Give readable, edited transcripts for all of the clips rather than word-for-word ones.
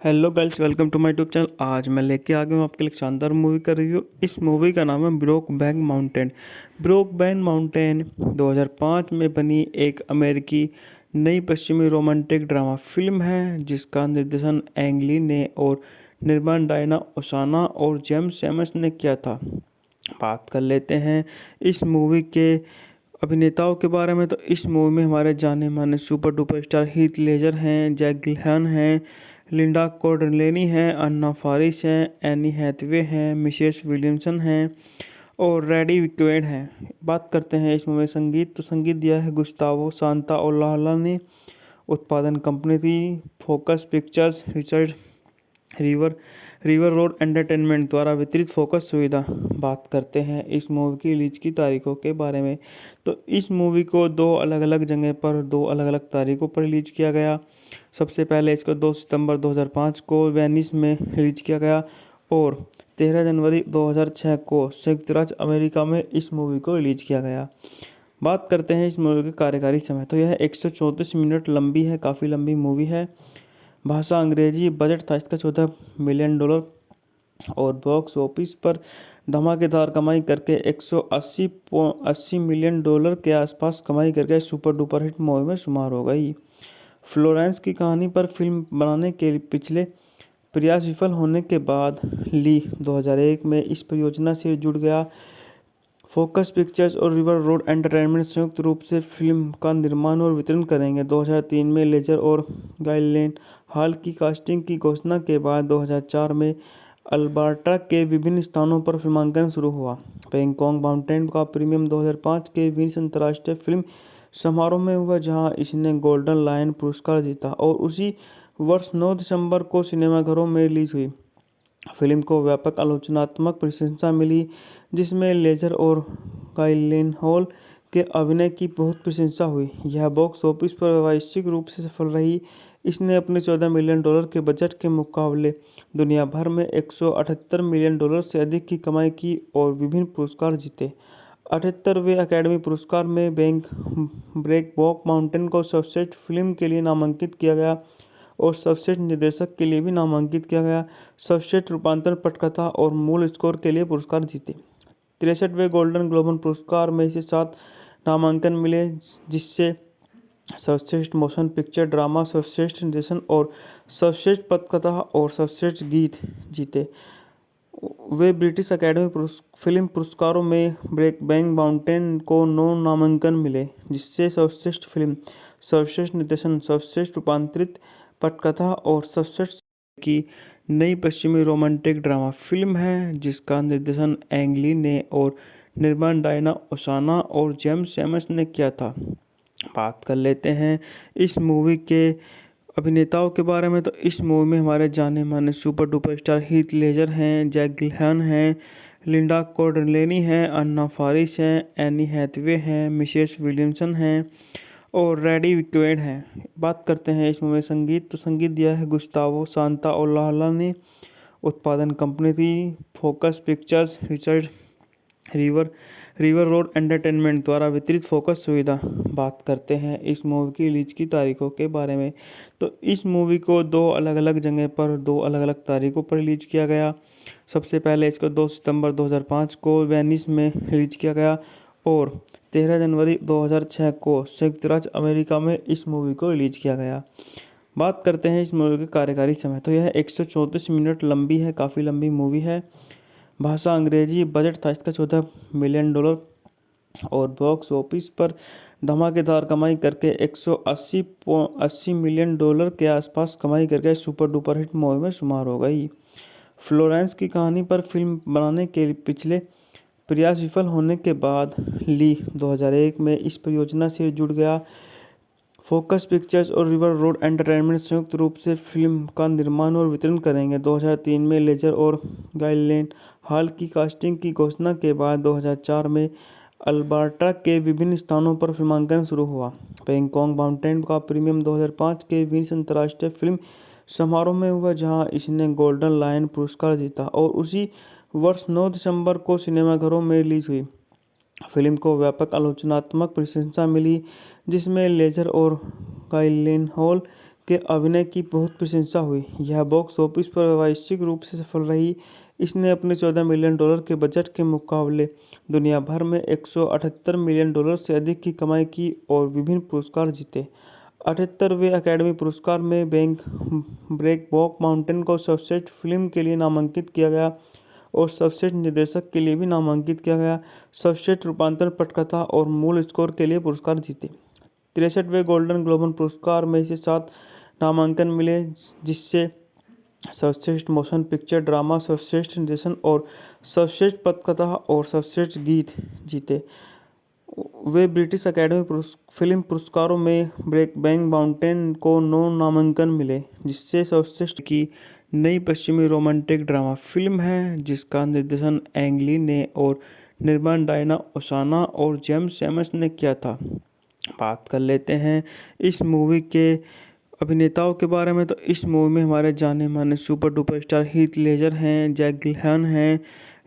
Hello guys, welcome to my YouTube channel. आज मैं लेके आ गया हूँ आपके लिए एक शानदार मूवी का रिव्यू। इस मूवी का नाम है ब्रोकबैक माउंटेन। ब्रोकबैक माउंटेन 2005 में बनी एक अमेरिकी नई पश्चिमी रोमांटिक ड्रामा फिल्म है जिसका निर्देशन एंग ली ने और निर्माण डायना ओसाना और जेम्स सैमस ने किया था। बात कर लेते हैं इस मूवी के अभिनेताओं के बारे में। तो इस मूवी में हमारे जाने माने super duper star Heath Ledger हैं, जैक गिलहन हैं, लिंडा कॉर्डलेनी हैं, अन्ना फारिस हैं, एनी हैथवे हैं, मिशेल विलियमसन हैं और रेडी विक्वेड हैं। बात करते हैं इस मूवी में संगीत। तो संगीत दिया है गुस्तावो सांता ओलाहला ने। उत्पादन कंपनी थी focus pictures, Richard river river road entertainment द्वारा वितरित फोकस सुविधा। बात करते हैं इस मूवी की रिलीज की तारीखों के बारे में। तो इस मूवी को दो अलग अलग जगह पर दो अलग अलग तारीखों पर रिलीज किया गया। सबसे पहले इसको 2 सितंबर 2005 को वेनिस में रिलीज किया गया और 13 जनवरी 2006 को संयुक्त राज्य अमेरिका में इस मूवी को रिलीज किया गया। बात करते हैं इस मूवी के कार्यकारी समय। तो यह 134 मिनट लंबी है, काफ़ी लंबी मूवी है। भाषा अंग्रेजी। बजट था इसका $14 मिलियन और बॉक्स ऑफिस पर धमाकेदार कमाई करके 180 मिलियन डॉलर के आसपास कमाई करके सुपर डुपर हिट मूवी में शुमार हो गई। फ्लोरेंस की कहानी पर फिल्म बनाने के पिछले प्रयास विफल होने के बाद ली 2001 में इस परियोजना से जुड़ गया। फोकस पिक्चर्स और रिवर रोड एंटरटेनमेंट संयुक्त रूप से फिल्म का निर्माण और वितरण करेंगे। 2003 में लेजर और गाइलेन हॉल की कास्टिंग की घोषणा के बाद 2004 में अल्बर्टा के विभिन्न स्थानों पर फिल्मांकन शुरू हुआ। बैंकॉक माउंटेन का प्रीमियम 2005 के वेनिस अंतर्राष्ट्रीय फिल्म समारोह में हुआ जहां इसने गोल्डन लायन पुरस्कार जीता और उसी वर्ष 9 दिसंबर को सिनेमाघरों में रिलीज हुई। फिल्म को व्यापक आलोचनात्मक प्रशंसा मिली जिसमें लेजर और गाइलेन हॉल के अभिनय की बहुत प्रशंसा हुई। यह बॉक्स ऑफिस पर व्यावसायिक रूप से सफल रही। इसने अपने $14 मिलियन के बजट के मुकाबले दुनिया भर में $178 मिलियन से अधिक की कमाई की और विभिन्न पुरस्कार जीते। 78वें अकेडमी पुरस्कार में ब्रेकबैक माउंटेन को सर्वश्रेष्ठ फिल्म के लिए नामांकित किया गया और सर्वश्रेष्ठ निर्देशक के लिए भी नामांकित किया गया। सर्वश्रेष्ठ रूपांतरण पटकथा और मूल स्कोर के लिए पुरस्कार जीते। 63वें गोल्डन ग्लोब पुरस्कार में इसे 7 नामांकन मिले जिससे सर्वश्रेष्ठ मोशन पिक्चर ड्रामा, सर्वश्रेष्ठ निर्देशन और सर्वश्रेष्ठ पटकथा और सर्वश्रेष्ठ गीत जीते। वे ब्रिटिश अकेडमी फिल्म पुरस्कारों में ब्रेकबैक माउंटेन को 9 नामांकन मिले जिससे सर्वश्रेष्ठ फिल्म, सर्वश्रेष्ठ निर्देशन, सर्वश्रेष्ठ रूपांतरित पटकथा और सर्वश्रेष्ठ की नई पश्चिमी रोमांटिक ड्रामा फिल्म है जिसका निर्देशन एंग ली ने और निर्माण डायना ओसाना और जेम्स सैमस ने किया था। बात कर लेते हैं इस मूवी के अभिनेताओं के बारे में। तो इस मूवी में हमारे जाने माने super duper star Heath Ledger हैं, जैक गिलहन हैं, लिंडा कॉर्डलेनी हैं, अन्ना फारिस हैं, एनी हैथवे हैं, मिशेल विलियमसन हैं और रेडी विक्वेड हैं। बात करते हैं इस मूवी में संगीत। तो संगीत दिया है गुस्तावो सांता ओलाहला ने। उत्पादन कंपनी थी focus pictures, Richard river river road entertainment द्वारा वितरित फोकस सुविधा। बात करते हैं इस मूवी की रिलीज की तारीखों के बारे में। तो इस मूवी को दो अलग अलग जगह पर दो अलग अलग तारीखों पर रिलीज किया गया। सबसे पहले इसको 2 सितंबर 2005 को वेनिस में रिलीज किया गया और 13 जनवरी 2006 को संयुक्त राज्य अमेरिका में इस मूवी को रिलीज किया गया। बात करते हैं इस मूवी के कार्यकारी समय। तो यह 134 मिनट लंबी है, काफ़ी लंबी मूवी है। भाषा अंग्रेजी। बजट था इसका $14 मिलियन और बॉक्स ऑफिस पर धमाकेदार कमाई करके 180 मिलियन डॉलर के आसपास कमाई करके सुपर डुपर हिट मूवी में शुमार हो गई। फ्लोरेंस की कहानी पर फिल्म बनाने के पिछले प्रयास विफल होने के बाद ली 2001 में इस परियोजना से जुड़ गया। फोकस पिक्चर्स और रिवर रोड एंटरटेनमेंट संयुक्त रूप से फिल्म का निर्माण और वितरण करेंगे। 2003 में लेजर और गाइलेन हॉल की कास्टिंग की घोषणा के बाद 2004 में अल्बर्टा के विभिन्न स्थानों पर फिल्मांकन शुरू हुआ। बैंकॉक माउंटेन का प्रीमियम 2005 के वेनिस अंतर्राष्ट्रीय फिल्म समारोह में हुआ जहां इसने गोल्डन लायन पुरस्कार जीता और उसी वर्ष 9 दिसंबर को सिनेमाघरों में रिलीज हुई। फिल्म को व्यापक आलोचनात्मक प्रशंसा मिली जिसमें लेजर और गाइलेन हॉल के अभिनय की बहुत प्रशंसा हुई। यह बॉक्स ऑफिस पर व्यावसायिक रूप से सफल रही। इसने अपने $14 मिलियन के बजट के मुकाबले दुनिया भर में $178 मिलियन से अधिक की कमाई की और विभिन्न पुरस्कार जीते। 78वें अकेडमी पुरस्कार में ब्रेकबॉक माउंटेन को सर्वश्रेष्ठ फिल्म के लिए नामांकित किया गया और सर्वश्रेष्ठ निर्देशक के लिए भी नामांकित किया गया। सर्वश्रेष्ठ रूपांतरण पटकथा और मूल स्कोर के लिए पुरस्कार जीते। 63वें गोल्डन ग्लोब पुरस्कार में इसे 7 नामांकन मिले, जिससे सर्वश्रेष्ठ मोशन पिक्चर ड्रामा, सर्वश्रेष्ठ निर्देशन और सर्वश्रेष्ठ पटकथा और सर्वश्रेष्ठ गीत जीते। वे ब्रिटिश अकेडमी फिल्म पुरस्कारों में ब्रेकबैक माउंटेन को 9 नामांकन मिले, जिससे सर्वश्रेष्ठ की नई पश्चिमी रोमांटिक ड्रामा फिल्म है, जिसका निर्देशन एंग ली ने और निर्माण डायना ओसाना और जेम्स सैमस ने किया था। बात कर लेते हैं इस मूवी के अभिनेताओं के बारे में। तो इस मूवी में हमारे जाने माने super duper star Heath Ledger हैं, जैक गिलहन हैं,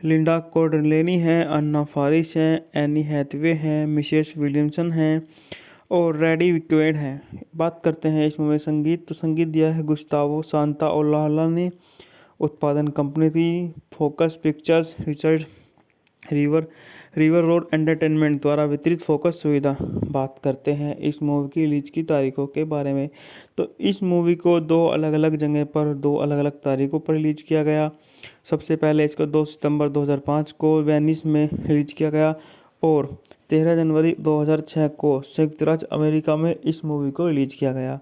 लिंडा कॉर्डलेनी हैं, अन्ना फारिस हैं, एनी हैथवे हैं, मिशेल विलियमसन हैं और रेडी विक्वेड हैं। बात करते हैं इस मूवी में संगीत। तो संगीत दिया है गुस्तावो सांताओलाला ने। उत्पादन कंपनी थी focus pictures, Richard river road entertainment द्वारा वितरित फोकस सुविधा। बात करते हैं इस मूवी की रिलीज की तारीखों के बारे में। तो इस मूवी को 2 अलग अलग जगह पर 2 अलग अलग तारीखों पर रिलीज किया गया। सबसे पहले इसको 2 सितंबर 2005 को वेनिस में रिलीज किया गया और 13 जनवरी 2006 को संयुक्त राज्य अमेरिका में इस मूवी को रिलीज किया गया।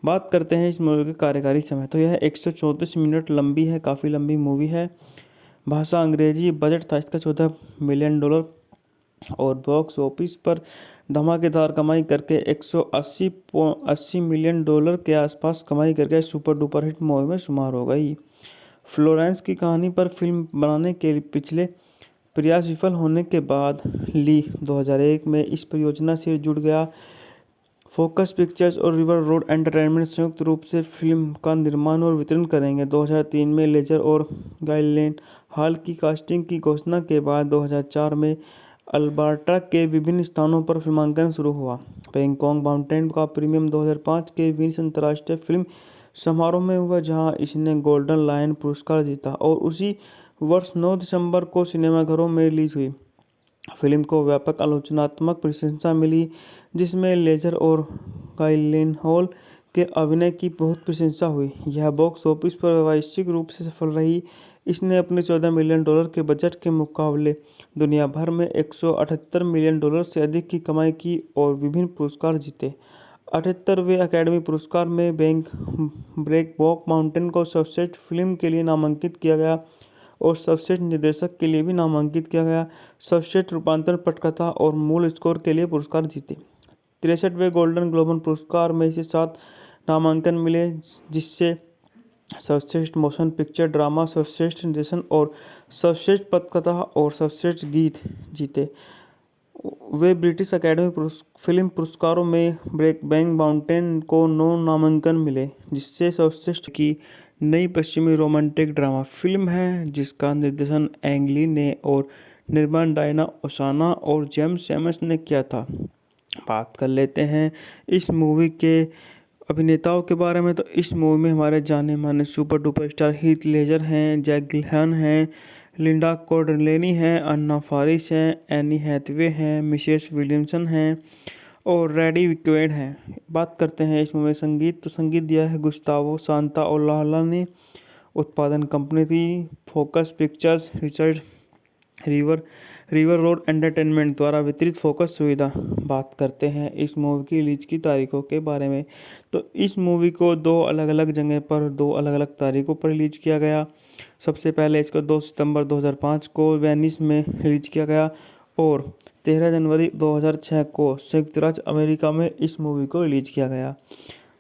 बात करते हैं इस मूवी के कार्यकारी समय। तो यह 134 मिनट लंबी है, काफ़ी लंबी मूवी है। भाषा अंग्रेजी। बजट था इसका $14 मिलियन और बॉक्स ऑफिस पर धमाकेदार कमाई करके 180 मिलियन डॉलर के आसपास कमाई करके सुपर डुपर हिट मूवी में शुमार हो गई। फ्लोरेंस की कहानी पर फिल्म बनाने के पिछले प्रयास विफल होने के बाद ली 2001 में इस परियोजना से जुड़ गया। फोकस पिक्चर्स और रिवर रोड एंटरटेनमेंट संयुक्त रूप से फिल्म का निर्माण और वितरण करेंगे। 2003 में लेजर और गाइलेन हॉल की कास्टिंग की घोषणा के बाद 2004 में अल्बर्टा के विभिन्न स्थानों पर फिल्मांकन शुरू हुआ। बैंकॉक माउंटेन का प्रीमियम 2005 के वेनिस अंतर्राष्ट्रीय फिल्म समारोह में हुआ, जहां इसने गोल्डन लायन पुरस्कार जीता और उसी वर्ष 9 दिसंबर को सिनेमाघरों में रिलीज हुई। फिल्म को व्यापक आलोचनात्मक प्रशंसा मिली, जिसमें लेजर और गाइलेनहॉल के अभिनय की बहुत प्रशंसा हुई। यह बॉक्स ऑफिस पर व्यावसायिक रूप से सफल रही। इसने अपने $14 मिलियन के बजट के मुकाबले दुनिया भर में $178 मिलियन से अधिक की कमाई की और विभिन्न पुरस्कार जीते। 78वें अकेडमी पुरस्कार में ब्रेकबॉक माउंटेन को सर्वश्रेष्ठ फिल्म के लिए नामांकित किया गया और सर्वश्रेष्ठ निर्देशक के लिए भी नामांकित किया गया। सर्वश्रेष्ठ रूपांतरण पटकथा और मूल स्कोर के लिए पुरस्कार जीते। 63वें गोल्डन ग्लोब पुरस्कार में इसे 7 नामांकन मिले, जिससे सर्वश्रेष्ठ मोशन पिक्चर ड्रामा, सर्वश्रेष्ठ निर्देशन और सर्वश्रेष्ठ पटकथा और सर्वश्रेष्ठ गीत जीते। वे ब्रिटिश अकेडमी फिल्म पुरस्कारों में ब्रेकबैक माउंटेन को 9 नामांकन मिले, जिससे सर्वश्रेष्ठ की नई पश्चिमी रोमांटिक ड्रामा फिल्म है, जिसका निर्देशन एंग ली ने और निर्माण डायना ओसाना और जेम्स सैमस ने किया था। बात कर लेते हैं इस मूवी के अभिनेताओं के बारे में। तो इस मूवी में हमारे जाने माने super duper star Heath Ledger हैं, जैक गिलहन हैं, लिंडा कॉर्डलेनी हैं, अन्ना फारिस हैं, एनी हैथवे हैं, मिशेल विलियमसन हैं और रेडी विक्वेड हैं। बात करते हैं इस मूवी में संगीत। तो संगीत दिया है गुस्तावो सांताओलाला ने। उत्पादन कंपनी थी focus pictures, Richard river road entertainment द्वारा वितरित फोकस सुविधा। बात करते हैं इस मूवी की रिलीज की तारीखों के बारे में। तो इस मूवी को 2 अलग अलग जगह पर 2 अलग अलग तारीखों पर रिलीज किया गया। सबसे पहले इसको 2 सितंबर 2005 को वेनिस में रिलीज किया गया और 13 जनवरी 2006 को संयुक्त राज्य अमेरिका में इस मूवी को रिलीज किया गया।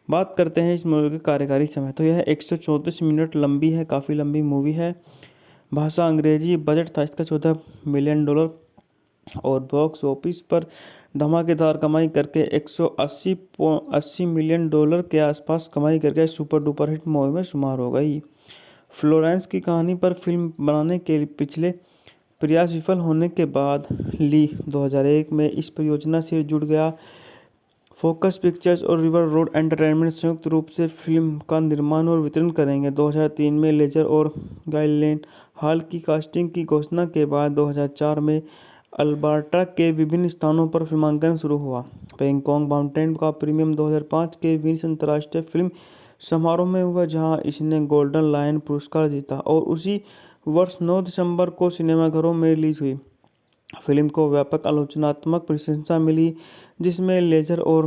बात करते हैं इस मूवी के कार्यकारी समय। तो यह 134 मिनट लंबी है, काफ़ी लंबी मूवी है। भाषा अंग्रेजी। बजट था इसका $14 मिलियन और बॉक्स ऑफिस पर धमाकेदार कमाई करके 180 मिलियन डॉलर के आसपास कमाई करके सुपर डुपर हिट मूवी में शुमार हो गई। फ्लोरेंस की कहानी पर फिल्म बनाने के पिछले प्रयास विफल होने के बाद ली 2001 में इस परियोजना से जुड़ गया। फोकस पिक्चर्स और रिवर रोड एंटरटेनमेंट संयुक्त रूप से फिल्म का निर्माण और वितरण करेंगे। 2003 में लेजर और गाइलेन हॉल की कास्टिंग की घोषणा के बाद 2004 में अल्बर्टा के विभिन्न स्थानों पर फिल्मांकन शुरू हुआ। बैंकॉक माउंटेन का प्रीमियर 2005 के वेनिस अंतर्राष्ट्रीय फिल्म समारोह में हुआ, जहां इसने गोल्डन लायन पुरस्कार जीता और उसी वर्ष 9 दिसंबर को सिनेमाघरों में रिलीज हुई। फिल्म को व्यापक आलोचनात्मक प्रशंसा मिली, जिसमें लेजर और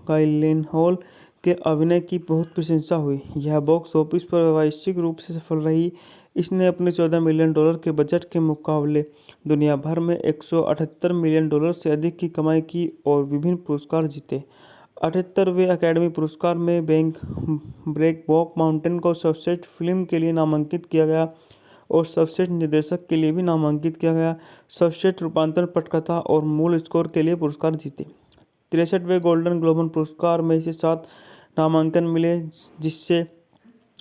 गाइलेनहॉल के अभिनय की बहुत प्रशंसा हुई। यह बॉक्स ऑफिस पर व्यावसायिक रूप से सफल रही। इसने अपने $14 मिलियन के बजट के मुकाबले दुनिया भर में $178 मिलियन से अधिक की कमाई की और विभिन्न पुरस्कार जीते। 78वें अकेडमी पुरस्कार में ब्रेकबॉक माउंटेन को सर्वश्रेष्ठ फिल्म के लिए नामांकित किया गया और सर्वश्रेष्ठ निर्देशक के लिए भी नामांकित किया गया। सर्वश्रेष्ठ रूपांतरण, पटकथा और मूल स्कोर के लिए पुरस्कार जीते। 63वें गोल्डन ग्लोब पुरस्कार में इसे 7 नामांकन मिले, जिससे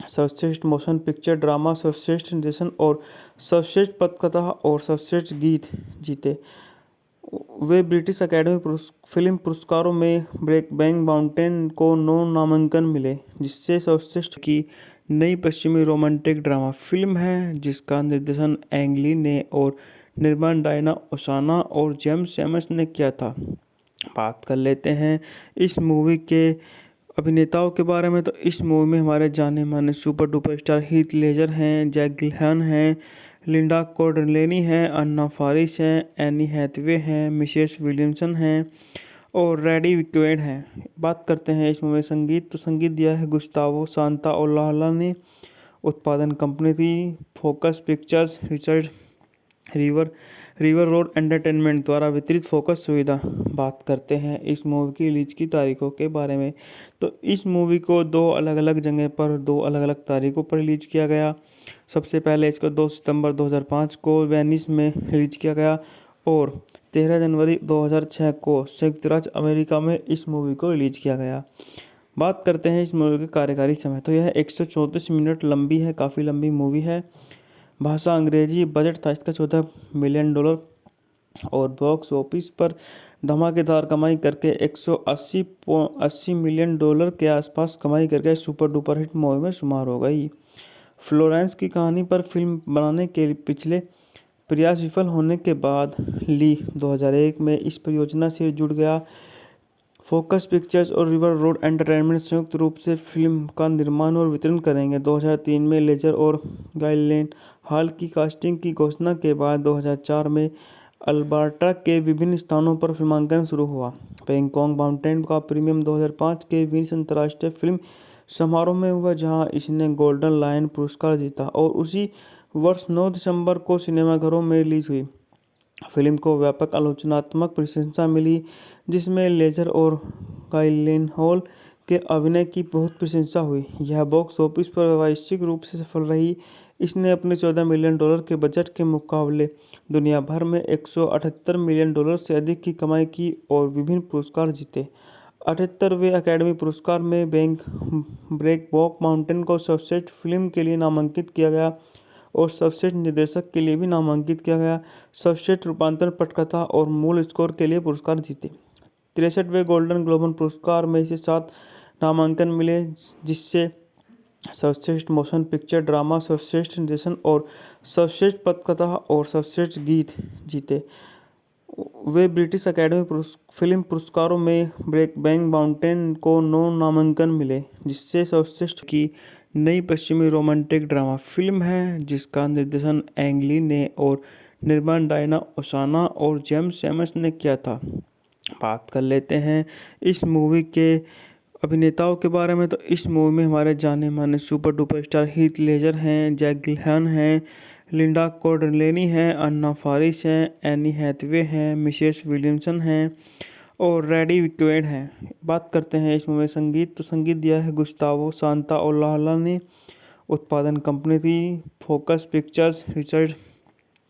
सर्वश्रेष्ठ मोशन पिक्चर ड्रामा, सर्वश्रेष्ठ निर्देशन और सर्वश्रेष्ठ पटकथा और सर्वश्रेष्ठ गीत जीते। वे ब्रिटिश अकेडमी फिल्म पुरस्कारों में ब्रेकबैक माउंटेन को 9 नामांकन मिले, जिससे सर्वश्रेष्ठ की नई पश्चिमी रोमांटिक ड्रामा फिल्म है, जिसका निर्देशन एंग ली ने और निर्माण डायना ओसाना और जेम्स एमस ने किया था। बात कर लेते हैं इस मूवी के अभिनेताओं के बारे में। तो इस मूवी में हमारे जाने माने super duper star Heath Ledger हैं, जैक गिलहन हैं, लिंडा कॉर्डलेनी हैं, अन्ना फारिस हैं, एनी हैथवे हैं, मिशेल विलियमसन हैं और रेडी विक्वेड हैं। बात करते हैं इस मूवी में संगीत। तो संगीत दिया है गुस्तावो सांताओलाला ने। उत्पादन कंपनी थी focus pictures, Richard river road entertainment द्वारा वितरित फोकस सुविधा। बात करते हैं इस मूवी की रिलीज की तारीखों के बारे में। तो इस मूवी को 2 अलग अलग जगह पर 2 अलग अलग तारीखों पर रिलीज किया गया। सबसे पहले इसको 2 सितंबर 2005 को वेनिस में रिलीज किया गया और 13 जनवरी 2006 को संयुक्त राज्य अमेरिका में इस मूवी को रिलीज किया गया। बात करते हैं इस मूवी के कार्यकारी समय। तो यह 134 मिनट लंबी है, काफ़ी लंबी मूवी है। भाषा अंग्रेजी। बजट था इसका $14 मिलियन और बॉक्स ऑफिस पर धमाकेदार कमाई करके 180 मिलियन डॉलर के आसपास कमाई करके सुपर डुपर हिट मूवी में शुमार हो गई। फ्लोरेंस की कहानी पर फिल्म बनाने के पिछले प्रयास विफल होने के बाद ली 2001 में इस परियोजना से जुड़ गया। फोकस पिक्चर्स और रिवर रोड एंटरटेनमेंट संयुक्त रूप से फिल्म का निर्माण और वितरण करेंगे। 2003 में लेजर और गाइलेन हॉल की कास्टिंग की घोषणा के बाद 2004 में अल्बर्टा के विभिन्न स्थानों पर फिल्मांकन शुरू हुआ। बैंकॉक माउंटेन का प्रीमियर 2005 के वेनिस अंतर्राष्ट्रीय फिल्म समारोह में हुआ, जहां इसने गोल्डन लायन पुरस्कार जीता और उसी वर्ष 9 दिसंबर को सिनेमाघरों में रिलीज हुई। फिल्म को व्यापक आलोचनात्मक प्रशंसा मिली, जिसमें लेजर और गाइलेनहॉल के अभिनय की बहुत प्रशंसा हुई। यह बॉक्स ऑफिस पर व्यावसायिक रूप से सफल रही। इसने अपने $14 मिलियन के बजट के मुकाबले दुनिया भर में $178 मिलियन से अधिक की कमाई की और विभिन्न पुरस्कार जीते। 78वें अकेडमी पुरस्कार में ब्रेकबॉक माउंटेन को सर्वश्रेष्ठ फिल्म के लिए नामांकित किया गया और सर्वश्रेष्ठ निर्देशक के लिए भी नामांकित किया गया। सर्वश्रेष्ठ रूपांतरण, पटकथा और मूल स्कोर के लिए पुरस्कार जीते। 63वें गोल्डन ग्लोब पुरस्कार में इसे 7 नामांकन मिले, जिससे सर्वश्रेष्ठ मोशन पिक्चर ड्रामा, सर्वश्रेष्ठ निर्देशन और सर्वश्रेष्ठ पटकथा और सर्वश्रेष्ठ गीत जीते। वे ब्रिटिश अकेडमी फिल्म पुरस्कारों में ब्रेकबैक माउंटेन को 9 नामांकन मिले, जिससे सर्वश्रेष्ठ की नई पश्चिमी रोमांटिक ड्रामा फिल्म है, जिसका निर्देशन एंग ली ने और निर्माण डायना ओसाना और जेम्स एमस ने किया था। बात कर लेते हैं इस मूवी के अभिनेताओं के बारे में। तो इस मूवी में हमारे जाने माने super duper star Heath Ledger हैं, जैक गिलहन हैं, लिंडा कॉर्डलेनी हैं, अन्ना फारिस हैं, एनी हैथवे हैं, मिशेल विलियमसन हैं और रेडी विक्वेड हैं। बात करते हैं इस मूवी में संगीत। तो संगीत दिया है गुस्तावो सांताओलाला ने। उत्पादन कंपनी थी focus pictures, Richard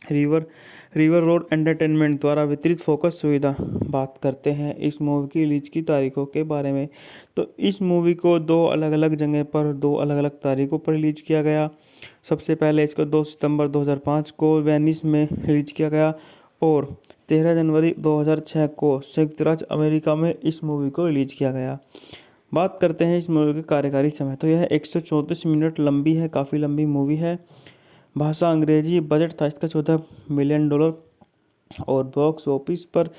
river road entertainment द्वारा वितरित फोकस सुविधा। बात करते हैं इस मूवी की रिलीज की तारीखों के बारे में। तो इस मूवी को 2 अलग अलग जगह पर 2 अलग अलग तारीखों पर रिलीज किया गया। सबसे पहले इसको 2 सितंबर 2005 को वेनिस में रिलीज किया गया और 13 जनवरी 2006 को संयुक्त राज्य अमेरिका में इस मूवी को रिलीज किया गया। बात करते हैं इस मूवी के कार्यकारी समय, तो यह 134 मिनट लंबी है, काफ़ी लंबी मूवी है। भाषा अंग्रेजी, बजट था इसका $14 मिलियन और बॉक्स ऑफिस पर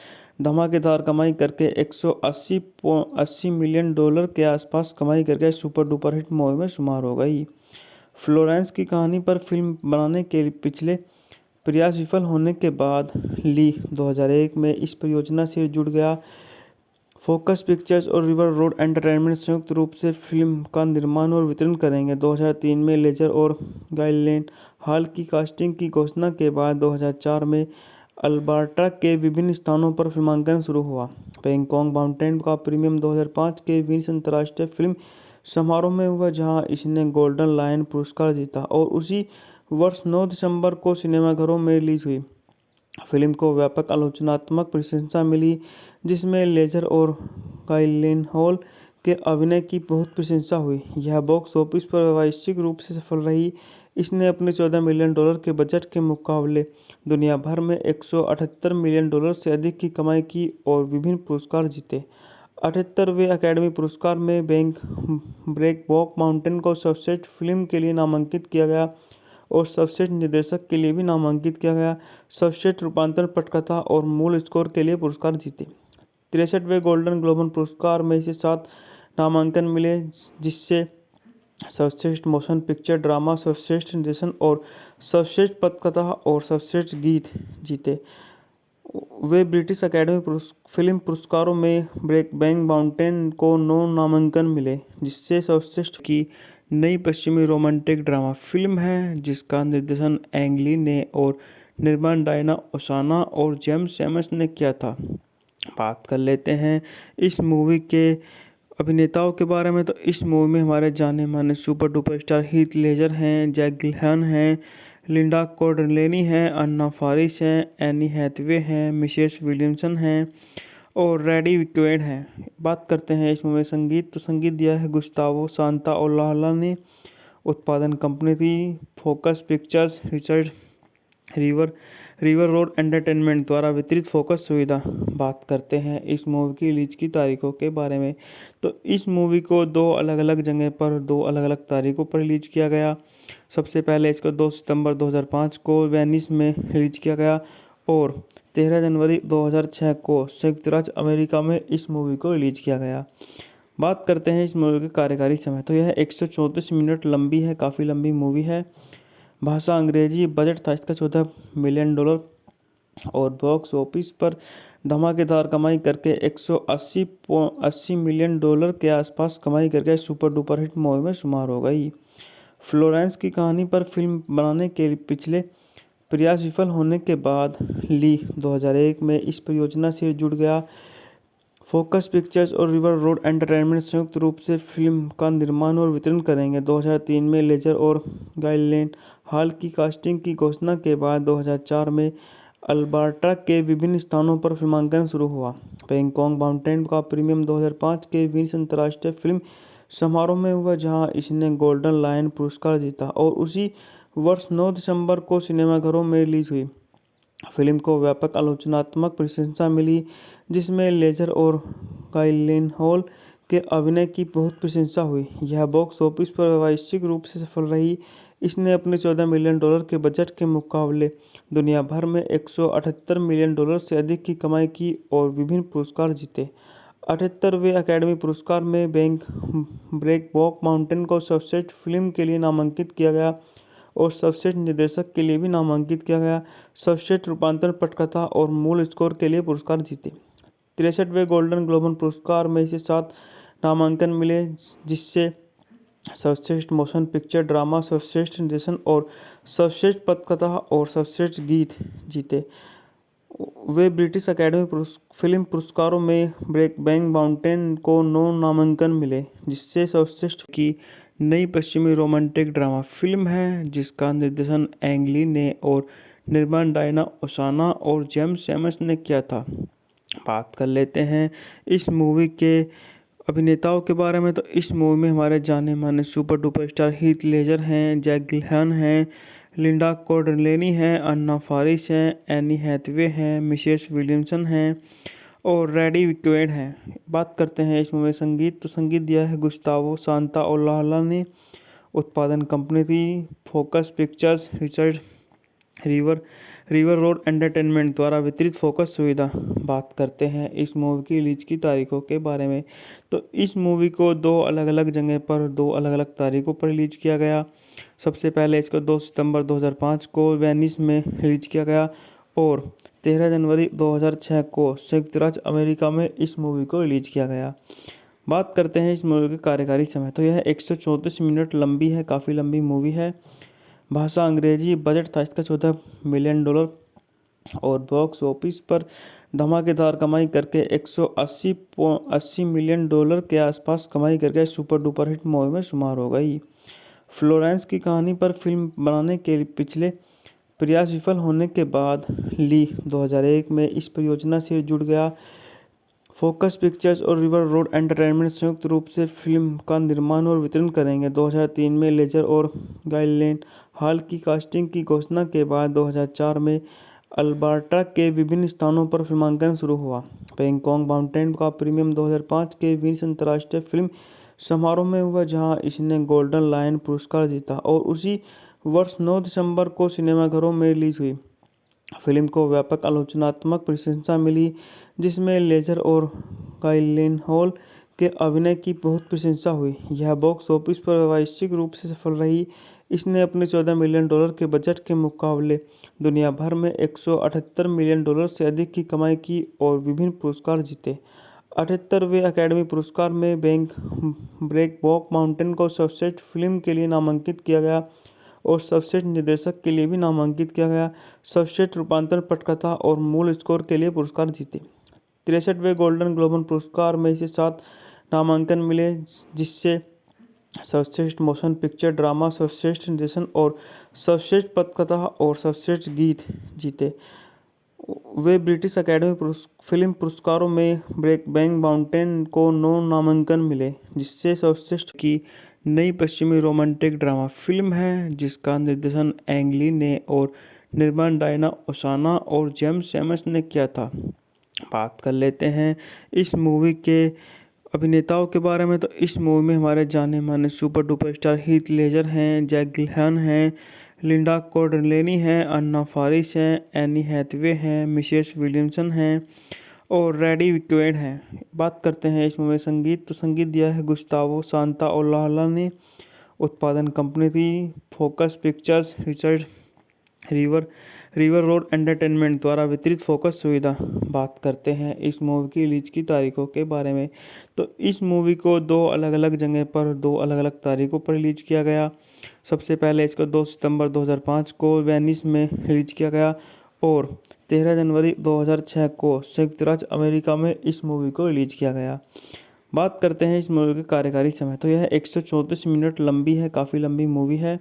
धमाकेदार कमाई करके 180 मिलियन डॉलर के आसपास कमाई करके सुपर डुपर हिट मूवी में शुमार हो गई। फ्लोरेंस की कहानी पर फिल्म बनाने के पिछले प्रयास विफल होने के बाद ली 2001 में इस परियोजना से जुड़ गया। फोकस पिक्चर्स और रिवर रोड एंटरटेनमेंट संयुक्त रूप से फिल्म का निर्माण और वितरण करेंगे। 2003 में लेजर और गाइलेन हॉल की कास्टिंग की घोषणा के बाद 2004 में अल्बर्टा के विभिन्न स्थानों पर फिल्मांकन शुरू हुआ। बैंकॉक माउंटेन का प्रीमियम 2005 के वेनिस अंतर्राष्ट्रीय फिल्म समारोह में हुआ, जहां इसने गोल्डन लायन पुरस्कार जीता और उसी वर्ष 9 दिसंबर को सिनेमाघरों में रिलीज हुई। फिल्म को व्यापक आलोचनात्मक प्रशंसा मिली, जिसमें लेजर और गाइलेनहॉल के अभिनय की बहुत प्रशंसा हुई। यह बॉक्स ऑफिस पर व्यावसायिक रूप से सफल रही। इसने अपने $14 मिलियन के बजट के मुकाबले दुनिया भर में $178 मिलियन से अधिक की कमाई की और विभिन्न पुरस्कार जीते। 78वें अकेडमी पुरस्कार में ब्रेकबॉक माउंटेन को सर्वश्रेष्ठ फिल्म के लिए नामांकित किया गया और सर्वश्रेष्ठ निर्देशक के लिए भी नामांकित किया गया। सर्वश्रेष्ठ रूपांतरण, पटकथा और मूल स्कोर के लिए पुरस्कार जीते। 63वें गोल्डन ग्लोब पुरस्कार में इसे 7 नामांकन मिले, जिससे सर्वश्रेष्ठ मोशन पिक्चर ड्रामा, सर्वश्रेष्ठ निर्देशन और सर्वश्रेष्ठ पटकथा और सर्वश्रेष्ठ गीत जीते। वे ब्रिटिश अकेडमी फिल्म पुरस्कारों में ब्रेकबैक माउंटेन को 9 नामांकन मिले, जिससे सर्वश्रेष्ठ की नई पश्चिमी रोमांटिक ड्रामा फिल्म है, जिसका निर्देशन एंग ली ने और निर्माण डायना ओसाना और जेम्स सैमस ने किया था। बात कर लेते हैं इस मूवी के अभिनेताओं के बारे में, तो इस मूवी में हमारे जाने माने super duper star Heath Ledger हैं, जैक गिलहन हैं, लिंडा कॉर्डलेनी हैं, अन्ना फारिस हैं, एनी हैथवे हैं, मिशेल विलियमसन हैं और रेडी विक्वेड हैं। बात करते हैं इस मूवी में संगीत, तो संगीत दिया है गुस्तावो सांताओलाला ने। उत्पादन कंपनी थी focus pictures, Richard river road entertainment द्वारा वितरित फोकस सुविधा। बात करते हैं इस मूवी की रिलीज की तारीखों के बारे में, तो इस मूवी को 2 अलग अलग जगह पर 2 अलग अलग तारीखों पर रिलीज किया गया। सबसे पहले इसको 2 सितंबर 2005 को वेनिस में रिलीज किया गया और 13 जनवरी 2006 को संयुक्त राज्य अमेरिका में इस मूवी को रिलीज किया गया। बात करते हैं इस मूवी के कार्यकारी समय, तो यह 134 मिनट लंबी है, काफ़ी लंबी मूवी है। भाषा अंग्रेजी, बजट था इसका $14 मिलियन और बॉक्स ऑफिस पर धमाकेदार कमाई करके 180 मिलियन डॉलर के आसपास कमाई करके सुपर डुपर हिट मूवी में शुमार हो गई। फ्लोरेंस की कहानी पर फिल्म बनाने के पिछले प्रयास विफल होने के बाद ली 2001 में इस परियोजना से जुड़ गया। फोकस पिक्चर्स और रिवर रोड एंटरटेनमेंट संयुक्त रूप से फिल्म का निर्माण और वितरण करेंगे। 2003 में लेजर और गाइलेन हॉल की कास्टिंग की घोषणा के बाद 2004 में अल्बर्टा के विभिन्न स्थानों पर फिल्मांकन शुरू हुआ। बैंकॉक माउंटेन का प्रीमियम 2005 के वेनिस अंतर्राष्ट्रीय फिल्म समारोह में हुआ, जहां इसने गोल्डन लायन पुरस्कार जीता और उसी वर्ष 9 दिसंबर को सिनेमाघरों में रिलीज हुई। फिल्म को व्यापक आलोचनात्मक प्रशंसा मिली, जिसमें लेजर और गाइलेनहॉल के अभिनय की बहुत प्रशंसा हुई। यह बॉक्स ऑफिस पर व्यावसायिक रूप से सफल रही। इसने अपने $14 मिलियन के बजट के मुकाबले दुनिया भर में $178 मिलियन से अधिक की कमाई की और विभिन्न पुरस्कार जीते। 78वें अकेडमी पुरस्कार में ब्रेकबॉक माउंटेन को सर्वश्रेष्ठ फिल्म के लिए नामांकित किया गया और सर्वश्रेष्ठ निर्देशक के लिए भी नामांकित किया गया। सर्वश्रेष्ठ रूपांतरण, पटकथा और मूल स्कोर के लिए पुरस्कार जीते। 63वें गोल्डन ग्लोब पुरस्कार में इसे 7 नामांकन मिले, जिससे सर्वश्रेष्ठ मोशन पिक्चर ड्रामा, सर्वश्रेष्ठ निर्देशन और सर्वश्रेष्ठ पटकथा और सर्वश्रेष्ठ गीत जीते। वे ब्रिटिश अकेडमी फिल्म पुरस्कारों में ब्रेकबैक माउंटेन को 9 नामांकन मिले, जिससे सर्वश्रेष्ठ की नई पश्चिमी रोमांटिक ड्रामा फिल्म है, जिसका निर्देशन एंग ली ने और निर्माण डायना ओसाना और जेम्स सैमस ने किया था। बात कर लेते हैं इस मूवी के अभिनेताओं के बारे में, तो इस मूवी में हमारे जाने माने super duper star Heath Ledger हैं, जैक गिलहन हैं, लिंडा कॉर्डलेनी हैं, अन्ना फारिस हैं, एनी हैथवे हैं, मिशेल विलियमसन हैं और रेडी विक्वेड हैं। बात करते हैं इस मूवी संगीत, तो संगीत दिया है गुस्तावो सांताओलाला ने। उत्पादन कंपनी थी focus pictures, Richard river river road entertainment द्वारा वितरित फोकस सुविधा। बात करते हैं इस मूवी की रिलीज की तारीखों के बारे में, तो इस मूवी को दो अलग अलग जगह पर दो अलग अलग तारीखों पर रिलीज किया गया। सबसे पहले इसको 2 सितंबर 2005 को वेनिस में रिलीज किया गया और 13 जनवरी 2006 को संयुक्त राज्य अमेरिका में इस मूवी को रिलीज किया गया। बात करते हैं इस मूवी के कार्यकारी समय, तो यह 134 मिनट लंबी है, काफ़ी लंबी मूवी है। भाषा अंग्रेजी, बजट था इसका $14 मिलियन और बॉक्स ऑफिस पर धमाकेदार कमाई करके 180 मिलियन डॉलर के आसपास कमाई करके सुपर डुपर हिट मूवी में शुमार हो गई। फ्लोरेंस की कहानी पर फिल्म बनाने के पिछले प्रयास विफल होने के बाद ली 2001 में इस परियोजना से जुड़ गया। फोकस पिक्चर्स और रिवर रोड एंटरटेनमेंट संयुक्त रूप से फिल्म का निर्माण और वितरण करेंगे। 2003 में लेजर और गाइलेन हॉल की कास्टिंग की घोषणा के बाद 2004 में अल्बर्टा के विभिन्न स्थानों पर फिल्मांकन शुरू हुआ। बैंकॉक माउंटेन का प्रीमियम 2005 के वेनिस अंतर्राष्ट्रीय फिल्म समारोह में हुआ, जहां इसने गोल्डन लायन पुरस्कार जीता और उसी वर्ष 9 दिसंबर को सिनेमाघरों में रिलीज हुई। फिल्म को व्यापक आलोचनात्मक प्रशंसा मिली, जिसमें लेजर और गाइलेनहॉल के अभिनय की बहुत प्रशंसा हुई। यह बॉक्स ऑफिस पर व्यावसायिक रूप से सफल रही। इसने अपने $14 मिलियन के बजट के मुकाबले दुनिया भर में $178 मिलियन से अधिक की कमाई की और विभिन्न पुरस्कार जीते। 78वें अकेडमी पुरस्कार में ब्रेकबॉक माउंटेन को सर्वश्रेष्ठ फिल्म के लिए नामांकित किया गया और सर्वश्रेष्ठ निर्देशक के लिए भी नामांकित किया गया। सर्वश्रेष्ठ रूपांतरण पटकथा और मूल स्कोर के लिए पुरस्कार जीते। 63वें गोल्डन ग्लोब पुरस्कार में इसे 7 नामांकन मिले, जिससे सर्वश्रेष्ठ मोशन पिक्चर ड्रामा, सर्वश्रेष्ठ निर्देशन और सर्वश्रेष्ठ पटकथा और सर्वश्रेष्ठ गीत जीते। वे ब्रिटिश अकेडमी फिल्म पुरस्कारों में ब्रेकबैक माउंटेन को 9 नामांकन मिले, जिससे सर्वश्रेष्ठ की नई पश्चिमी रोमांटिक ड्रामा फिल्म है, जिसका निर्देशन एंग ली ने और निर्माण डायना ओसाना और जेम्स सैमस ने किया था। बात कर लेते हैं इस मूवी के अभिनेताओं के बारे में, तो इस मूवी में हमारे जाने माने super duper star Heath Ledger हैं, जैक गिलहन हैं, लिंडा कॉर्डलेनी हैं, अन्ना फारिस हैं, एनी हैथवे हैं, मिशेल विलियमसन हैं और रेडी विक्वेड हैं। बात करते हैं इस मूवी संगीत, तो संगीत दिया है गुस्तावो सांताओलाला ने। उत्पादन कंपनी थी focus pictures, Richard river road entertainment द्वारा वितरित फोकस सुविधा। बात करते हैं इस मूवी की रिलीज की तारीखों के बारे में, तो इस मूवी को दो अलग अलग जगह पर दो अलग अलग तारीखों पर रिलीज किया गया। सबसे पहले इसको 2 सितंबर 2005 को वेनिस में रिलीज किया गया और 13 जनवरी 2006 को संयुक्त राज्य अमेरिका में इस मूवी को रिलीज किया गया। बात करते हैं इस मूवी के कार्यकारी समय, तो यह 134 मिनट लंबी है, काफ़ी लंबी मूवी है।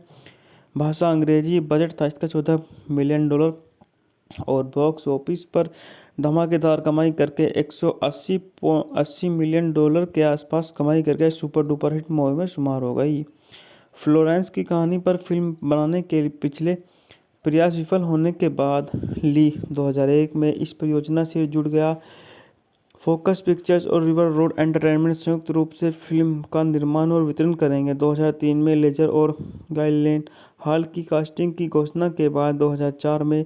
भाषा अंग्रेजी, बजट था इसका $14 मिलियन और बॉक्स ऑफिस पर धमाकेदार कमाई करके 180 मिलियन डॉलर के आसपास कमाई करके सुपर डुपर हिट मूवी में शुमार हो गई। फ्लोरेंस की कहानी पर फिल्म बनाने के पिछले प्रयास विफल होने के बाद ली 2001 में इस परियोजना से जुड़ गया। फोकस पिक्चर्स और रिवर रोड एंटरटेनमेंट संयुक्त रूप से फिल्म का निर्माण और वितरण करेंगे। 2003 में लेजर और गाइलेन हॉल की कास्टिंग की घोषणा के बाद 2004 में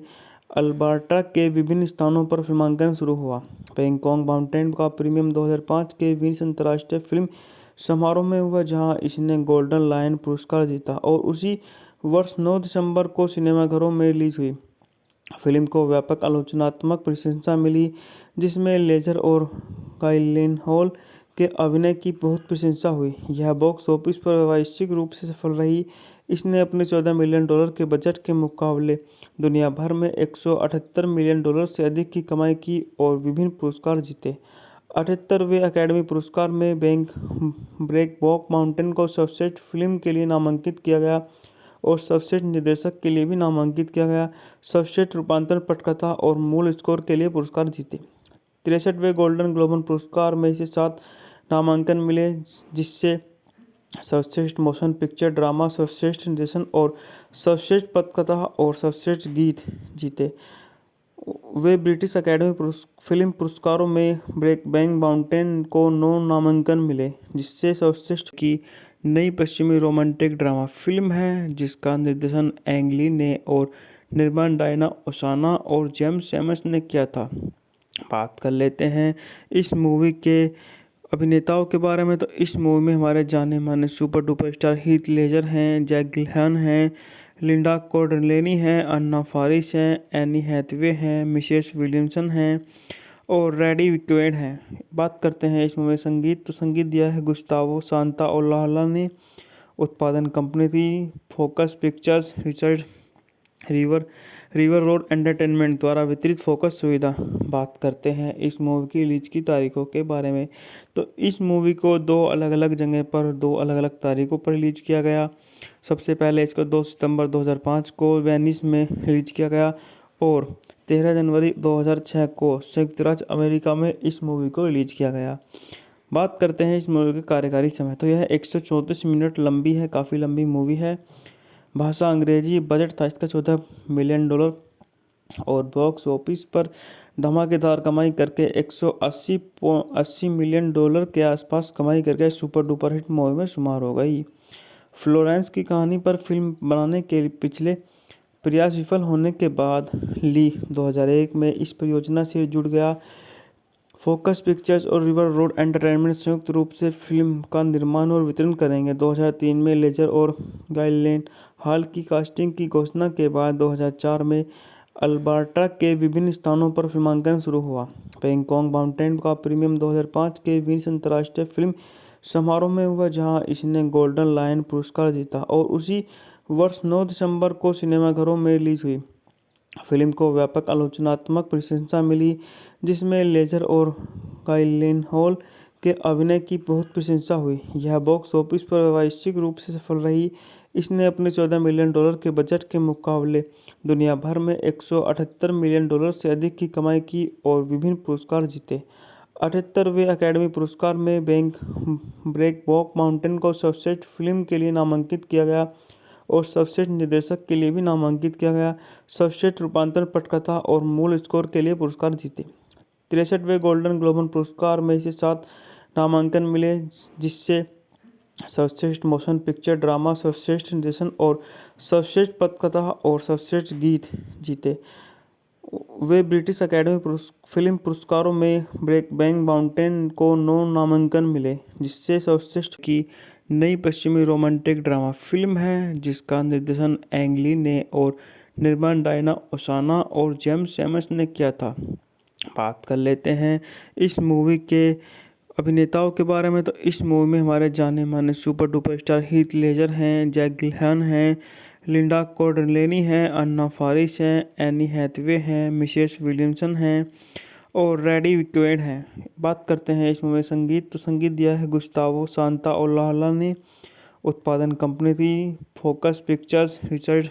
अल्बर्टा के विभिन्न स्थानों पर फिल्मांकन शुरू हुआ। बैंकॉक माउंटेन का प्रीमियम 2005 के वेनिस अंतर्राष्ट्रीय फिल्म समारोह में हुआ, जहां इसने गोल्डन लायन पुरस्कार जीता और उसी वर्ष 9 दिसंबर को सिनेमाघरों में रिलीज हुई। फिल्म को व्यापक आलोचनात्मक प्रशंसा मिली, जिसमें लेजर और गाइलेनहॉल के अभिनय की बहुत प्रशंसा हुई। यह बॉक्स ऑफिस पर व्यावसायिक रूप से सफल रही। इसने अपने $14 मिलियन के बजट के मुकाबले दुनिया भर में $178 मिलियन से अधिक की कमाई की और विभिन्न पुरस्कार जीते। 78वें अकेडमी पुरस्कार में ब्रेकबॉक माउंटेन को सर्वश्रेष्ठ फिल्म के लिए नामांकित किया गया और सर्वश्रेष्ठ निर्देशक के लिए भी नामांकित किया गया। सर्वश्रेष्ठ रूपांतरण पटकथा और मूल स्कोर के लिए पुरस्कार जीते। 63वें गोल्डन ग्लोब पुरस्कार में इसे 7 नामांकन मिले, जिससे सर्वश्रेष्ठ मोशन पिक्चर ड्रामा, सर्वश्रेष्ठ निर्देशन और सर्वश्रेष्ठ पटकथा और सर्वश्रेष्ठ गीत जीते। वे ब्रिटिश अकेडमी फिल्म पुरस्कारों में ब्रेकबैक माउंटेन को 9 नामांकन मिले, जिससे सर्वश्रेष्ठ की नई पश्चिमी रोमांटिक ड्रामा फिल्म है, जिसका निर्देशन एंग ली ने और निर्माण डायना ओसाना और जेम्स एमस ने किया था। बात कर लेते हैं इस मूवी के अभिनेताओं के बारे में। तो इस मूवी में हमारे जाने माने super duper star Heath Ledger हैं, जैक गिलहन हैं, लिंडा कॉर्डलेनी हैं, अन्ना फारिस हैं, एनी हैथवे हैं, मिशेल विलियमसन हैं और रेडी विक्वेड हैं। बात करते हैं इस मूवी में संगीत। तो संगीत दिया है गुस्तावो सांताओलाला ने। उत्पादन कंपनी थी focus pictures, Richard river road entertainment द्वारा वितरित फोकस सुविधा। बात करते हैं इस मूवी की रिलीज की तारीखों के बारे में। तो इस मूवी को 2 अलग अलग जगह पर 2 अलग अलग तारीखों पर रिलीज किया गया। सबसे पहले इसको 2 सितंबर 2005 को वेनिस में रिलीज किया गया और 13 जनवरी 2006 को संयुक्त राज्य अमेरिका में इस मूवी को रिलीज किया गया। बात करते हैं इस मूवी के कार्यकारी समय। तो यह 134 मिनट लंबी है, काफ़ी लंबी मूवी है। भाषा अंग्रेजी। बजट था इसका $14 मिलियन और बॉक्स ऑफिस पर धमाकेदार कमाई करके 180 मिलियन डॉलर के आसपास कमाई करके सुपर डुपर हिट मूवी में शुमार हो गई। फ्लोरेंस की कहानी पर फिल्म बनाने के पिछले प्रयास विफल होने के बाद ली 2001 में इस परियोजना से जुड़ गया। फोकस पिक्चर्स और रिवर रोड एंटरटेनमेंट संयुक्त रूप से फिल्म का निर्माण और वितरण करेंगे। 2003 में लेजर और गाइलेन हॉल की कास्टिंग की घोषणा के बाद 2004 में अल्बर्टा के विभिन्न स्थानों पर फिल्मांकन शुरू हुआ। बैंकॉक माउंटेन का प्रीमियम 2005 के वेनिस अंतर्राष्ट्रीय फिल्म समारोह में हुआ, जहां इसने गोल्डन लायन पुरस्कार जीता और उसी वर्ष 9 दिसंबर को सिनेमाघरों में रिलीज हुई। फिल्म को व्यापक आलोचनात्मक प्रशंसा मिली, जिसमें लेजर और गाइलेनहॉल के अभिनय की बहुत प्रशंसा हुई। यह बॉक्स ऑफिस पर व्यावसायिक रूप से सफल रही। इसने अपने $14 मिलियन के बजट के मुकाबले दुनिया भर में $178 मिलियन से अधिक की कमाई की और विभिन्न पुरस्कार जीते। 78वें अकेडमी पुरस्कार में ब्रेकबैक माउंटेन को सर्वश्रेष्ठ फिल्म के लिए नामांकित किया गया और सर्वश्रेष्ठ निर्देशक के लिए भी नामांकित किया गया। सर्वश्रेष्ठ रूपांतरण पटकथा और मूल स्कोर के लिए पुरस्कार जीते। 63वें गोल्डन ग्लोब पुरस्कार में इसे 7 नामांकन मिले, जिससे सर्वश्रेष्ठ मोशन पिक्चर ड्रामा, सर्वश्रेष्ठ निर्देशन और सर्वश्रेष्ठ पटकथा और सर्वश्रेष्ठ गीत जीते। वे ब्रिटिश अकेडमी फिल्म पुरस्कारों में ब्रेकबैक माउंटेन को 9 नामांकन मिले, जिससे सर्वश्रेष्ठ की नई पश्चिमी रोमांटिक ड्रामा फिल्म है, जिसका निर्देशन एंग ली ने और निर्माण डायना ओसाना और जेम्स एमस ने किया था। बात कर लेते हैं इस मूवी के अभिनेताओं के बारे में। तो इस मूवी में हमारे जाने माने super duper star Heath Ledger हैं, जैक गिलहन हैं, लिंडा कॉर्डलेनी हैं, अन्ना फारिस हैं, एनी हैथवे हैं, मिशेल विलियमसन हैं और रेडी विक्वेड हैं। बात करते हैं इस मूवी में संगीत। तो संगीत दिया है गुस्तावो सांताओलाला ने। उत्पादन कंपनी थी focus pictures, Richard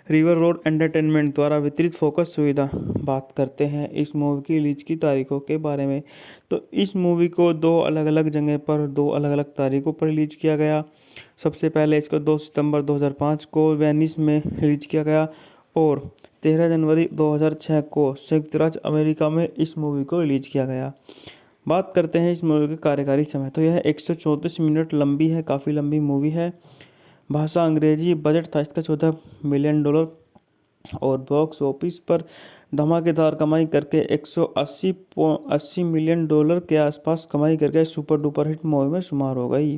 river road entertainment द्वारा वितरित फोकस सुविधा। बात करते हैं इस मूवी की रिलीज की तारीखों के बारे में। तो इस मूवी को 2 अलग अलग जगह पर 2 अलग अलग तारीखों पर रिलीज किया गया। सबसे पहले इसको 2 सितंबर 2005 को वेनिस में रिलीज किया गया और 13 जनवरी 2006 को संयुक्त राज्य अमेरिका में इस मूवी को रिलीज किया गया। बात करते हैं इस मूवी के कार्यकारी समय। तो यह 134 मिनट लंबी है, काफ़ी लंबी मूवी है। भाषा अंग्रेजी। बजट था इसका $14 मिलियन और बॉक्स ऑफिस पर धमाकेदार कमाई करके 180 मिलियन डॉलर के आसपास कमाई करके सुपर डुपर हिट मूवी में शुमार हो गई।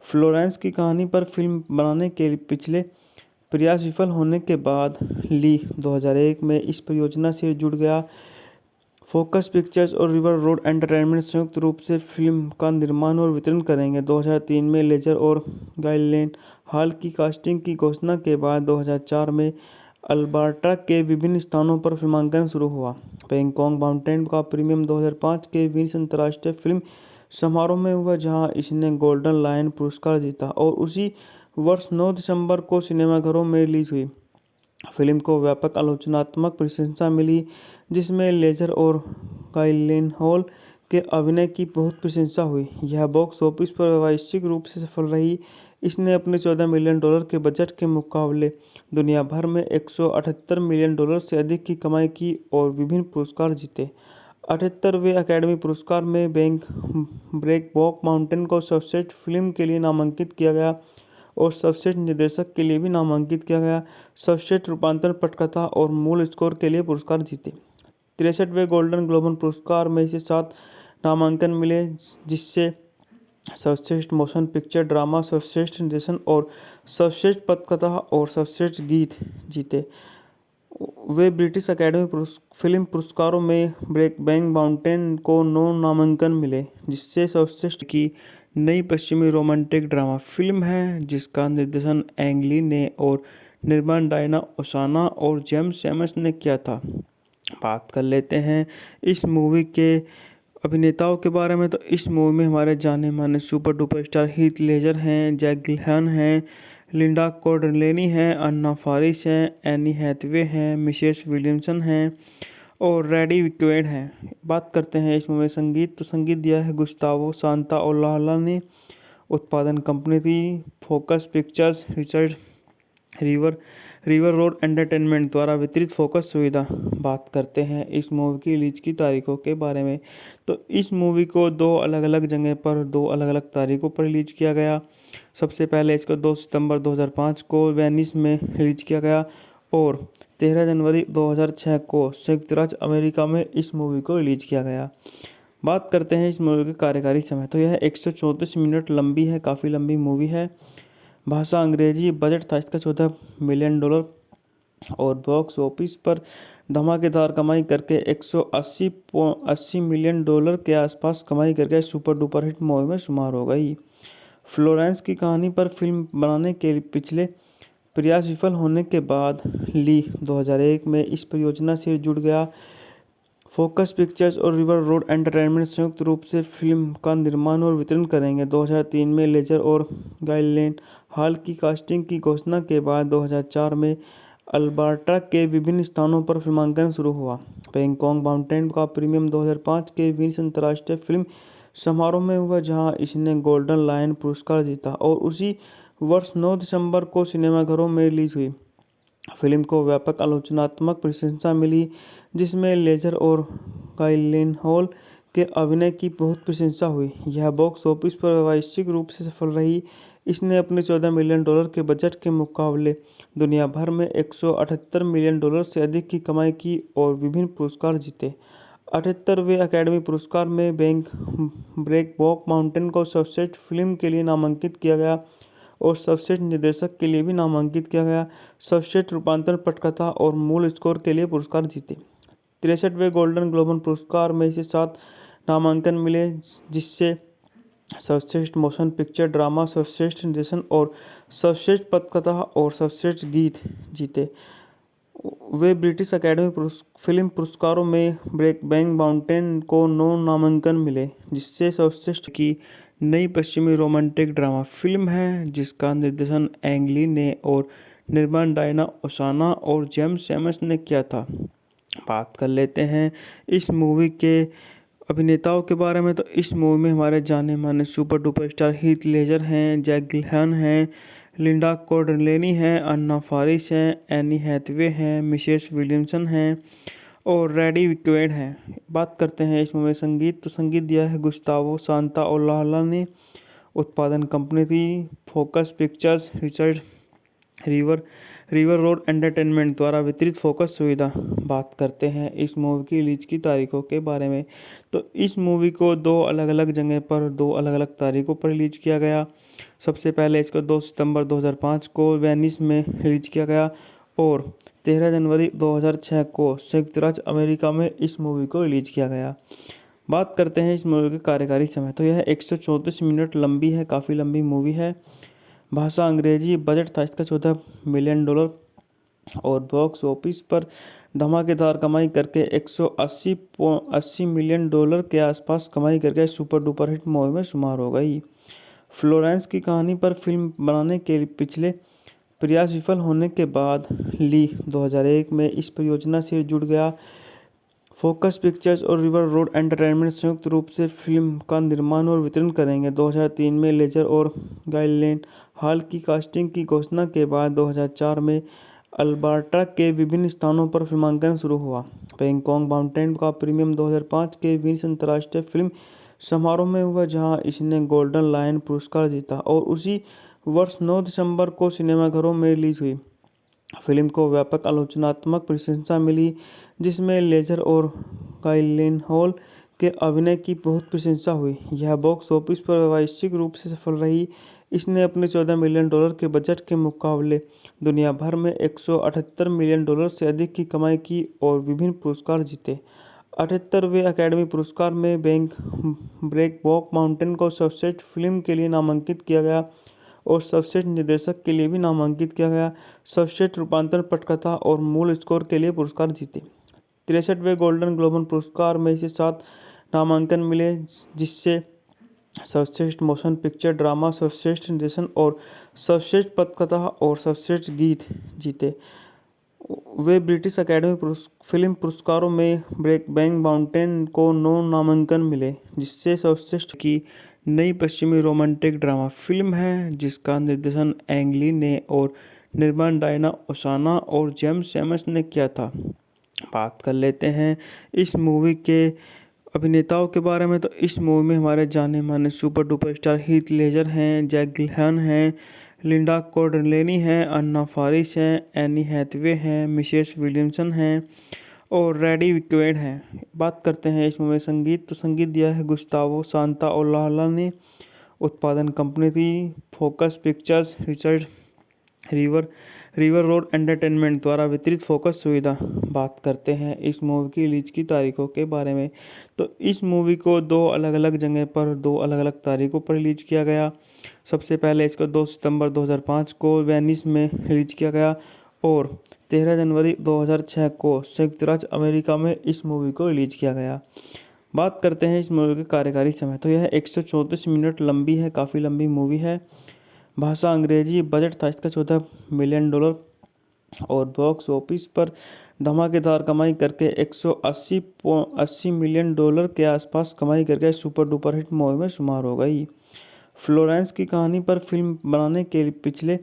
फ्लोरेंस की कहानी पर फिल्म बनाने के पिछले प्रयास विफल होने के बाद ली 2001 में इस परियोजना से जुड़ गया। फोकस पिक्चर्स और रिवर रोड एंटरटेनमेंट संयुक्त रूप से फिल्म का निर्माण और वितरण करेंगे। 2003 में लेजर और गाइलेन हॉल की कास्टिंग की घोषणा के बाद 2004 में अल्बर्टा के विभिन्न स्थानों पर फिल्मांकन शुरू हुआ। बैंकॉक माउंटेन का प्रीमियम 2005 के वेनिस अंतर्राष्ट्रीय फिल्म समारोह में हुआ, जहां इसने गोल्डन लायन पुरस्कार जीता और उसी वर्ष 9 दिसंबर को सिनेमाघरों में रिलीज हुई। फिल्म को व्यापक आलोचनात्मक प्रशंसा मिली, जिसमें लेजर और गाइलेनहॉल के अभिनय की बहुत प्रशंसा हुई। यह बॉक्स ऑफिस पर व्यावसायिक रूप से सफल रही। इसने अपने $14 मिलियन के बजट के मुकाबले दुनिया भर में $178 मिलियन से अधिक की कमाई की और विभिन्न पुरस्कार जीते। 78वें अकेडमी पुरस्कार में ब्रेकबॉक माउंटेन को सर्वश्रेष्ठ फिल्म के लिए नामांकित किया गया और सर्वश्रेष्ठ निर्देशक के लिए भी नामांकित किया गया। सर्वश्रेष्ठ रूपांतरण पटकथा और मूल स्कोर के लिए पुरस्कार जीते। 63वें गोल्डन ग्लोब पुरस्कार में इसे 7 नामांकन मिले, जिससे सर्वश्रेष्ठ मोशन पिक्चर ड्रामा, सर्वश्रेष्ठ निर्देशन और सर्वश्रेष्ठ पटकथा और सर्वश्रेष्ठ गीत जीते। वे ब्रिटिश अकेडमी फिल्म पुरस्कारों में ब्रेकबैक माउंटेन को 9 नामांकन मिले, जिससे सर्वश्रेष्ठ की नई पश्चिमी रोमांटिक ड्रामा फिल्म है, जिसका निर्देशन एंग ली ने और निर्माण डायना ओसाना और जेम्स एमस ने किया था। बात कर लेते हैं इस मूवी के अभिनेताओं के बारे में। तो इस मूवी में हमारे जाने माने super duper star Heath Ledger हैं, जैक गिलहन हैं, लिंडा कॉर्डलेनी हैं, अन्ना फारिस हैं, एनी हैथवे हैं, मिशेल विलियमसन हैं और रेडी विक्वेड हैं। बात करते हैं इस मूवी में संगीत। तो संगीत दिया है गुस्तावो सांताओलाला ने। उत्पादन कंपनी थी focus pictures, Richard river road entertainment द्वारा वितरित फोकस सुविधा। बात करते हैं इस मूवी की रिलीज की तारीखों के बारे में। तो इस मूवी को 2 अलग अलग जगह पर 2 अलग अलग तारीखों पर रिलीज किया गया। सबसे पहले इसको 2 सितंबर 2005 को वेनिस में रिलीज किया गया और 13 जनवरी 2006 को संयुक्त राज्य अमेरिका में इस मूवी को रिलीज किया गया। बात करते हैं इस मूवी के कार्यकारी समय। तो यह 134 मिनट लंबी है, काफ़ी लंबी मूवी है। भाषा अंग्रेजी। बजट था इसका $14 मिलियन और बॉक्स ऑफिस पर धमाकेदार कमाई करके 180 मिलियन डॉलर के आसपास कमाई करके सुपर डुपर हिट मूवी में शुमार हो गई। फ्लोरेंस की कहानी पर फिल्म बनाने के पिछले प्रयास विफल होने के बाद ली 2001 में इस परियोजना से जुड़ गया। फोकस पिक्चर्स और रिवर रोड एंटरटेनमेंट संयुक्त रूप से फिल्म का निर्माण और वितरण करेंगे। 2003 में लेजर और गाइलेन हॉल की कास्टिंग की घोषणा के बाद 2004 में अल्बर्टा के विभिन्न स्थानों पर फिल्मांकन शुरू हुआ। बैंकॉक माउंटेन का प्रीमियम 2005 के वेनिस अंतर्राष्ट्रीय फिल्म समारोह में हुआ, जहां इसने गोल्डन लायन पुरस्कार जीता और उसी वर्ष 9 दिसंबर को सिनेमाघरों में रिलीज हुई। फिल्म को व्यापक आलोचनात्मक प्रशंसा मिली, जिसमें लेजर और गाइलेनहॉल के अभिनय की बहुत प्रशंसा हुई। यह बॉक्स ऑफिस पर व्यावसायिक रूप से सफल रही। इसने अपने $14 मिलियन के बजट के मुकाबले दुनिया भर में $178 मिलियन से अधिक की कमाई की और विभिन्न पुरस्कार जीते। 78वें अकेडमी पुरस्कार में ब्रेकबॉक माउंटेन को सर्वश्रेष्ठ फिल्म के लिए नामांकित किया गया और सर्वश्रेष्ठ निर्देशक के लिए भी नामांकित किया गया। सर्वश्रेष्ठ रूपांतरण पटकथा और मूल स्कोर के लिए पुरस्कार जीते। 63वें गोल्डन ग्लोब पुरस्कार में इसे 7 नामांकन मिले, जिससे सर्वश्रेष्ठ मोशन पिक्चर ड्रामा, सर्वश्रेष्ठ निर्देशन और सर्वश्रेष्ठ पटकथा और सर्वश्रेष्ठ गीत जीते। वे ब्रिटिश अकेडमी फिल्म पुरस्कारों में ब्रेकबैक माउंटेन को 9 नामांकन मिले, जिससे सर्वश्रेष्ठ की नई पश्चिमी रोमांटिक ड्रामा फिल्म है, जिसका निर्देशन एंग ली ने और निर्माण डायना ओसाना और जेम्स एमस ने किया था। बात कर लेते हैं इस मूवी के अभिनेताओं के बारे में। तो इस मूवी में हमारे जाने माने super duper star Heath Ledger हैं, जैक गिलहन हैं, लिंडा कॉर्डलेनी हैं, अन्ना फारिस हैं, एनी हैथवे हैं, मिशेल विलियमसन हैं और रेडी विक्वेड हैं। बात करते हैं इस मूवी में संगीत। तो संगीत दिया है गुस्तावो सांताओलाला ने। उत्पादन कंपनी थी focus pictures, Richard river road entertainment द्वारा वितरित फोकस सुविधा। बात करते हैं इस मूवी की रिलीज की तारीखों के बारे में। तो इस मूवी को 2 अलग अलग जगह पर 2 अलग अलग तारीखों पर रिलीज किया गया। सबसे पहले इसको 2 सितंबर 2005 को वेनिस में रिलीज किया गया और 13 जनवरी 2006 को संयुक्त राज्य अमेरिका में इस मूवी को रिलीज किया गया। बात करते हैं इस मूवी के कार्यकारी समय। तो यह 134 मिनट लंबी है, काफ़ी लंबी मूवी है। भाषा अंग्रेजी। बजट था इसका $14 मिलियन और बॉक्स ऑफिस पर धमाकेदार कमाई करके 180 मिलियन डॉलर के आसपास कमाई करके सुपर डुपर हिट मूवी में शुमार हो गई। फ्लोरेंस की कहानी पर फिल्म बनाने के पिछले प्रयास विफल होने के बाद ली 2001 में इस परियोजना से जुड़ गया। फोकस पिक्चर्स और रिवर रोड एंटरटेनमेंट संयुक्त रूप से फिल्म का निर्माण और वितरण करेंगे। 2003 में लेजर और गाइलेन हॉल की कास्टिंग की घोषणा के बाद 2004 में अल्बर्टा के विभिन्न स्थानों पर फिल्मांकन शुरू हुआ। बैंकॉक माउंटेन का प्रीमियर 2005 के वेनिस अंतर्राष्ट्रीय फिल्म समारोह में हुआ, जहां इसने गोल्डन लायन पुरस्कार जीता और उसी वर्ष 9 दिसंबर को सिनेमाघरों में रिलीज हुई। फिल्म को व्यापक आलोचनात्मक प्रशंसा मिली, जिसमें लेजर और गाइलेनहॉल के अभिनय की बहुत प्रशंसा हुई। यह बॉक्स ऑफिस पर व्यावसायिक रूप से सफल रही। इसने अपने $14 मिलियन के बजट के मुकाबले दुनिया भर में $178 मिलियन से अधिक की कमाई की और विभिन्न पुरस्कार जीते। 78वें अकेडमी पुरस्कार में ब्रेकबॉक माउंटेन को सर्वश्रेष्ठ फिल्म के लिए नामांकित किया गया और सर्वश्रेष्ठ निर्देशक के लिए भी नामांकित किया गया। सर्वश्रेष्ठ रूपांतरण पटकथा और मूल स्कोर के लिए पुरस्कार जीते। 63वें गोल्डन ग्लोब पुरस्कार में इसे 7 नामांकन मिले, जिससे सर्वश्रेष्ठ मोशन पिक्चर ड्रामा, सर्वश्रेष्ठ निर्देशन और सर्वश्रेष्ठ पटकथा और सर्वश्रेष्ठ गीत जीते। वे ब्रिटिश अकेडमी फिल्म पुरस्कारों में ब्रेकबैक माउंटेन को 9 नामांकन मिले, जिससे सर्वश्रेष्ठ की नई पश्चिमी रोमांटिक ड्रामा फिल्म है, जिसका निर्देशन एंग ली ने और निर्माण डायना ओसाना और जेम्स सैमस ने किया था। बात कर लेते हैं इस मूवी के अभिनेताओं के बारे में। तो इस मूवी में हमारे जाने माने super duper star Heath Ledger हैं, जैक गिलहन हैं, लिंडा कॉर्डलेनी हैं, अन्ना फारिस हैं, एनी हैथवे हैं, मिशेल विलियमसन हैं और रेडी विक्वेड हैं। बात करते हैं इस मूवी में संगीत। तो संगीत दिया है गुस्तावो सांताओलाला ने। उत्पादन कंपनी थी focus pictures, Richard river road entertainment द्वारा वितरित फोकस सुविधा। बात करते हैं इस मूवी की रिलीज की तारीखों के बारे में। तो इस मूवी को 2 अलग अलग जगह पर 2 अलग अलग तारीखों पर रिलीज किया गया। सबसे पहले इसको 2 सितंबर 2005 को वेनिस में रिलीज किया गया और 13 जनवरी 2006 को संयुक्त राज्य अमेरिका में इस मूवी को रिलीज किया गया। बात करते हैं इस मूवी के कार्यकारी समय। तो यह 134 मिनट लंबी है, काफ़ी लंबी मूवी है। भाषा अंग्रेजी। बजट था इसका $14 मिलियन और बॉक्स ऑफिस पर धमाकेदार कमाई करके 180 मिलियन डॉलर के आसपास कमाई करके सुपर डुपर हिट मूवी में शुमार हो गई। फ्लोरेंस की कहानी पर फिल्म बनाने के पिछले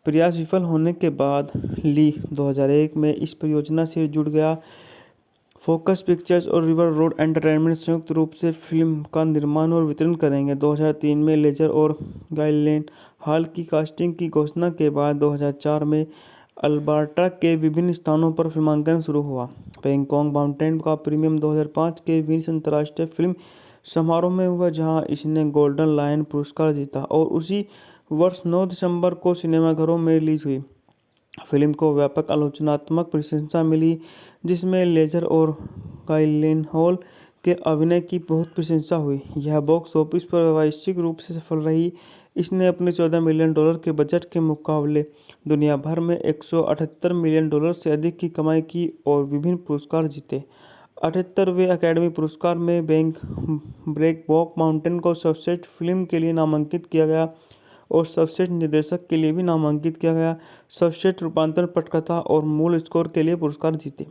प्रयास विफल होने के बाद ली 2001 में इस परियोजना से जुड़ गया। फोकस पिक्चर्स और रिवर रोड एंटरटेनमेंट संयुक्त रूप से फिल्म का निर्माण और वितरण करेंगे। 2003 में लेजर और गाइलेन हॉल की कास्टिंग की घोषणा के बाद 2004 में अल्बर्टा के विभिन्न स्थानों पर फिल्मांकन शुरू हुआ। बैंकॉक माउंटेन का प्रीमियर 2005 के वेनिस अंतर्राष्ट्रीय फिल्म समारोह में हुआ, जहां इसने गोल्डन लायन पुरस्कार जीता और उसी वर्ष 9 दिसंबर को सिनेमाघरों में रिलीज हुई। फिल्म को व्यापक आलोचनात्मक प्रशंसा मिली, जिसमें लेजर और गाइलेनहॉल के अभिनय की बहुत प्रशंसा हुई। यह बॉक्स ऑफिस पर व्यावसायिक रूप से सफल रही। इसने अपने $14 मिलियन के बजट के मुकाबले दुनिया भर में $178 मिलियन से अधिक की कमाई की और विभिन्न पुरस्कार जीते। 78वें अकेडमी पुरस्कार में ब्रेकबॉक माउंटेन को सर्वश्रेष्ठ फिल्म के लिए नामांकित किया गया और सर्वश्रेष्ठ निर्देशक के लिए भी नामांकित किया गया। सर्वश्रेष्ठ रूपांतरण पटकथा और मूल स्कोर के लिए पुरस्कार जीते।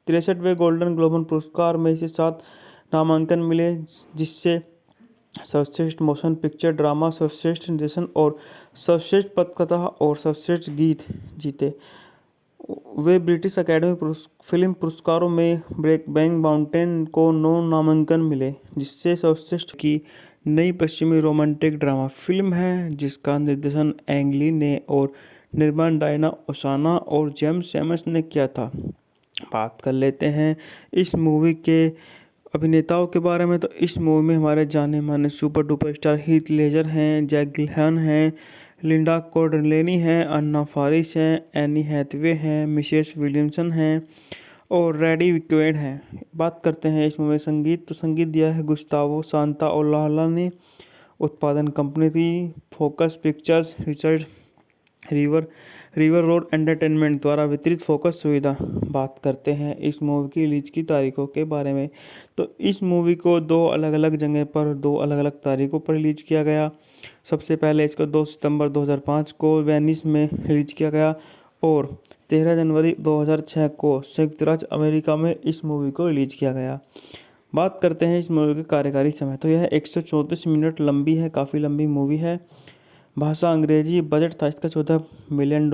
63वें गोल्डन ग्लोब पुरस्कार में इसे 7 नामांकन मिले, जिससे सर्वश्रेष्ठ मोशन पिक्चर ड्रामा, सर्वश्रेष्ठ निर्देशन और सर्वश्रेष्ठ पटकथा और सर्वश्रेष्ठ गीत जीते। वे ब्रिटिश अकेडमी फिल्म पुरस्कारों में ब्रेकबैक माउंटेन को 9 नामांकन मिले, जिससे सर्वश्रेष्ठ की नई पश्चिमी रोमांटिक ड्रामा फिल्म है, जिसका निर्देशन एंग ली ने और निर्माण डायना ओसाना और जेम्स सैमस ने किया था। बात कर लेते हैं इस मूवी के अभिनेताओं के बारे में। तो इस मूवी में हमारे जाने माने super duper star Heath Ledger हैं, जैक गिलहन हैं, लिंडा कॉर्डलेनी हैं, अन्ना फारिस हैं, एनी हैथवे हैं, मिशेल विलियमसन हैं और रेडी विक्वेड हैं। बात करते हैं इस मूवी में संगीत। तो संगीत दिया है गुस्तावो सांताओलाला ने। उत्पादन कंपनी थी focus pictures, Richard river road entertainment द्वारा वितरित फोकस सुविधा। बात करते हैं इस मूवी की रिलीज की तारीखों के बारे में। तो इस मूवी को 2 अलग अलग जगह पर 2 अलग अलग तारीखों पर रिलीज किया गया। सबसे पहले इसको 2 सितंबर 2005 को वेनिस में रिलीज किया गया और 13 जनवरी 2006 को संयुक्त राज्य अमेरिका में इस मूवी को रिलीज किया गया। बात करते हैं इस मूवी के कार्यकारी समय, तो यह 134 मिनट लंबी है, काफ़ी लंबी मूवी है। भाषा अंग्रेजी, बजट था इसका $14 मिलियन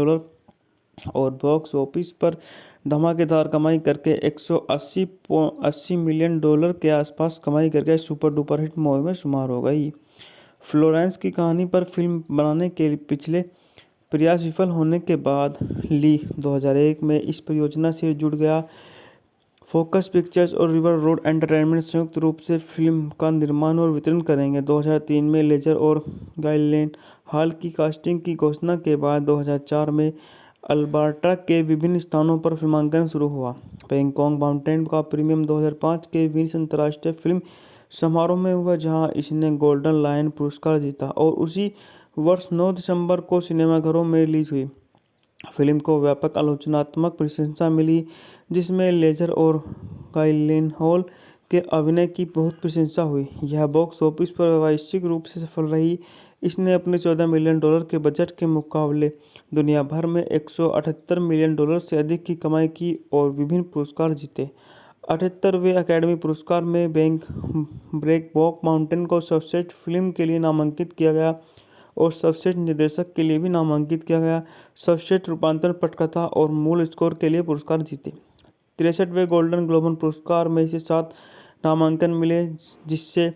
और बॉक्स ऑफिस पर धमाकेदार कमाई करके 180 मिलियन डॉलर के आसपास कमाई करके सुपर डुपर हिट मूवी में शुमार हो गई। फ्लोरेंस की कहानी पर फिल्म बनाने के पिछले प्रयास विफल होने के बाद ली 2001 में इस परियोजना से जुड़ गया। फोकस पिक्चर्स और रिवर रोड एंटरटेनमेंट संयुक्त रूप से फिल्म का निर्माण और वितरण करेंगे। 2003 में लेजर और गाइलेन हॉल की कास्टिंग की घोषणा के बाद 2004 में अल्बर्टा के विभिन्न स्थानों पर फिल्मांकन शुरू हुआ। बैंकॉक माउंटेन का प्रीमियम 2005 के वेनिस अंतर्राष्ट्रीय फिल्म समारोह में हुआ, जहां इसने गोल्डन लायन पुरस्कार जीता और उसी वर्ष 9 दिसंबर को सिनेमाघरों में रिलीज हुई। फिल्म को व्यापक आलोचनात्मक प्रशंसा मिली, जिसमें लेजर और गाइलेनहॉल के अभिनय की बहुत प्रशंसा हुई। यह बॉक्स ऑफिस पर व्यावसायिक रूप से सफल रही। इसने अपने $14 मिलियन के बजट के मुकाबले दुनिया भर में $178 मिलियन से अधिक की कमाई की और विभिन्न पुरस्कार जीते। 78वें अकेडमी पुरस्कार में ब्रेकबॉक माउंटेन को सर्वश्रेष्ठ फिल्म के लिए नामांकित किया गया और सर्वश्रेष्ठ निर्देशक के लिए भी नामांकित किया गया। सर्वश्रेष्ठ रूपांतरण पटकथा और मूल स्कोर के लिए पुरस्कार जीते। 63वें गोल्डन ग्लोब पुरस्कार में इसे 7 नामांकन मिले, जिससे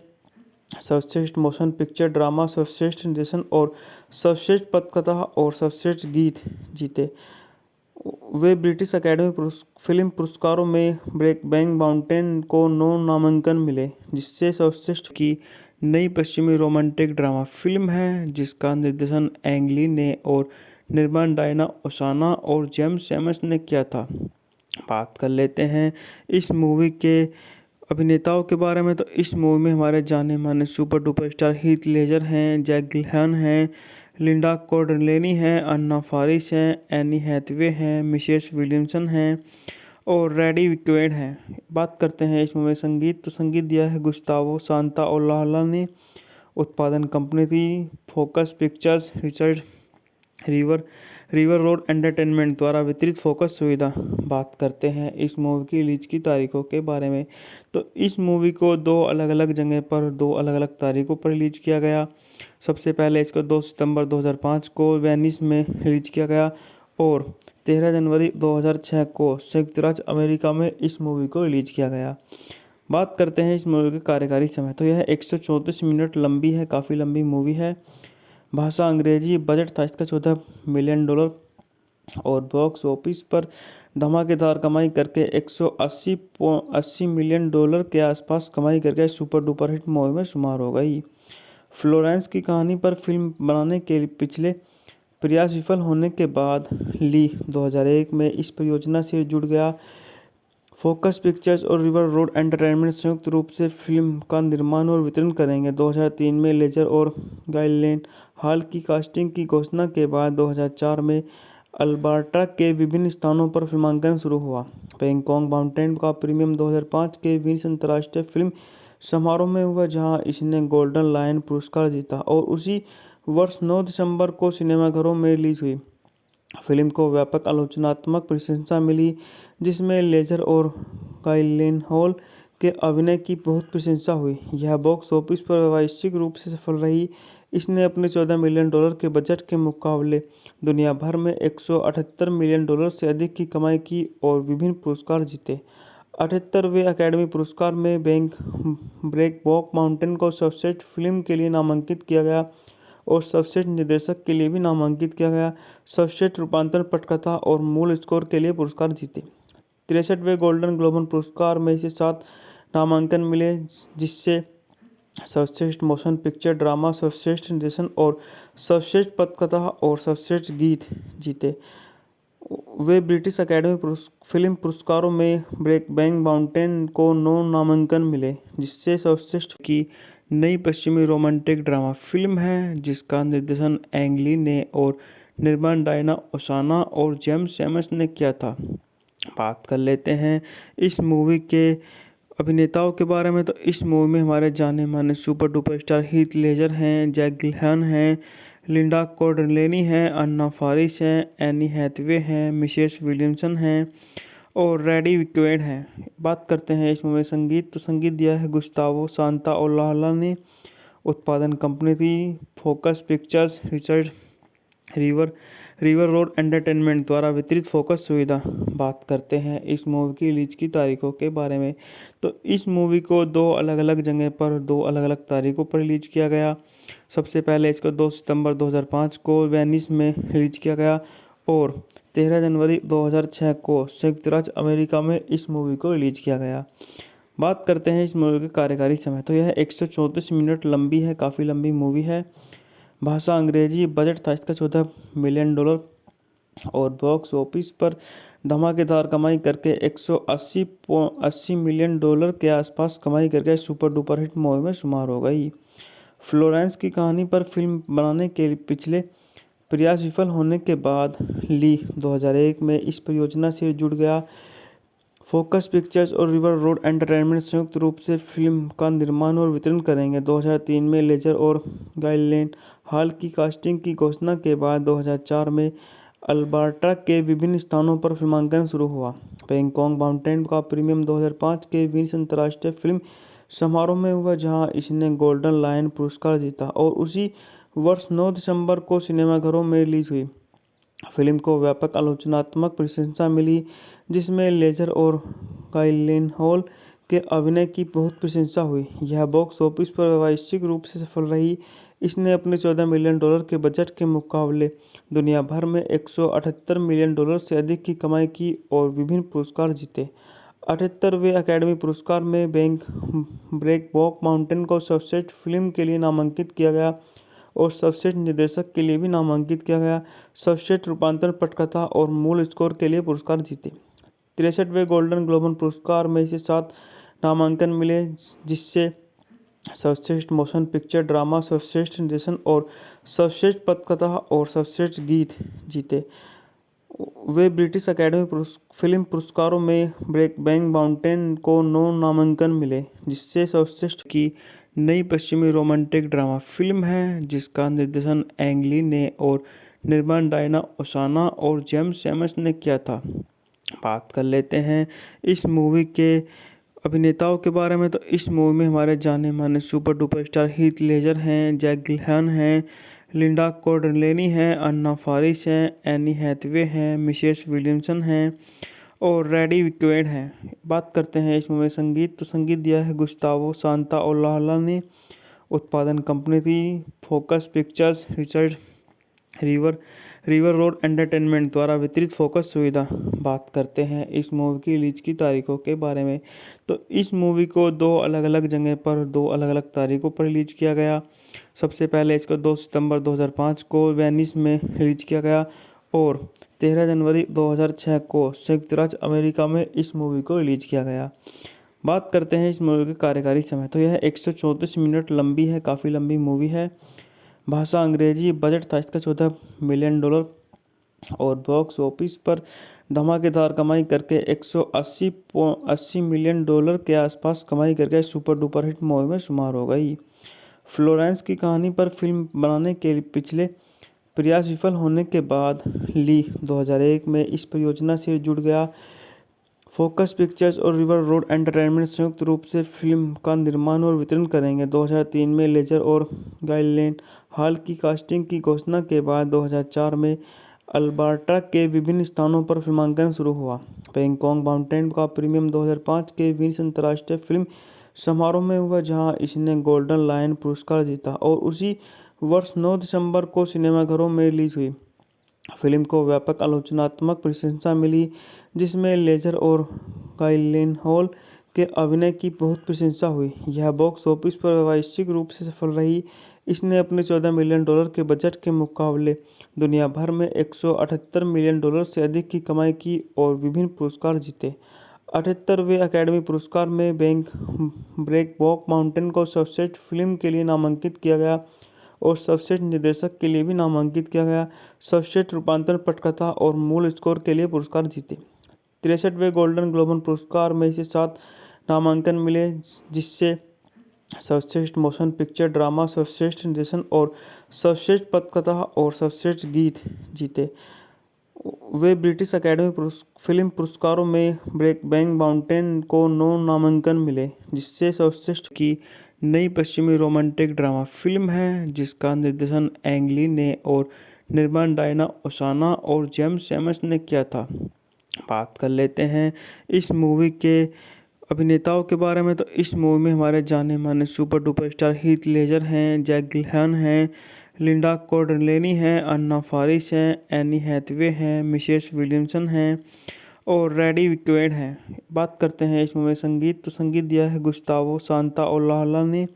सर्वश्रेष्ठ मोशन पिक्चर ड्रामा, सर्वश्रेष्ठ निर्देशन और सर्वश्रेष्ठ पटकथा और सर्वश्रेष्ठ गीत जीते। वे ब्रिटिश अकेडमी फिल्म पुरस्कारों में ब्रेकबैक माउंटेन को 9 नामांकन मिले, जिससे सर्वश्रेष्ठ की नई पश्चिमी रोमांटिक ड्रामा फिल्म है, जिसका निर्देशन एंग ली ने और निर्माण डायना ओसाना और जेम्स सैमस ने किया था। बात कर लेते हैं इस मूवी के अभिनेताओं के बारे में, तो इस मूवी में हमारे जाने माने super duper star Heath Ledger हैं, जैक गिलहन हैं, लिंडा कॉर्डलेनी हैं, अन्ना फारिस हैं, एनी हैथवे हैं, मिशेल विलियमसन हैं और रेडी विक्वेड हैं। बात करते हैं इस मूवी में संगीत, तो संगीत दिया है गुस्तावो सांताओलाला ने। उत्पादन कंपनी थी focus pictures, Richard river road entertainment द्वारा वितरित फोकस सुविधा। बात करते हैं इस मूवी की रिलीज की तारीखों के बारे में, तो इस मूवी को 2 अलग अलग जगह पर 2 अलग अलग तारीखों पर रिलीज किया गया। सबसे पहले इसको 2 सितंबर 2005 को वेनिस में रिलीज किया गया और 13 जनवरी 2006 को संयुक्त राज्य अमेरिका में इस मूवी को रिलीज किया गया। बात करते हैं इस मूवी के कार्यकारी समय, तो यह 134 मिनट लंबी है, काफ़ी लंबी मूवी है। भाषा अंग्रेजी, बजट था इसका $14 मिलियन और बॉक्स ऑफिस पर धमाकेदार कमाई करके 180 मिलियन डॉलर के आसपास कमाई करके सुपर डुपर हिट मूवी में शुमार हो गई। फ्लोरेंस की कहानी पर फिल्म बनाने के पिछले प्रयास विफल होने के बाद ली 2001 में इस परियोजना से जुड़ गया। फोकस पिक्चर्स और रिवर रोड एंटरटेनमेंट संयुक्त रूप से फिल्म का निर्माण और वितरण करेंगे। 2003 में लेजर और गाइलेन हॉल की कास्टिंग की घोषणा के बाद 2004 में अल्बर्टा के विभिन्न स्थानों पर फिल्मांकन शुरू हुआ। बैंकॉक माउंटेन का प्रीमियम 2005 के वेनिस अंतर्राष्ट्रीय फिल्म समारोह में हुआ, जहां इसने गोल्डन लायन पुरस्कार जीता और उसी वर्ष 9 दिसंबर को सिनेमाघरों में रिलीज हुई। फिल्म को व्यापक आलोचनात्मक प्रशंसा मिली, जिसमें लेजर और गाइलेनहॉल के अभिनय की बहुत प्रशंसा हुई। यह बॉक्स ऑफिस पर व्यावसायिक रूप से सफल रही। इसने अपने $14 मिलियन के बजट के मुकाबले दुनिया भर में $178 मिलियन से अधिक की कमाई की और विभिन्न पुरस्कार जीते। 78वें अकेडमी पुरस्कार में ब्रेकबॉक माउंटेन को सर्वश्रेष्ठ फिल्म के लिए नामांकित किया गया और सर्वश्रेष्ठ निर्देशक के लिए भी नामांकित किया गया। सर्वश्रेष्ठ रूपांतरण पटकथा और मूल स्कोर के लिए पुरस्कार जीते। 63वें गोल्डन ग्लोब पुरस्कार में इसे 7 नामांकन मिले, जिससे सर्वश्रेष्ठ मोशन पिक्चर ड्रामा, सर्वश्रेष्ठ निर्देशन और सर्वश्रेष्ठ पटकथा और सर्वश्रेष्ठ गीत जीते। वे ब्रिटिश अकेडमी फिल्म पुरस्कारों में ब्रेकबैक माउंटेन को 9 नामांकन मिले, जिससे सर्वश्रेष्ठ की नई पश्चिमी रोमांटिक ड्रामा फिल्म है, जिसका निर्देशन एंग ली ने और निर्माण डायना ओसाना और जेम्स सैमस ने किया था। बात कर लेते हैं इस मूवी के अभिनेताओं के बारे में, तो इस मूवी में हमारे जाने माने super duper star Heath Ledger हैं, जैक गिलहन हैं, लिंडा कॉर्डलेनी हैं, अन्ना फारिस हैं, एनी हैथवे हैं, मिशेल विलियमसन हैं और रेडी विक्वेड हैं। बात करते हैं इस मूवी में संगीत, तो संगीत दिया है गुस्तावो सांताओलाला ने। उत्पादन कंपनी थी focus pictures, Richard river river road entertainment द्वारा वितरित फोकस सुविधा। बात करते हैं इस मूवी की रिलीज की तारीखों के बारे में, तो इस मूवी को दो अलग अलग जगह पर दो अलग अलग तारीखों पर रिलीज किया गया। सबसे पहले इसको 2 सितंबर 2005 को वेनिस में रिलीज किया गया और 13 जनवरी 2006 को संयुक्त राज्य अमेरिका में इस मूवी को रिलीज किया गया। बात करते हैं इस मूवी के कार्यकारी समय, तो यह 134 मिनट लंबी है, काफ़ी लंबी मूवी है। भाषा अंग्रेजी, बजट था इसका $14 मिलियन और बॉक्स ऑफिस पर धमाकेदार कमाई करके 180 मिलियन डॉलर के आसपास कमाई करके सुपर डुपर हिट मूवी में शुमार हो गई। फ्लोरेंस की कहानी पर फिल्म बनाने के पिछले प्रयास विफल होने के बाद ली 2001 में इस परियोजना से जुड़ गया। फोकस पिक्चर्स और रिवर रोड एंटरटेनमेंट संयुक्त रूप से फिल्म का निर्माण और वितरण करेंगे। 2003 में लेजर और गाइलेन हॉल की कास्टिंग की घोषणा के बाद 2004 में अल्बर्टा के विभिन्न स्थानों पर फिल्मांकन शुरू हुआ। बैंकॉक माउंटेन का प्रीमियम 2005 के वेनिस अंतर्राष्ट्रीय फिल्म समारोह में हुआ, जहां इसने गोल्डन लायन पुरस्कार जीता और उसी वर्ष 9 दिसंबर को सिनेमाघरों में रिलीज हुई। फिल्म को व्यापक आलोचनात्मक प्रशंसा मिली, जिसमें लेजर और गाइलेनहॉल के अभिनय की बहुत प्रशंसा हुई। यह बॉक्स ऑफिस पर व्यावसायिक रूप से सफल रही। इसने अपने $14 मिलियन के बजट के मुकाबले दुनिया भर में $178 मिलियन से अधिक की कमाई की और विभिन्न पुरस्कार जीते। 78वें अकेडमी पुरस्कार में ब्रेकबॉक माउंटेन को सर्वश्रेष्ठ फिल्म के लिए नामांकित किया गया और सर्वश्रेष्ठ निर्देशक के लिए भी नामांकित किया गया। सर्वश्रेष्ठ रूपांतरण पटकथा और मूल स्कोर के लिए पुरस्कार जीते। 63वें गोल्डन ग्लोब पुरस्कार में इसे 7 नामांकन मिले, जिससे सर्वश्रेष्ठ मोशन पिक्चर ड्रामा, सर्वश्रेष्ठ निर्देशन और सर्वश्रेष्ठ पटकथा और सर्वश्रेष्ठ गीत जीते। वे ब्रिटिश अकेडमी फिल्म पुरस्कारों में ब्रेकबैक माउंटेन को 9 नामांकन मिले, जिससे सर्वश्रेष्ठ की नई पश्चिमी रोमांटिक ड्रामा फिल्म है, जिसका निर्देशन एंग ली ने और निर्माण डायना ओसाना और जेम्स सैमस ने किया था। बात कर लेते हैं इस मूवी के अभिनेताओं के बारे में, तो इस मूवी में हमारे जाने माने super duper star Heath Ledger हैं, जैक गिलहन हैं, लिंडा कॉर्डलेनी हैं, अन्ना फारिस हैं, एनी हैथवे हैं, मिशेल विलियमसन हैं और रेडी विक्वेड हैं। बात करते हैं इस मूवी में संगीत, तो संगीत दिया है गुस्तावो सांताओलाला ने। उत्पादन कंपनी थी focus pictures, Richard river road entertainment द्वारा वितरित फोकस सुविधा। बात करते हैं इस मूवी की रिलीज की तारीखों के बारे में, तो इस मूवी को दो अलग अलग जगह पर दो अलग अलग तारीखों पर रिलीज किया गया। सबसे पहले इसको 2 सितंबर 2005 को वेनिस में रिलीज किया गया और 13 जनवरी 2006 को संयुक्त राज्य अमेरिका में इस मूवी को रिलीज किया गया। बात करते हैं इस मूवी के कार्यकारी समय, तो यह 134 मिनट लंबी है, काफ़ी लंबी मूवी है। भाषा अंग्रेजी, बजट था इसका $14 मिलियन और बॉक्स ऑफिस पर धमाकेदार कमाई करके 180 मिलियन डॉलर के आसपास कमाई करके सुपर डुपर हिट मूवी में शुमार हो गई। फ्लोरेंस की कहानी पर फिल्म बनाने के पिछले प्रयास विफल होने के बाद ली 2001 में इस परियोजना से जुड़ गया। फोकस पिक्चर्स और रिवर रोड एंटरटेनमेंट संयुक्त रूप से फिल्म का निर्माण और वितरण करेंगे। 2003 में लेजर और गाइलेन हॉल की कास्टिंग की घोषणा के बाद 2004 में अल्बर्टा के विभिन्न स्थानों पर फिल्मांकन शुरू हुआ। बैंकॉक माउंटेन का प्रीमियम 2005 के वेनिस अंतर्राष्ट्रीय फिल्म समारोह में हुआ, जहां इसने गोल्डन लायन पुरस्कार जीता और उसी वर्ष 9 दिसंबर को सिनेमाघरों में रिलीज हुई। फिल्म को व्यापक आलोचनात्मक प्रशंसा मिली, जिसमें लेजर और गाइलेनहॉल के अभिनय की बहुत प्रशंसा हुई। यह बॉक्स ऑफिस पर व्यावसायिक रूप से सफल रही। इसने अपने $14 मिलियन के बजट के मुकाबले दुनिया भर में $178 मिलियन से अधिक की कमाई की और विभिन्न पुरस्कार जीते। 78वें अकेडमी पुरस्कार में ब्रेकबॉक माउंटेन को सर्वश्रेष्ठ फिल्म के लिए नामांकित किया गया और सर्वश्रेष्ठ निर्देशक के लिए भी नामांकित किया गया। सर्वश्रेष्ठ रूपांतरण पटकथा और मूल स्कोर के लिए पुरस्कार जीते। 63वें गोल्डन ग्लोब पुरस्कार में इसे 7 नामांकन मिले, जिससे सर्वश्रेष्ठ मोशन पिक्चर ड्रामा, सर्वश्रेष्ठ निर्देशन और सर्वश्रेष्ठ पटकथा और सर्वश्रेष्ठ गीत जीते। वे ब्रिटिश अकेडमी फिल्म पुरस्कारों में ब्रेकबैक माउंटेन को 9 नामांकन मिले, जिससे सर्वश्रेष्ठ की नई पश्चिमी रोमांटिक ड्रामा फिल्म है, जिसका निर्देशन एंग ली ने और निर्माण डायना ओसाना और जेम्स सैमस ने किया था। बात कर लेते हैं इस मूवी के अभिनेताओं के बारे में। तो इस मूवी में हमारे जाने माने super duper star Heath Ledger हैं, जैक गिलहन हैं, लिंडा कॉर्डलेनी हैं, अन्ना फारिस हैं, एनी हैथवे हैं, मिशेल विलियमसन हैं और रेडी विक्वेड हैं। बात करते हैं इस मूवी में संगीत। तो संगीत दिया है गुस्तावो सांताओलाला ने।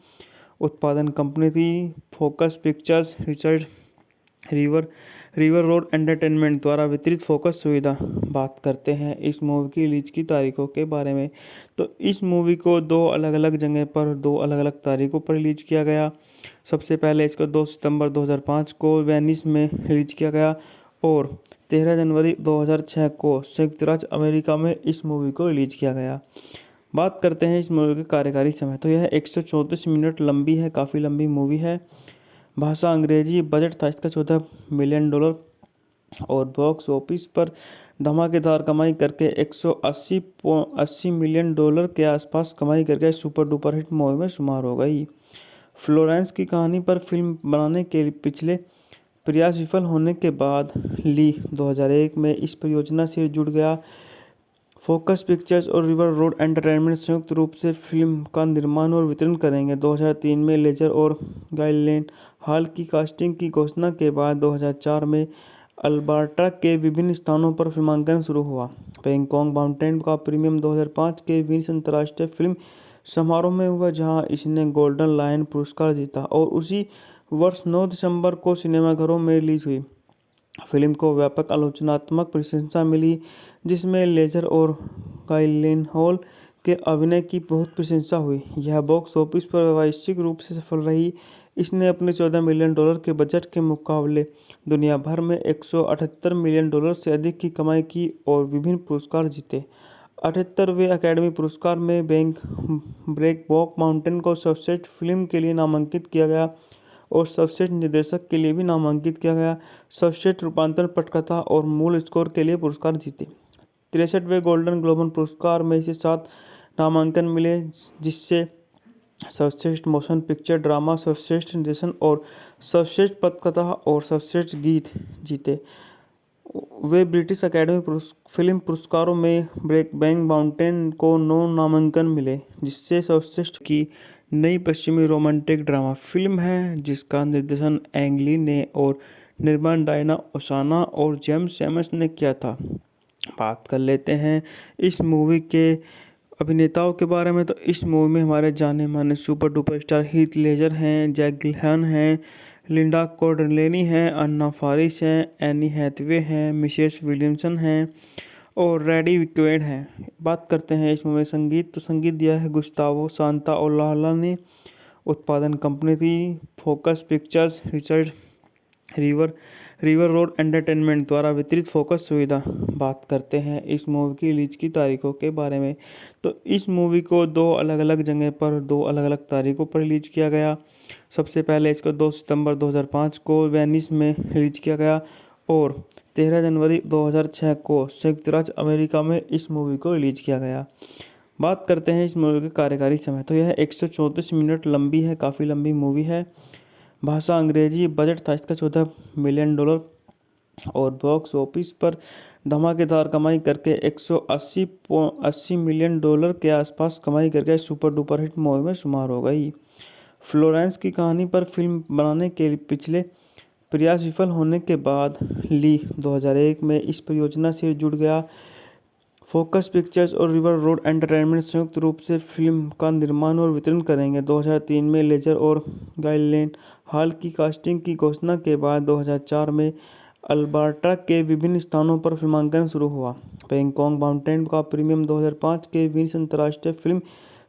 उत्पादन कंपनी थी focus pictures, Richard river river road entertainment द्वारा वितरित फोकस सुविधा। बात करते हैं इस मूवी की रिलीज की तारीखों के बारे में। तो इस मूवी को 2 अलग अलग जगह पर 2 अलग अलग तारीखों पर रिलीज किया गया। सबसे पहले इसको 2 सितंबर 2005 को वेनिस में रिलीज किया गया और 13 जनवरी 2006 को संयुक्त राज्य अमेरिका में इस मूवी को रिलीज किया गया। बात करते हैं इस मूवी के कार्यकारी समय। तो यह 134 मिनट लंबी है, काफ़ी लंबी मूवी है। भाषा अंग्रेजी। बजट था इसका $14 मिलियन और बॉक्स ऑफिस पर धमाकेदार कमाई करके 180 मिलियन डॉलर के आसपास कमाई करके सुपर डुपर हिट मूवी में शुमार हो गई। फ्लोरेंस की कहानी पर फिल्म बनाने के पिछले प्रयास विफल होने के बाद ली 2001 में इस परियोजना से जुड़ गया। फोकस पिक्चर्स और रिवर रोड एंटरटेनमेंट संयुक्त रूप से फिल्म का निर्माण और वितरण करेंगे। 2003 में लेजर और गाइलेन हॉल की कास्टिंग की घोषणा के बाद 2004 में अल्बर्टा के विभिन्न स्थानों पर फिल्मांकन शुरू हुआ। बैंकॉक माउंटेन का प्रीमियम 2005 के वेनिस अंतर्राष्ट्रीय फिल्म समारोह में हुआ, जहां इसने गोल्डन लायन पुरस्कार जीता और उसी वर्ष 9 दिसंबर को सिनेमाघरों में रिलीज हुई। फिल्म को व्यापक आलोचनात्मक प्रशंसा मिली, जिसमें लेजर और गाइलेनहॉल के अभिनय की बहुत प्रशंसा हुई। यह बॉक्स ऑफिस पर व्यावसायिक रूप से सफल रही। इसने अपने $14 मिलियन के बजट के मुकाबले दुनिया भर में $178 मिलियन से अधिक की कमाई की और विभिन्न पुरस्कार जीते। 78वें अकेडमी पुरस्कार में ब्रेकबैक माउंटेन को सर्वश्रेष्ठ फिल्म के लिए नामांकित किया गया और सर्वश्रेष्ठ निर्देशक के लिए भी नामांकित किया गया। सर्वश्रेष्ठ रूपांतरण पटकथा और मूल स्कोर के लिए पुरस्कार जीते। 63वें गोल्डन ग्लोब पुरस्कार में इसे 7 नामांकन मिले, जिससे सर्वश्रेष्ठ मोशन पिक्चर ड्रामा, सर्वश्रेष्ठ निर्देशन और सर्वश्रेष्ठ पटकथा और सर्वश्रेष्ठ गीत जीते। वे ब्रिटिश अकेडमी फिल्म पुरस्कारों में ब्रेकबैक माउंटेन को 9 नामांकन मिले, जिससे सर्वश्रेष्ठ की नई पश्चिमी रोमांटिक ड्रामा फिल्म है, जिसका निर्देशन एंग ली ने और निर्माण डायना ओसाना और जेम्स सैमस ने किया था। बात कर लेते हैं इस मूवी के अभिनेताओं के बारे में। तो इस मूवी में हमारे जाने माने super duper star Heath Ledger हैं, जैक गिलहन हैं, लिंडा कॉर्डलेनी हैं, अन्ना फारिस हैं, एनी हैथवे हैं, मिशेल विलियमसन हैं और रेडी विक्वेड हैं। बात करते हैं इस मूवी में संगीत। तो संगीत दिया है गुस्तावो सांताओलाला ने। उत्पादन कंपनी थी focus pictures, Richard river road entertainment द्वारा वितरित फोकस सुविधा। बात करते हैं इस मूवी की रिलीज की तारीखों के बारे में। तो इस मूवी को 2 अलग अलग जगह पर 2 अलग अलग तारीखों पर रिलीज किया गया। सबसे पहले इसको 2 सितंबर 2005 को वेनिस में रिलीज किया गया और 13 जनवरी 2006 को संयुक्त राज्य अमेरिका में इस मूवी को रिलीज किया गया। बात करते हैं इस मूवी के कार्यकारी समय। तो यह 134 मिनट लंबी है, काफ़ी लंबी मूवी है। भाषा अंग्रेजी। बजट था इसका $14 मिलियन और बॉक्स ऑफिस पर धमाकेदार कमाई करके 180 मिलियन डॉलर के आसपास कमाई करके सुपर डुपर हिट मूवी में शुमार हो गई। फ्लोरेंस की कहानी पर फिल्म बनाने के पिछले प्रयास विफल होने के बाद ली 2001 में इस परियोजना से जुड़ गया। फोकस पिक्चर्स और रिवर रोड एंटरटेनमेंट संयुक्त रूप से फिल्म का निर्माण और वितरण करेंगे। 2003 में लेजर और गाइलेन हॉल की कास्टिंग की घोषणा के बाद 2004 में अल्बर्टा के विभिन्न स्थानों पर फिल्मांकन शुरू हुआ। बैंकॉक माउंटेन का प्रीमियम 2005 के वेनिस अंतर्राष्ट्रीय फिल्म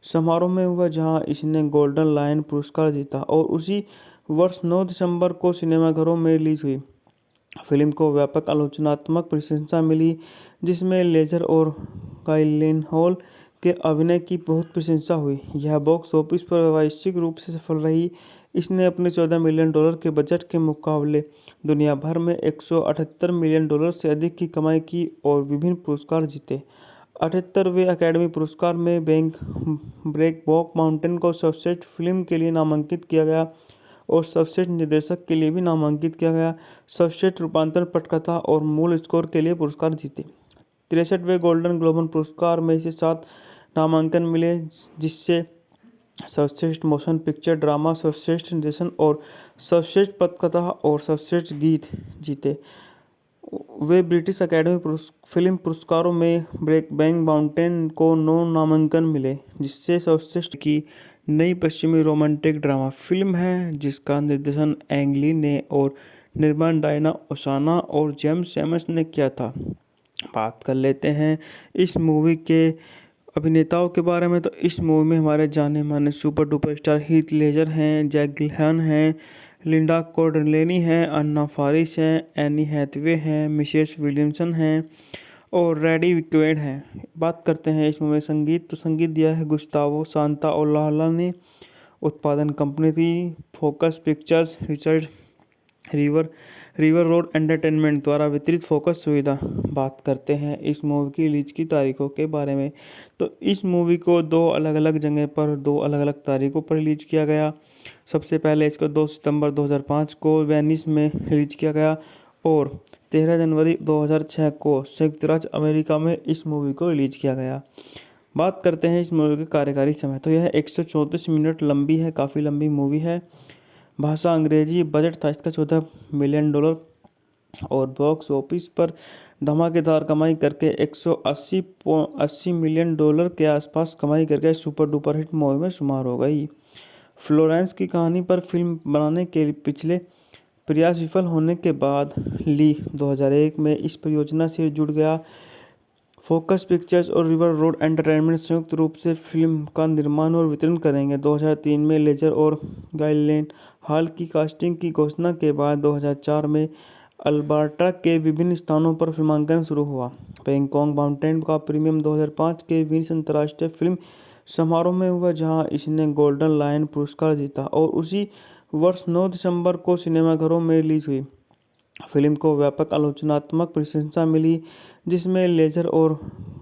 समारोह में हुआ, जहां इसने गोल्डन लायन पुरस्कार जीता और उसी वर्ष 9 दिसंबर को सिनेमाघरों में रिलीज हुई। फिल्म को व्यापक आलोचनात्मक प्रशंसा मिली, जिसमें लेजर और गाइलेनहॉल के अभिनय की बहुत प्रशंसा हुई। यह बॉक्स ऑफिस पर व्यावसायिक रूप से सफल रही। इसने अपने $14 मिलियन के बजट के मुकाबले दुनिया भर में $178 मिलियन से अधिक की कमाई की और विभिन्न पुरस्कार जीते। 78वें अकेडमी पुरस्कार में ब्रेकबॉक माउंटेन को सर्वश्रेष्ठ फिल्म के लिए नामांकित किया गया और सर्वश्रेष्ठ निर्देशक के लिए भी नामांकित किया गया। सर्वश्रेष्ठ रूपांतरण पटकथा और मूल स्कोर के लिए पुरस्कार जीते। 63वें गोल्डन ग्लोब पुरस्कार में इसे 7 नामांकन मिले, जिससे सर्वश्रेष्ठ मोशन पिक्चर ड्रामा, सर्वश्रेष्ठ निर्देशन और सर्वश्रेष्ठ पटकथा और सर्वश्रेष्ठ गीत जीते। वे ब्रिटिश अकेडमी फिल्म पुरस्कारों में ब्रेकबैक माउंटेन को 9 नामांकन मिले, जिससे सर्वश्रेष्ठ की नई पश्चिमी रोमांटिक ड्रामा फिल्म है, जिसका निर्देशन एंग ली ने और निर्माण डायना ओसाना और जेम्स सैमस ने किया था। बात कर लेते हैं इस मूवी के अभिनेताओं के बारे में। तो इस मूवी में हमारे जाने माने super duper star Heath Ledger हैं, जैक गिलहन हैं, लिंडा कॉर्डलेनी हैं, अन्ना फारिस हैं, एनी हैथवे हैं, मिशेल विलियमसन हैं और रेडी विक्वेड हैं। बात करते हैं इस मूवी में संगीत। तो संगीत दिया है गुस्तावो सांताओलाला ने। उत्पादन कंपनी थी focus pictures, Richard river road entertainment द्वारा वितरित फोकस सुविधा। बात करते हैं इस मूवी की रिलीज की तारीखों के बारे में। तो इस मूवी को 2 अलग अलग जगह पर 2 अलग अलग तारीखों पर रिलीज किया गया। सबसे पहले इसको 2 सितंबर 2005 को वेनिस में रिलीज किया गया और 13 जनवरी 2006 को संयुक्त राज्य अमेरिका में इस मूवी को रिलीज किया गया। बात करते हैं इस मूवी के कार्यकारी समय। तो यह 134 मिनट लंबी है, काफ़ी लंबी मूवी है। भाषा अंग्रेजी। बजट था इसका $14 मिलियन और बॉक्स ऑफिस पर धमाकेदार कमाई करके 180 मिलियन डॉलर के आसपास कमाई करके सुपर डुपर हिट मूवी में शुमार हो गई। फ्लोरेंस की कहानी पर फिल्म बनाने के पिछले प्रयास विफल होने के बाद ली 2001 में इस परियोजना से जुड़ गया। फोकस पिक्चर्स और रिवर रोड एंटरटेनमेंट संयुक्त रूप से फिल्म का निर्माण और वितरण करेंगे। 2003 में लेजर और गाइलेन हॉल की कास्टिंग की घोषणा के बाद 2004 में अल्बर्टा के विभिन्न स्थानों पर फिल्मांकन शुरू हुआ। बैंकॉक माउंटेन का प्रीमियम 2005 के वेनिस अंतर्राष्ट्रीय फिल्म समारोह में हुआ, जहां इसने गोल्डन लायन पुरस्कार जीता और उसी वर्ष 9 दिसंबर को सिनेमाघरों में रिलीज हुई। फिल्म को व्यापक आलोचनात्मक प्रशंसा मिली, जिसमें लेजर और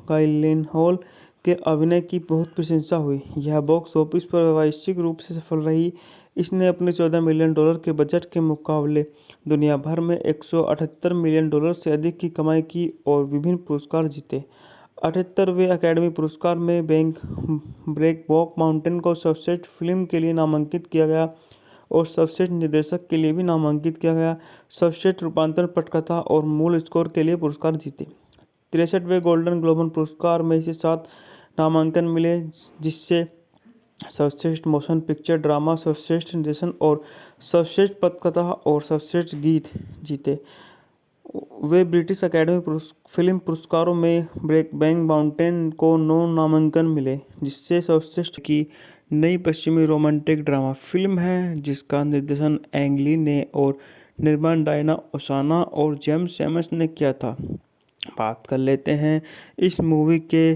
गाइलेनहॉल के अभिनय की बहुत प्रशंसा हुई। यह बॉक्स ऑफिस पर व्यावसायिक रूप से सफल रही। इसने अपने $14 मिलियन के बजट के मुकाबले दुनिया भर में $178 मिलियन से अधिक की कमाई की और विभिन्न पुरस्कार जीते। 78वें अकेडमी पुरस्कार में ब्रेकबॉक माउंटेन को सर्वश्रेष्ठ फिल्म के लिए नामांकित किया गया और सर्वश्रेष्ठ निर्देशक के लिए भी नामांकित किया गया। सर्वश्रेष्ठ रूपांतरण पटकथा और मूल स्कोर के लिए पुरस्कार जीते। 63वें गोल्डन ग्लोब पुरस्कार में इसे 7 नामांकन मिले, जिससे सर्वश्रेष्ठ मोशन पिक्चर ड्रामा, सर्वश्रेष्ठ निर्देशन और सर्वश्रेष्ठ पटकथा और सर्वश्रेष्ठ गीत जीते। वे ब्रिटिश अकेडमी फिल्म पुरस्कारों में ब्रेकबैक माउंटेन को 9 नामांकन मिले, जिससे सर्वश्रेष्ठ की नई पश्चिमी रोमांटिक ड्रामा फिल्म है, जिसका निर्देशन एंग ली ने और निर्माण डायना ओसाना और जेम्स सैमस ने किया था। बात कर लेते हैं इस मूवी के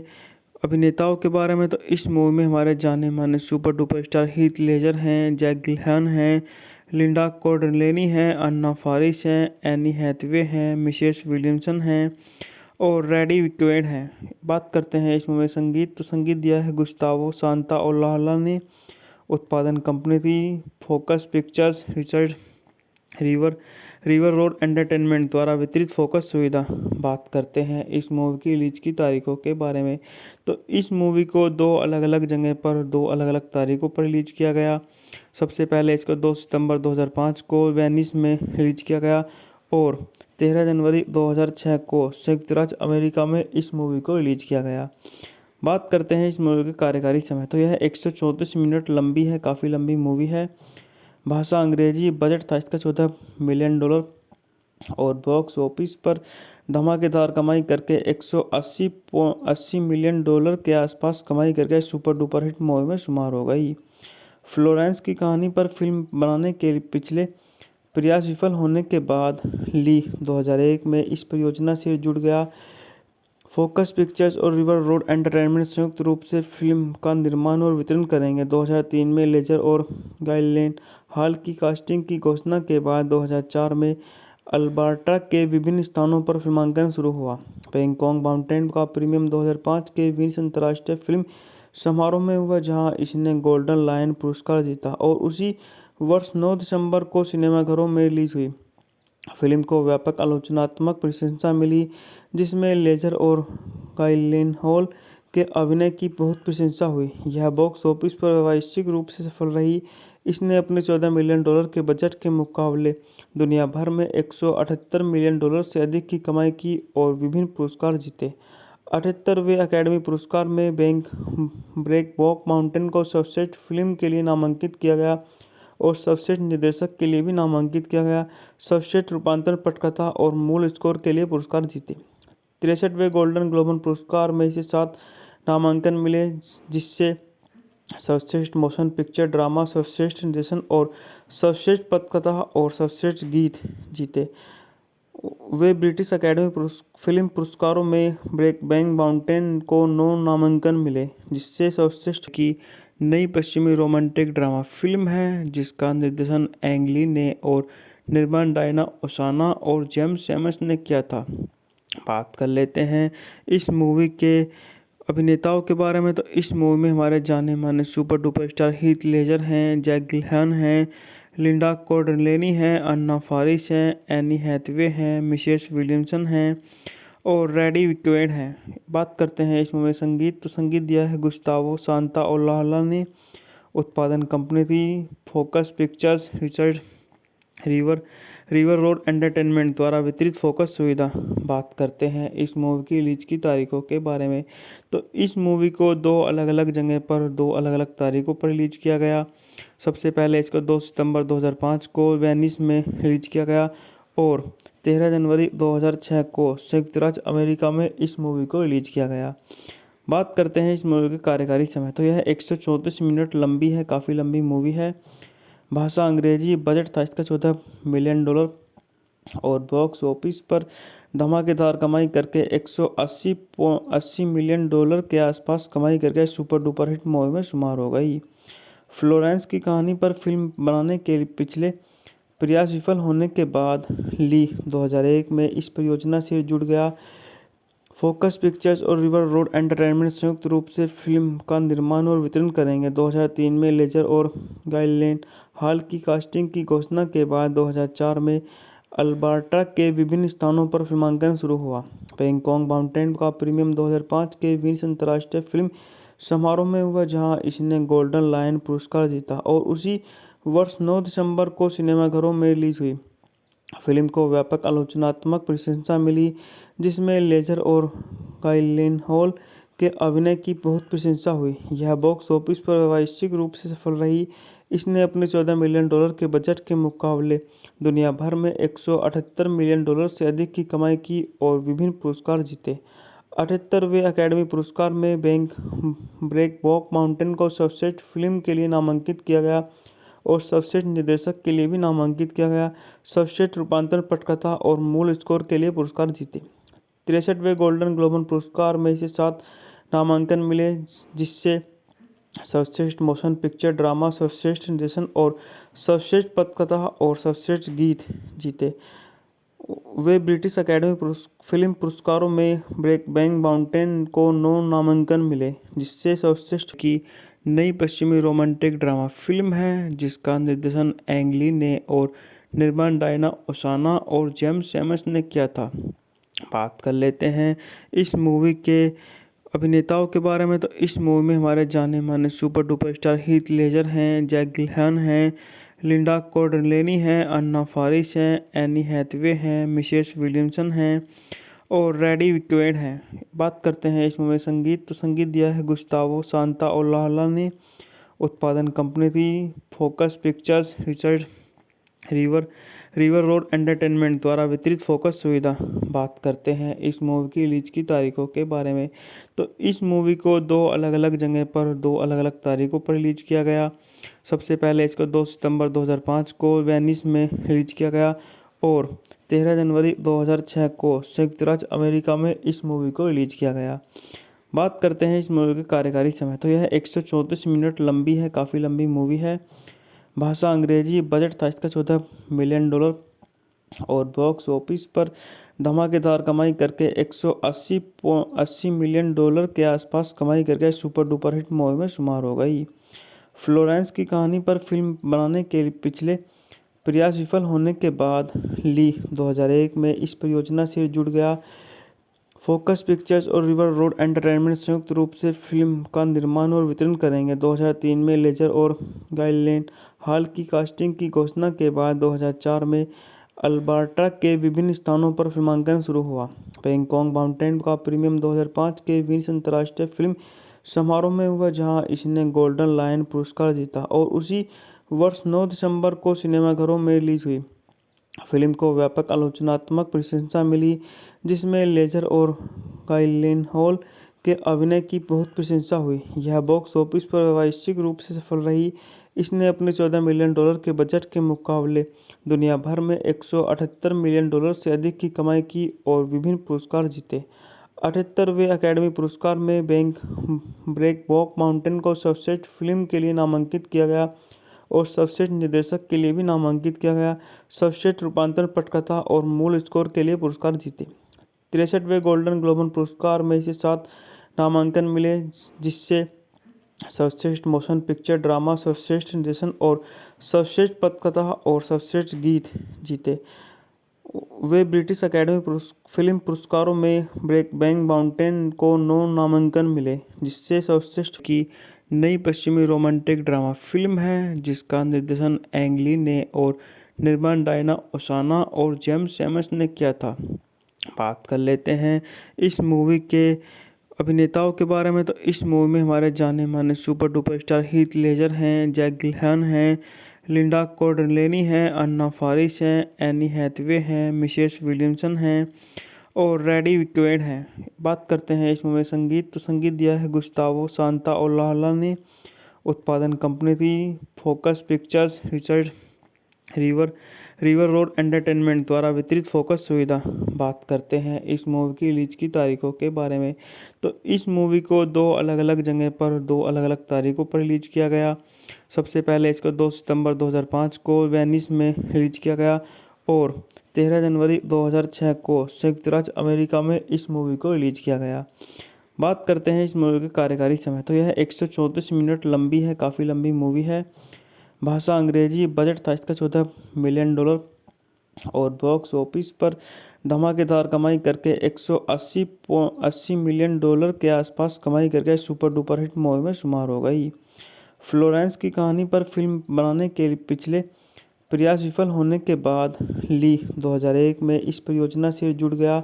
अभिनेताओं के बारे में। तो इस मूवी में हमारे जाने माने super duper star Heath Ledger हैं, जैक गिलहन हैं, लिंडा कॉर्डलेनी हैं, अन्ना फारिस हैं, एनी हैथवे हैं, मिशेल विलियमसन हैं और रेडी विक्वेड हैं। बात करते हैं इस मूवी में संगीत। तो संगीत दिया है गुस्तावो सांताओलाला ने। उत्पादन कंपनी थी focus pictures, Richard river road entertainment द्वारा वितरित फोकस सुविधा। बात करते हैं इस मूवी की रिलीज की तारीखों के बारे में। तो इस मूवी को 2 अलग अलग जगह पर 2 अलग अलग तारीखों पर रिलीज किया गया। सबसे पहले इसको 2 सितंबर 2005 को वेनिस में रिलीज किया गया और 13 जनवरी 2006 को संयुक्त राज्य अमेरिका में इस मूवी को रिलीज किया गया। बात करते हैं इस मूवी के कार्यकारी समय। तो यह 134 मिनट लंबी है, काफ़ी लंबी मूवी है। भाषा अंग्रेजी। बजट था इसका $14 मिलियन और बॉक्स ऑफिस पर धमाकेदार कमाई करके 180 मिलियन डॉलर के आसपास कमाई करके सुपर डुपर हिट मूवी में शुमार हो गई। फ्लोरेंस की कहानी पर फिल्म बनाने के पिछले प्रयास विफल होने के बाद ली 2001 में इस परियोजना से जुड़ गया। फोकस पिक्चर्स और रिवर रोड एंटरटेनमेंट संयुक्त रूप से फिल्म का निर्माण और वितरण करेंगे। 2003 में लेजर और गाइलेन हॉल की कास्टिंग की घोषणा के बाद 2004 में अल्बर्टा के विभिन्न स्थानों पर फिल्मांकन शुरू हुआ। बैंकॉक माउंटेन का प्रीमियर 2005 के वेनिस अंतर्राष्ट्रीय फिल्म समारोह में हुआ, जहां इसने गोल्डन लायन पुरस्कार जीता और उसी वर्ष 9 दिसंबर को सिनेमाघरों में रिलीज हुई। फिल्म को व्यापक आलोचनात्मक प्रशंसा मिली, जिसमें लेजर और गाइलेनहॉल के अभिनय की बहुत प्रशंसा हुई। यह बॉक्स ऑफिस पर व्यावसायिक रूप से सफल रही। इसने अपने $14 मिलियन के बजट के मुकाबले दुनिया भर में $178 मिलियन से अधिक की कमाई की और विभिन्न पुरस्कार जीते। 78वें अकेडमी पुरस्कार में ब्रेकबॉक माउंटेन को सर्वश्रेष्ठ फिल्म के लिए नामांकित किया गया और सर्वश्रेष्ठ निर्देशक के लिए भी नामांकित किया गया। सर्वश्रेष्ठ रूपांतरण पटकथा और मूल स्कोर के लिए पुरस्कार जीते। 63वें गोल्डन ग्लोब पुरस्कार में इसे 7 नामांकन मिले, जिससे सर्वश्रेष्ठ मोशन पिक्चर ड्रामा, सर्वश्रेष्ठ निर्देशन और सर्वश्रेष्ठ पटकथा और सर्वश्रेष्ठ गीत जीते। वे ब्रिटिश अकेडमी फिल्म पुरस्कारों में ब्रेकबैक माउंटेन को 9 नामांकन मिले, जिससे सर्वश्रेष्ठ की नई पश्चिमी रोमांटिक ड्रामा फिल्म है, जिसका निर्देशन एंग ली ने और निर्माण डायना ओसाना और जेम्स सैमस ने किया था। बात कर लेते हैं इस मूवी के अभिनेताओं के बारे में। तो इस मूवी में हमारे जाने माने super duper star Heath Ledger हैं, जैक गिलहन हैं, लिंडा कॉर्डलेनी हैं, अन्ना फारिस हैं, एनी हैथवे हैं, मिशेल विलियमसन हैं और रेडी विक्वेड हैं। बात करते हैं इस मूवी में संगीत। तो संगीत दिया है गुस्तावो सांताओलाला ने। उत्पादन कंपनी थी focus pictures, Richard river road entertainment द्वारा वितरित फोकस सुविधा। बात करते हैं इस मूवी की रिलीज की तारीखों के बारे में। तो इस मूवी को 2 अलग अलग जगह पर 2 अलग अलग तारीखों पर रिलीज किया गया। सबसे पहले इसको 2 सितंबर 2005 को वेनिस में रिलीज किया गया और 13 जनवरी 2006 को संयुक्त राज्य अमेरिका में इस मूवी को रिलीज किया गया। बात करते हैं इस मूवी के कार्यकारी समय। तो यह 134 मिनट लंबी है, काफ़ी लंबी मूवी है। भाषा अंग्रेजी। बजट था इसका $14 मिलियन और बॉक्स ऑफिस पर धमाकेदार कमाई करके 180 मिलियन डॉलर के आसपास कमाई करके सुपर डुपर हिट मूवी में शुमार हो गई। फ्लोरेंस की कहानी पर फिल्म बनाने के पिछले प्रयास विफल होने के बाद ली 2001 में इस परियोजना से जुड़ गया। फोकस पिक्चर्स और रिवर रोड एंटरटेनमेंट संयुक्त रूप से फिल्म का निर्माण और वितरण करेंगे। 2003 में लेजर और गाइलेन हॉल की कास्टिंग की घोषणा के बाद 2004 में अल्बर्टा के विभिन्न स्थानों पर फिल्मांकन शुरू हुआ। बैंकॉक माउंटेन का प्रीमियर 2005 के वेनिस अंतर्राष्ट्रीय फिल्म समारोह में हुआ, जहां इसने गोल्डन लायन पुरस्कार जीता और उसी वर्ष 9 दिसंबर को सिनेमाघरों में रिलीज हुई। फिल्म को व्यापक आलोचनात्मक प्रशंसा मिली, जिसमें लेजर और गाइलेनहॉल के अभिनय की बहुत प्रशंसा हुई। यह बॉक्स ऑफिस पर व्यावसायिक रूप से सफल रही। इसने अपने $14 मिलियन के बजट के मुकाबले दुनिया भर में $178 मिलियन से अधिक की कमाई की और विभिन्न पुरस्कार जीते। 78वें अकेडमी पुरस्कार में ब्रेकबॉक माउंटेन को सर्वश्रेष्ठ फिल्म के लिए नामांकित किया गया और सर्वश्रेष्ठ निर्देशक के लिए भी नामांकित किया गया। सर्वश्रेष्ठ रूपांतरण पटकथा और मूल स्कोर के लिए पुरस्कार जीते। 63वें गोल्डन ग्लोब पुरस्कार में इसे 7 नामांकन मिले, जिससे सर्वश्रेष्ठ मोशन पिक्चर ड्रामा, सर्वश्रेष्ठ निर्देशन और सर्वश्रेष्ठ पटकथा और सर्वश्रेष्ठ गीत जीते। वे ब्रिटिश अकेडमी फिल्म पुरस्कारों में ब्रेकबैक माउंटेन को 9 नामांकन मिले, जिससे सर्वश्रेष्ठ की नई पश्चिमी रोमांटिक ड्रामा फिल्म है, जिसका निर्देशन एंग ली ने और निर्माण डायना ओसाना और जेम्स सैमस ने किया था। बात कर लेते हैं इस मूवी के अभिनेताओं के बारे में। तो इस मूवी में हमारे जाने माने super duper star Heath Ledger हैं, जैक गिलहन हैं, लिंडा कॉर्डलेनी हैं, अन्ना फारिस हैं, एनी हैथवे हैं, मिशेल विलियमसन हैं और रेडी विक्वेड हैं। बात करते हैं इस मूवी में संगीत। तो संगीत दिया है गुस्तावो सांताओलाला ने। उत्पादन कंपनी थी focus pictures, Richard river road entertainment द्वारा वितरित फोकस सुविधा। बात करते हैं इस मूवी की रिलीज की तारीखों के बारे में। तो इस मूवी को 2 अलग अलग जगह पर 2 अलग अलग तारीखों पर रिलीज किया गया। सबसे पहले इसको 2 सितंबर 2005 को वेनिस में रिलीज किया गया और 13 जनवरी 2006 को संयुक्त राज्य अमेरिका में इस मूवी को रिलीज किया गया। बात करते हैं इस मूवी के कार्यकारी समय, तो यह 134 मिनट लंबी है, काफ़ी लंबी मूवी है। भाषा अंग्रेजी, बजट था इसका $14 मिलियन और बॉक्स ऑफिस पर धमाकेदार कमाई करके 180 मिलियन डॉलर के आसपास कमाई करके सुपर डुपर हिट मूवी में शुमार हो गई। फ्लोरेंस की कहानी पर फिल्म बनाने के पिछले प्रयास विफल होने के बाद ली 2001 में इस परियोजना से जुड़ गया। फोकस पिक्चर्स और रिवर रोड एंटरटेनमेंट संयुक्त रूप से फिल्म का निर्माण और वितरण करेंगे। 2003 में लेजर और गाइलेन हॉल की कास्टिंग की घोषणा के बाद 2004 में अल्बर्टा के विभिन्न स्थानों पर फिल्मांकन शुरू हुआ। बैंकॉक माउंटेन का प्रीमियर 2005 के वेनिस अंतर्राष्ट्रीय फिल्म समारोह में हुआ, जहां इसने गोल्डन लायन पुरस्कार जीता और उसी वर्ष 9 दिसंबर को सिनेमाघरों में रिलीज हुई। फिल्म को व्यापक आलोचनात्मक प्रशंसा मिली, जिसमें लेजर और गाइलेनहॉल के अभिनय की बहुत प्रशंसा हुई। यह बॉक्स ऑफिस पर व्यावसायिक रूप से सफल रही। इसने अपने $14 मिलियन के बजट के मुकाबले दुनिया भर में $178 मिलियन से अधिक की कमाई की और विभिन्न पुरस्कार जीते। 78वें अकेडमी पुरस्कार में ब्रेकबॉक माउंटेन को सर्वश्रेष्ठ फिल्म के लिए नामांकित किया गया और सर्वश्रेष्ठ निर्देशक के लिए भी नामांकित किया गया। सर्वश्रेष्ठ रूपांतरण पटकथा और मूल स्कोर के लिए पुरस्कार जीते। 63वें गोल्डन ग्लोब पुरस्कार में इसे 7 नामांकन मिले, जिससे सर्वश्रेष्ठ मोशन पिक्चर ड्रामा, सर्वश्रेष्ठ निर्देशन और सर्वश्रेष्ठ पटकथा और सर्वश्रेष्ठ गीत जीते। वे ब्रिटिश अकेडमी फिल्म पुरस्कारों में ब्रेकबैक माउंटेन को 9 नामांकन मिले, जिससे सर्वश्रेष्ठ की नई पश्चिमी रोमांटिक ड्रामा फिल्म है, जिसका निर्देशन एंग ली ने और निर्माण डायना ओसाना और जेम्स सैमस ने किया था। बात कर लेते हैं इस मूवी के अभिनेताओं के बारे में, तो इस मूवी में हमारे जाने माने super duper star Heath Ledger हैं, जैक गिलहन हैं, लिंडा कॉर्डलेनी हैं, अन्ना फारिस हैं, एनी हैथवे हैं, मिशेल विलियमसन हैं और रेडी विक्वेड हैं। बात करते हैं इस मूवी संगीत, तो संगीत दिया है गुस्तावो सांताओलाला ने। उत्पादन कंपनी थी focus pictures, Richard river road entertainment द्वारा वितरित फोकस सुविधा। बात करते हैं इस मूवी की रिलीज की तारीखों के बारे में, तो इस मूवी को 2 अलग अलग जगह पर 2 अलग अलग तारीखों पर रिलीज किया गया। सबसे पहले इसको 2 सितंबर 2005 को वेनिस में रिलीज किया गया और 13 जनवरी 2006 को संयुक्त राज्य अमेरिका में इस मूवी को रिलीज किया गया। बात करते हैं इस मूवी के कार्यकारी समय, तो यह 134 मिनट लंबी है, काफ़ी लंबी मूवी है। भाषा अंग्रेजी, बजट था इसका $14 मिलियन और बॉक्स ऑफिस पर धमाकेदार कमाई करके 180 मिलियन डॉलर के आसपास कमाई करके सुपर डुपर हिट मूवी में शुमार हो गई। फ्लोरेंस की कहानी पर फिल्म बनाने के पिछले प्रयास विफल होने के बाद ली 2001 में इस परियोजना से जुड़ गया।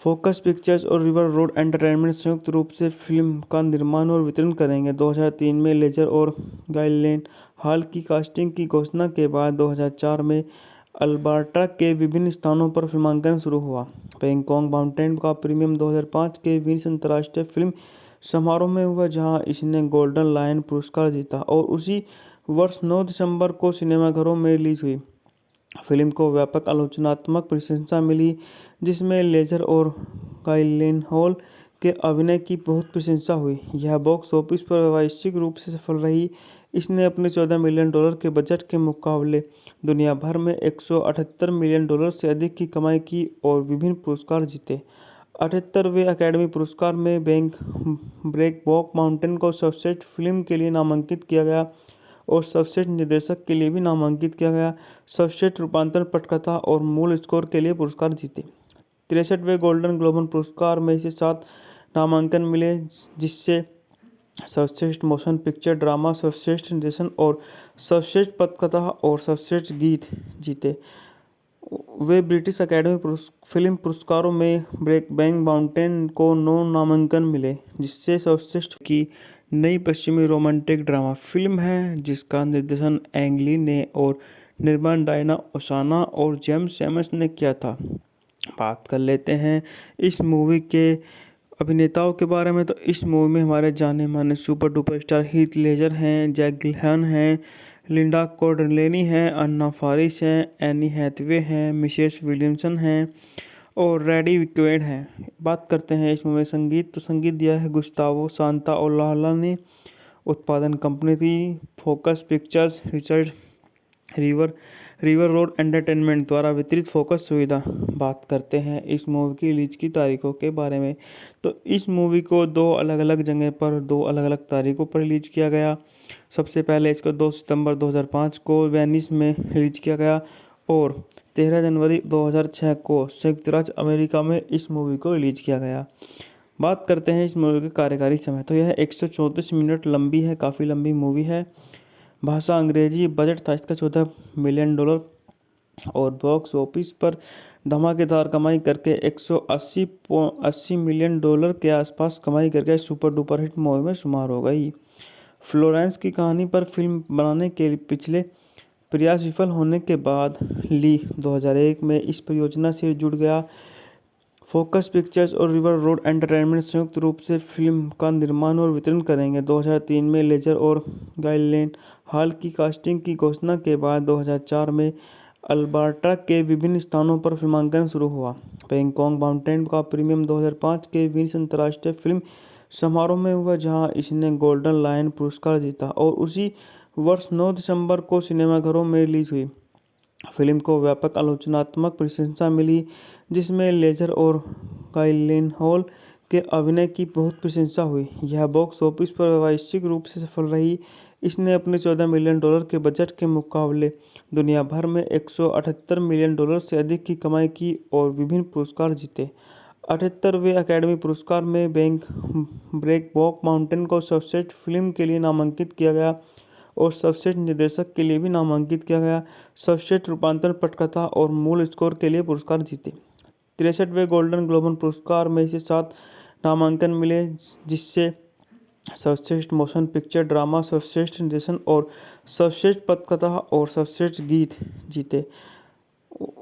फोकस पिक्चर्स और रिवर रोड एंटरटेनमेंट संयुक्त रूप से फिल्म का निर्माण और वितरण करेंगे। 2003 में लेजर और गाइलेन हॉल की कास्टिंग की घोषणा के बाद 2004 में अल्बर्टा के विभिन्न स्थानों पर फिल्मांकन शुरू हुआ। बैंकॉक माउंटेन का प्रीमियर 2005 के वेनिस अंतर्राष्ट्रीय फिल्म समारोह में हुआ, जहां इसने गोल्डन लायन पुरस्कार जीता और उसी वर्ष 9 दिसंबर को सिनेमाघरों में रिलीज हुई। फिल्म को व्यापक आलोचनात्मक प्रशंसा मिली, जिसमें लेजर और गाइलेनहॉल के अभिनय की बहुत प्रशंसा हुई। यह बॉक्स ऑफिस पर व्यावसायिक रूप से सफल रही। इसने अपने $14 मिलियन के बजट के मुकाबले दुनिया भर में $178 मिलियन से अधिक की कमाई की और विभिन्न पुरस्कार जीते। 78वें अकेडमी पुरस्कार में ब्रेकबॉक माउंटेन को सर्वश्रेष्ठ फिल्म के लिए नामांकित किया गया और सर्वश्रेष्ठ निर्देशक के लिए भी नामांकित किया गया। सर्वश्रेष्ठ रूपांतरण पटकथा और मूल स्कोर के लिए पुरस्कार जीते। 63वें गोल्डन ग्लोब पुरस्कार में इसे 7 नामांकन मिले, जिससे सर्वश्रेष्ठ मोशन पिक्चर ड्रामा, सर्वश्रेष्ठ निर्देशन और सर्वश्रेष्ठ पटकथा और सर्वश्रेष्ठ गीत जीते। वे ब्रिटिश अकेडमी फिल्म पुरस्कारों में ब्रेकबैक माउंटेन को 9 नामांकन मिले, जिससे सर्वश्रेष्ठ की नई पश्चिमी रोमांटिक ड्रामा फिल्म है, जिसका निर्देशन एंग ली ने और निर्माण डायना ओसाना और जेम्स सैमस ने किया था। बात कर लेते हैं इस मूवी के अभिनेताओं के बारे में, तो इस मूवी में हमारे जाने माने super duper star Heath Ledger हैं, जैक गिलहन हैं, लिंडा कॉर्डलेनी हैं, अन्ना फारिस हैं, एनी हैथवे हैं, मिशेल विलियमसन हैं और रेडी विक्वेड हैं। बात करते हैं इस मूवी संगीत, तो संगीत दिया है गुस्तावो सांताओलाला ने। उत्पादन कंपनी थी focus pictures, Richard river river road entertainment द्वारा वितरित फोकस सुविधा। बात करते हैं इस मूवी की रिलीज की तारीखों के बारे में, तो इस मूवी को दो अलग अलग जगह पर दो अलग अलग तारीखों पर रिलीज किया गया। सबसे पहले इसको 2 सितंबर 2005 को वेनिस में रिलीज किया गया और 13 जनवरी 2006 को संयुक्त राज्य अमेरिका में इस मूवी को रिलीज किया गया। बात करते हैं इस मूवी के कार्यकारी समय, तो यह 134 मिनट लंबी है, काफ़ी लंबी मूवी है। भाषा अंग्रेजी, बजट था इसका $14 मिलियन और बॉक्स ऑफिस पर धमाकेदार कमाई करके 180 मिलियन डॉलर के आसपास कमाई करके सुपर डुपर हिट मूवी में शुमार हो गई। फ्लोरेंस की कहानी पर फिल्म बनाने के पिछले प्रयास विफल होने के बाद ली 2001 में इस परियोजना से जुड़ गया। फोकस पिक्चर्स और रिवर रोड एंटरटेनमेंट संयुक्त रूप से फिल्म का निर्माण और वितरण करेंगे। 2003 में लेजर और गाइलेन हॉल की कास्टिंग की घोषणा के बाद 2004 में अल्बर्टा के विभिन्न स्थानों पर फिल्मांकन शुरू हुआ। बैंकॉक माउंटेन का प्रीमियम 2005 के वेनिस अंतर्राष्ट्रीय फिल्म समारोह में हुआ, जहां इसने गोल्डन लायन पुरस्कार जीता और उसी वर्ष 9 दिसंबर को सिनेमाघरों में रिलीज हुई। फिल्म को व्यापक आलोचनात्मक प्रशंसा मिली, जिसमें लेजर और गाइलेनहॉल के अभिनय की बहुत प्रशंसा हुई। यह बॉक्स ऑफिस पर व्यावसायिक रूप से सफल रही। इसने अपने $14 मिलियन के बजट के मुकाबले दुनिया भर में $178 मिलियन से अधिक की कमाई की और विभिन्न पुरस्कार जीते। 78वें अकेडमी पुरस्कार में ब्रेकबॉक माउंटेन को सर्वश्रेष्ठ फिल्म के लिए नामांकित किया गया और सर्वश्रेष्ठ निर्देशक के लिए भी नामांकित किया गया। सर्वश्रेष्ठ रूपांतरण पटकथा और मूल स्कोर के लिए पुरस्कार जीते। 63वें गोल्डन ग्लोब पुरस्कार में इसे 7 नामांकन मिले, जिससे सर्वश्रेष्ठ मोशन पिक्चर ड्रामा, सर्वश्रेष्ठ निर्देशन और सर्वश्रेष्ठ पटकथा और सर्वश्रेष्ठ गीत जीते।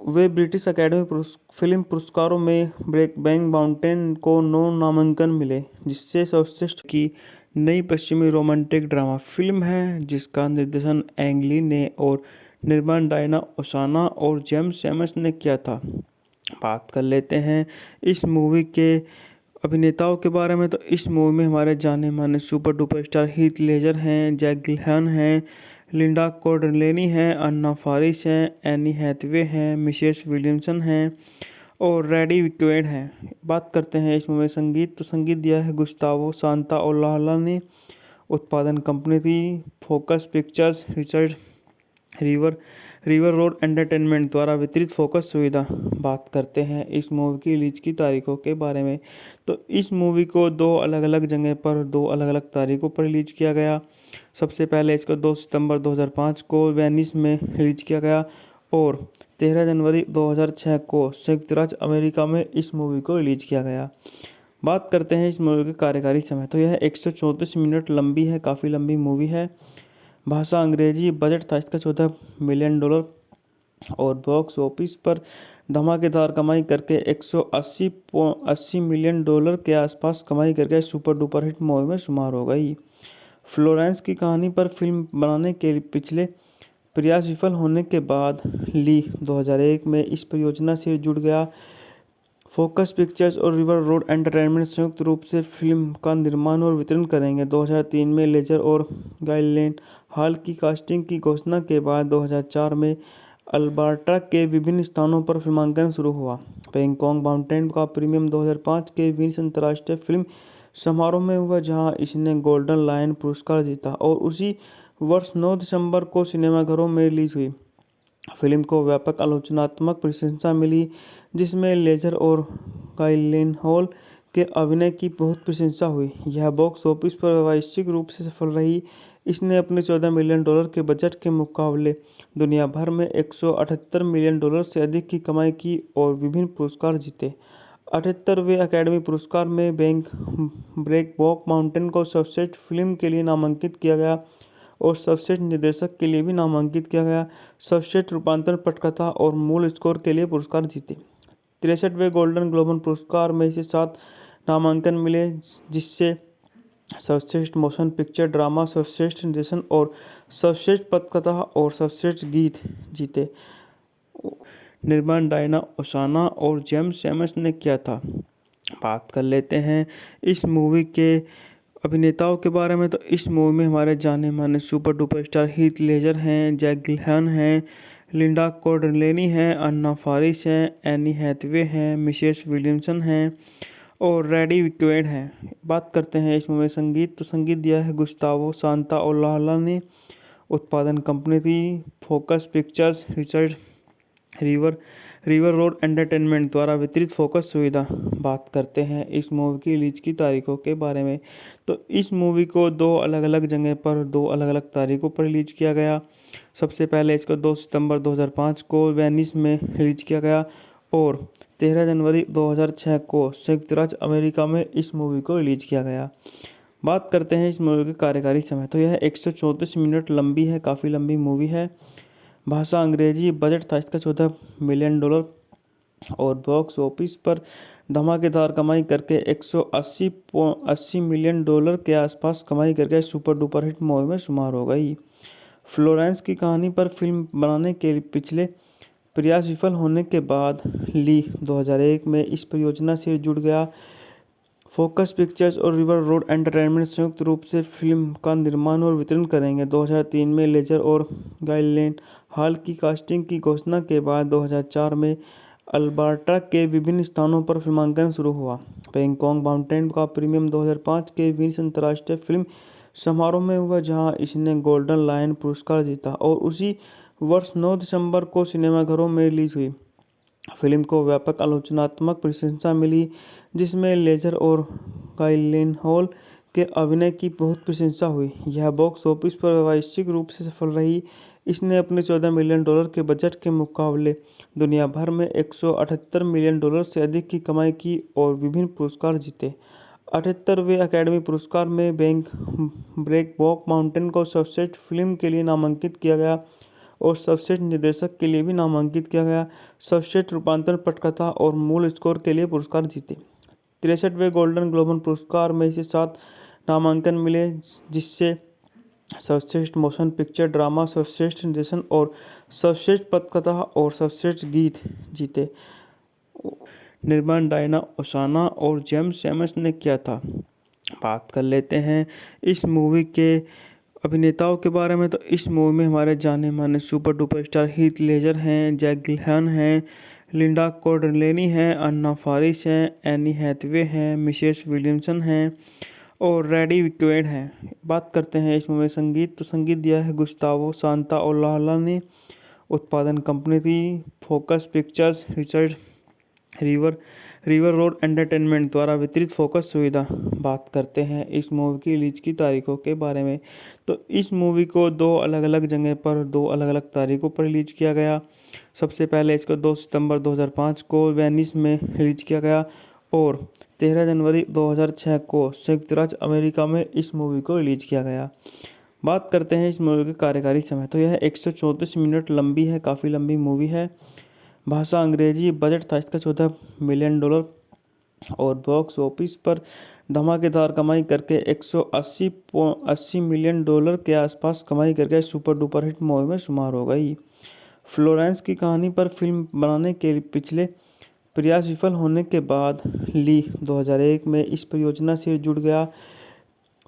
वे ब्रिटिश अकेडमी फिल्म पुरस्कारों में ब्रेकबैक माउंटेन को 9 नामांकन मिले, जिससे सर्वश्रेष्ठ की नई पश्चिमी रोमांटिक ड्रामा फिल्म है, जिसका निर्देशन एंग ली ने और निर्माण डायना ओसाना और जेम्स सैमस ने किया था। बात कर लेते हैं इस मूवी के अभिनेताओं के बारे में, तो इस मूवी में हमारे जाने माने super duper star Heath Ledger हैं, जैक गिलहन हैं, लिंडा कॉर्डलेनी हैं, अन्ना फारिस हैं, एनी हैथवे हैं, मिशेल विलियमसन हैं और रेडी विक्वेड हैं। बात करते हैं इस मूवी संगीत, तो संगीत दिया है गुस्तावो सांताओलाला ने। उत्पादन कंपनी थी focus pictures, Richard river road entertainment द्वारा वितरित फोकस सुविधा। बात करते हैं इस मूवी की रिलीज की तारीखों के बारे में, तो इस मूवी को दो अलग अलग जगह पर दो अलग अलग तारीखों पर रिलीज किया गया। सबसे पहले इसको 2 सितंबर 2005 को वेनिस में रिलीज किया गया और 13 जनवरी 2006 को संयुक्त राज्य अमेरिका में इस मूवी को रिलीज किया गया। बात करते हैं इस मूवी के कार्यकारी समय, तो यह 134 मिनट लंबी है, काफ़ी लंबी मूवी है। भाषा अंग्रेजी, बजट था इसका $14 मिलियन और बॉक्स ऑफिस पर धमाकेदार कमाई करके 180 मिलियन डॉलर के आसपास कमाई करके सुपर डुपर हिट मूवी में शुमार हो गई। फ्लोरेंस की कहानी पर फिल्म बनाने के पिछले प्रयास विफल होने के बाद ली 2001 में इस परियोजना से जुड़ गया। फोकस पिक्चर्स और रिवर रोड एंटरटेनमेंट संयुक्त रूप से फिल्म का निर्माण और वितरण करेंगे। 2003 में लेजर और गाइलेन हॉल की कास्टिंग की घोषणा के बाद 2004 में अल्बर्टा के विभिन्न स्थानों पर फिल्मांकन शुरू हुआ। बैंकॉक माउंटेन का प्रीमियम 2005 के वेनिस अंतर्राष्ट्रीय फिल्म समारोह में हुआ, जहां इसने गोल्डन लायन पुरस्कार जीता और उसी वर्ष 9 दिसंबर को सिनेमाघरों में रिलीज हुई। फिल्म को व्यापक आलोचनात्मक प्रशंसा मिली, जिसमें लेजर और गाइलेनहॉल के अभिनय की बहुत प्रशंसा हुई। यह बॉक्स ऑफिस पर व्यावसायिक रूप से सफल रही। इसने अपने $14 मिलियन के बजट के मुकाबले दुनिया भर में $178 मिलियन से अधिक की कमाई की और विभिन्न पुरस्कार जीते। 78वें अकेडमी पुरस्कार में ब्रेकबॉक माउंटेन को सर्वश्रेष्ठ फिल्म के लिए नामांकित किया गया और सर्वश्रेष्ठ निर्देशक के लिए भी नामांकित किया गया। सर्वश्रेष्ठ रूपांतरण पटकथा और मूल स्कोर के लिए पुरस्कार जीते। 63वें गोल्डन ग्लोब पुरस्कार में इसे 7 नामांकन मिले, जिससे सर्वश्रेष्ठ मोशन पिक्चर ड्रामा, सर्वश्रेष्ठ निर्देशन और सर्वश्रेष्ठ पटकथा और सर्वश्रेष्ठ गीत जीते। निर्माण डायना ओसाना और जेम्स एमस ने किया था। बात कर लेते हैं इस मूवी के अभिनेताओं के बारे में। तो इस मूवी में हमारे जाने माने super duper star Heath Ledger हैं, जैक गिलहन हैं, लिंडा कॉर्डलेनी हैं, अन्ना फारिस हैं, एनी हैथवे हैं, मिशेल विलियमसन हैं और रेडी विक्वेड हैं। बात करते हैं इस मूवी में संगीत। तो संगीत दिया है गुस्तावो सांताओलाला ने। उत्पादन कंपनी थी focus pictures, Richard river river road entertainment द्वारा वितरित फोकस सुविधा। बात करते हैं इस मूवी की रिलीज की तारीखों के बारे में। तो इस मूवी को दो अलग अलग जगह पर दो अलग अलग तारीखों पर रिलीज किया गया। सबसे पहले इसको 2 सितंबर 2005 को वेनिस में रिलीज किया गया और 13 जनवरी 2006 को संयुक्त राज्य अमेरिका में इस मूवी को रिलीज किया गया। बात करते हैं इस मूवी के कार्यकारी समय। तो यह 134 मिनट लंबी है, काफ़ी लंबी मूवी है। भाषा अंग्रेजी। बजट था इसका $14 मिलियन और बॉक्स ऑफिस पर धमाकेदार कमाई करके 180 मिलियन डॉलर के आसपास कमाई करके सुपर डुपर हिट मूवी में शुमार हो गई। फ्लोरेंस की कहानी पर फिल्म बनाने के पिछले प्रयास विफल होने के बाद ली 2001 में इस परियोजना से जुड़ गया। फोकस पिक्चर्स और रिवर रोड एंटरटेनमेंट संयुक्त रूप से फिल्म का निर्माण और वितरण करेंगे। 2003 में लेजर और गाइलेन हॉल की कास्टिंग की घोषणा के बाद 2004 में अल्बर्टा के विभिन्न स्थानों पर फिल्मांकन शुरू हुआ। बैंकॉक माउंटेन का प्रीमियम 2005 के वेनिस अंतर्राष्ट्रीय फिल्म समारोह में हुआ, जहां इसने गोल्डन लायन पुरस्कार जीता और उसी वर्ष 9 दिसंबर को सिनेमाघरों में रिलीज हुई। फिल्म को व्यापक आलोचनात्मक प्रशंसा मिली, जिसमें लेजर और गाइलेनहॉल के अभिनय की बहुत प्रशंसा हुई। यह बॉक्स ऑफिस पर व्यावसायिक रूप से सफल रही। इसने अपने $14 मिलियन के बजट के मुकाबले दुनिया भर में $178 मिलियन से अधिक की कमाई की और विभिन्न पुरस्कार जीते। 78वें अकेडमी पुरस्कार में ब्रेकबॉक माउंटेन को सर्वश्रेष्ठ फिल्म के लिए नामांकित किया गया और सर्वश्रेष्ठ निर्देशक के लिए भी नामांकित किया गया। सर्वश्रेष्ठ रूपांतरण पटकथा और मूल स्कोर के लिए पुरस्कार जीते। 63वें गोल्डन ग्लोब पुरस्कार में इसे 7 नामांकन मिले, जिससे सर्वश्रेष्ठ मोशन पिक्चर ड्रामा, सर्वश्रेष्ठ निर्देशन और सर्वश्रेष्ठ पटकथा और सर्वश्रेष्ठ गीत जीते। निर्माण डायना ओसाना और जेम्स एमस ने किया था। बात कर लेते हैं इस मूवी के अभिनेताओं के बारे में। तो इस मूवी में हमारे जाने माने super duper star Heath Ledger हैं, जैक गिलहन हैं, लिंडा कॉर्डलेनी हैं, अन्ना फारिस हैं, एनी हैथवे हैं, मिशेल विलियमसन हैं और रेडी विक्वेड हैं। बात करते हैं इस मूवी में संगीत। तो संगीत दिया है गुस्तावो सांताओलाला ने। उत्पादन कंपनी थी focus pictures, Richard river road entertainment द्वारा वितरित फोकस सुविधा। बात करते हैं इस मूवी की रिलीज की तारीखों के बारे में। तो इस मूवी को दो अलग अलग जगह पर दो अलग अलग तारीखों पर रिलीज किया गया। सबसे पहले इसको 2 सितंबर 2005 को वेनिस में रिलीज किया गया और 13 जनवरी 2006 को संयुक्त राज्य अमेरिका में इस मूवी को रिलीज किया गया। बात करते हैं इस मूवी के कार्यकारी समय। तो यह 134 मिनट लंबी है, काफ़ी लंबी मूवी है। भाषा अंग्रेजी। बजट था इसका $14 मिलियन और बॉक्स ऑफिस पर धमाकेदार कमाई करके 180 मिलियन डॉलर के आसपास कमाई करके सुपर डुपर हिट मूवी में शुमार हो गई। फ्लोरेंस की कहानी पर फिल्म बनाने के पिछले प्रयास विफल होने के बाद ली 2001 में इस परियोजना से जुड़ गया।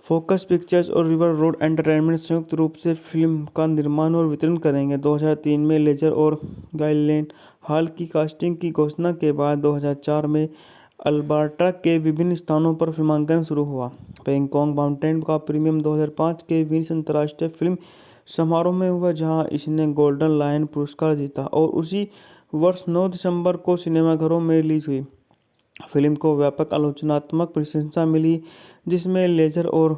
फोकस पिक्चर्स और रिवर रोड एंटरटेनमेंट संयुक्त रूप से फिल्म का निर्माण और वितरण करेंगे। 2003 में लेजर और गाइलेन हॉल की कास्टिंग की घोषणा के बाद 2004 में अल्बर्टा के विभिन्न स्थानों पर फिल्मांकन शुरू हुआ। बैंकॉक माउंटेन का प्रीमियम 2005 के वेनिस अंतर्राष्ट्रीय फिल्म समारोह में हुआ, जहां इसने गोल्डन लायन पुरस्कार जीता और उसी वर्ष 9 दिसंबर को सिनेमाघरों में रिलीज हुई। फिल्म को व्यापक आलोचनात्मक प्रशंसा मिली, जिसमें लेजर और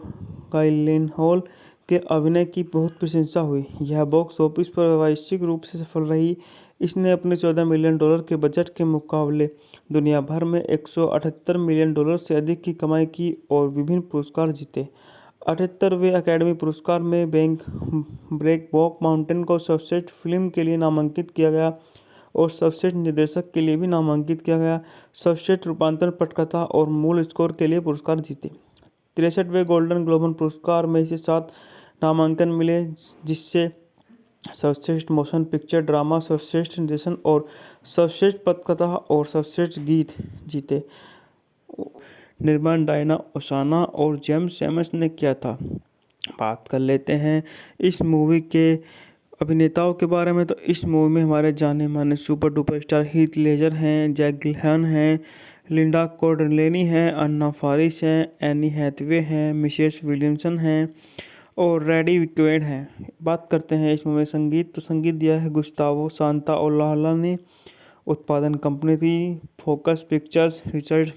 गाइलेनहॉल के अभिनय की बहुत प्रशंसा हुई। यह बॉक्स ऑफिस पर व्यावसायिक रूप से सफल रही। इसने अपने $14 मिलियन के बजट के मुकाबले दुनिया भर में $178 मिलियन से अधिक की कमाई की और विभिन्न पुरस्कार जीते। 78वें अकेडमी पुरस्कार में ब्रेकबॉक माउंटेन को सर्वश्रेष्ठ फिल्म के लिए नामांकित किया गया और सर्वश्रेष्ठ निर्देशक के लिए भी नामांकित किया गया। सर्वश्रेष्ठ रूपांतरण पटकथा और मूल स्कोर के लिए पुरस्कार जीते। 63वें गोल्डन ग्लोब पुरस्कार में इसे 7 नामांकन मिले, जिससे सर्वश्रेष्ठ मोशन पिक्चर ड्रामा, सर्वश्रेष्ठ निर्देशन और सर्वश्रेष्ठ पटकथा और सर्वश्रेष्ठ गीत जीते। निर्माण डायना ओसाना और जेम्स सैमस ने किया था। बात कर लेते हैं इस मूवी के अभिनेताओं के बारे में। तो इस मूवी में हमारे जाने माने super duper star Heath Ledger हैं, जैक गिलहन हैं, लिंडा कॉर्डलेनी हैं, अन्ना फारिस हैं, एनी हैथवे हैं, मिशेल विलियमसन हैं और रेडी विक्वेड हैं। बात करते हैं इस मूवी में संगीत। तो संगीत दिया है गुस्तावो सांताओलाला ने। उत्पादन कंपनी थी focus pictures, Richard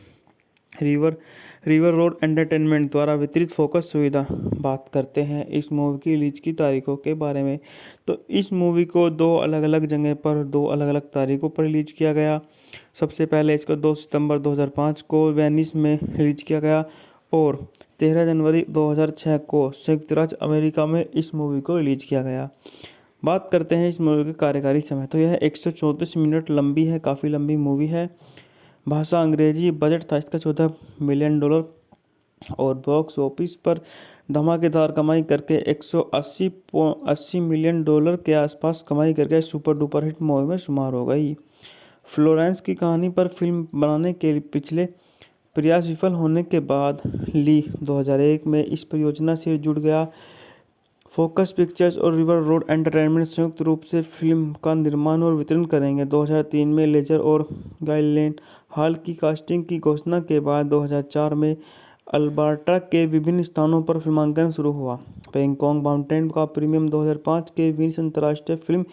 river road entertainment द्वारा वितरित फोकस सुविधा। बात करते हैं इस मूवी की रिलीज की तारीखों के बारे में। तो इस मूवी को दो अलग अलग जगह पर दो अलग अलग तारीखों पर रिलीज किया गया। सबसे पहले इसको 2 सितंबर 2005 को वेनिस में रिलीज किया गया और 13 जनवरी 2006 को संयुक्त राज्य अमेरिका में इस मूवी को रिलीज किया गया। बात करते हैं इस मूवी के कार्यकारी समय। तो यह 134 मिनट लंबी है, काफ़ी लंबी मूवी है। भाषा अंग्रेजी। बजट था इसका $14 मिलियन और बॉक्स ऑफिस पर धमाकेदार कमाई करके 180 मिलियन डॉलर के आसपास कमाई करके सुपर डुपर हिट मूवी में शुमार हो गई। फ्लोरेंस की कहानी पर फिल्म बनाने के पिछले प्रयास विफल होने के बाद ली 2001 में इस परियोजना से जुड़ गया। फोकस पिक्चर्स और रिवर रोड एंटरटेनमेंट संयुक्त रूप से फिल्म का निर्माण और वितरण करेंगे। 2003 में लेजर और गाइलेन हॉल की कास्टिंग की घोषणा के बाद 2004 में अल्बर्टा के विभिन्न स्थानों पर फिल्मांकन शुरू हुआ। बैंकॉक माउंटेन का प्रीमियम 2005 के वेनिस अंतर्राष्ट्रीय फिल्म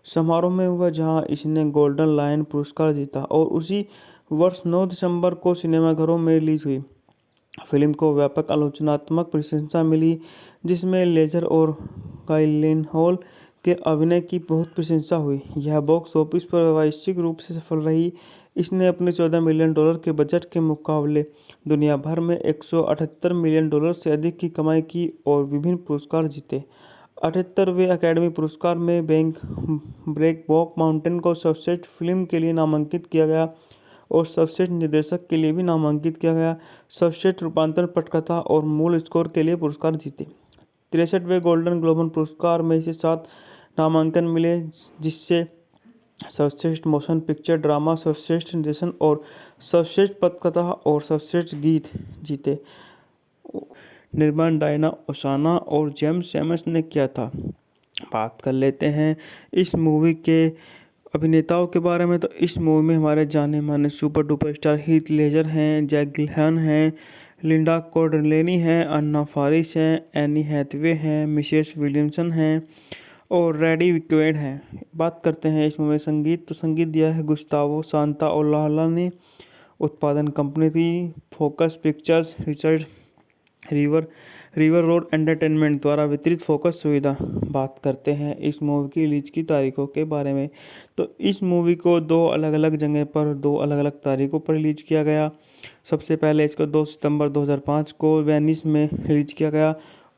समारोह में हुआ, जहां इसने गोल्डन लायन पुरस्कार जीता और उसी वर्ष 9 दिसंबर को सिनेमाघरों में रिलीज हुई। फिल्म को व्यापक आलोचनात्मक प्रशंसा मिली, जिसमें लेजर और गाइलेनहॉल के अभिनय की बहुत प्रशंसा हुई। यह बॉक्स ऑफिस पर व्यावसायिक रूप से सफल रही। इसने अपने $14 मिलियन के बजट के मुकाबले दुनिया भर में $178 मिलियन से अधिक की कमाई की और विभिन्न पुरस्कार जीते। 78वें अकेडमी पुरस्कार में ब्रेकबॉक माउंटेन को सर्वश्रेष्ठ फिल्म के लिए नामांकित किया गया और सर्वश्रेष्ठ निर्देशक के लिए भी नामांकित किया गया। सर्वश्रेष्ठ रूपांतरण पटकथा और मूल स्कोर के लिए पुरस्कार जीते। 63वें गोल्डन ग्लोब पुरस्कार में इसे 7 नामांकन मिले, जिससे सर्वश्रेष्ठ मोशन पिक्चर ड्रामा, सर्वश्रेष्ठ निर्देशन और सर्वश्रेष्ठ पटकथा और सर्वश्रेष्ठ गीत जीते। निर्माण डायना ओसाना और जेम्स सैमस ने किया था। बात कर लेते हैं इस मूवी के अभिनेताओं के बारे में। तो इस मूवी में हमारे जाने माने super duper star Heath Ledger हैं, जैक गिलहन हैं, लिंडा कॉर्डलेनी हैं, अन्ना फारिस हैं, एनी हैथवे हैं, मिशेल विलियमसन हैं और रेडी विक्वेड हैं। बात करते हैं इस मूवी में संगीत। तो संगीत दिया है गुस्तावो सांताओलाला ने। उत्पादन कंपनी थी focus pictures, Richard river road entertainment द्वारा वितरित फोकस सुविधा। बात करते हैं इस मूवी की रिलीज की तारीखों के बारे में। तो इस मूवी को दो अलग अलग जगह पर दो अलग अलग तारीखों पर रिलीज किया गया। सबसे पहले इसको 2 सितंबर 2005 को वेनिस में रिलीज किया गया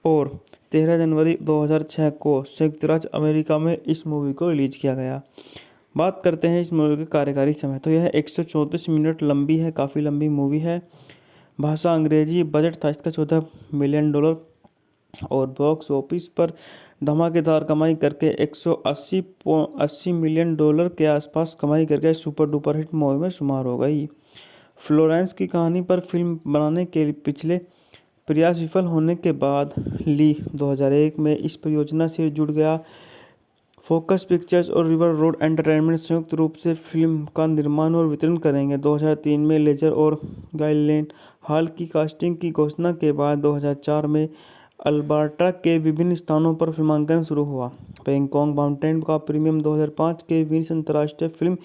और 13 जनवरी 2006 को संयुक्त राज्य अमेरिका में इस मूवी को रिलीज किया गया। बात करते हैं इस मूवी के कार्यकारी समय। तो यह 134 मिनट लंबी है, काफ़ी लंबी मूवी है। भाषा अंग्रेजी। बजट था इसका $14 मिलियन और बॉक्स ऑफिस पर धमाकेदार कमाई करके 180 मिलियन डॉलर के आसपास कमाई करके सुपर डुपर हिट मूवी में शुमार हो गई। फ्लोरेंस की कहानी पर फिल्म बनाने के पिछले प्रयास विफल होने के बाद ली 2001 में इस परियोजना से जुड़ गया। फोकस पिक्चर्स और रिवर रोड एंटरटेनमेंट संयुक्त रूप से फिल्म का निर्माण और वितरण करेंगे। 2003 में लेजर और गाइलेन हॉल की कास्टिंग की घोषणा के बाद 2004 में अल्बर्टा के विभिन्न स्थानों पर फिल्मांकन शुरू हुआ। बैंकॉक माउंटेन का प्रीमियम 2005 के वेनिस अंतर्राष्ट्रीय फिल्म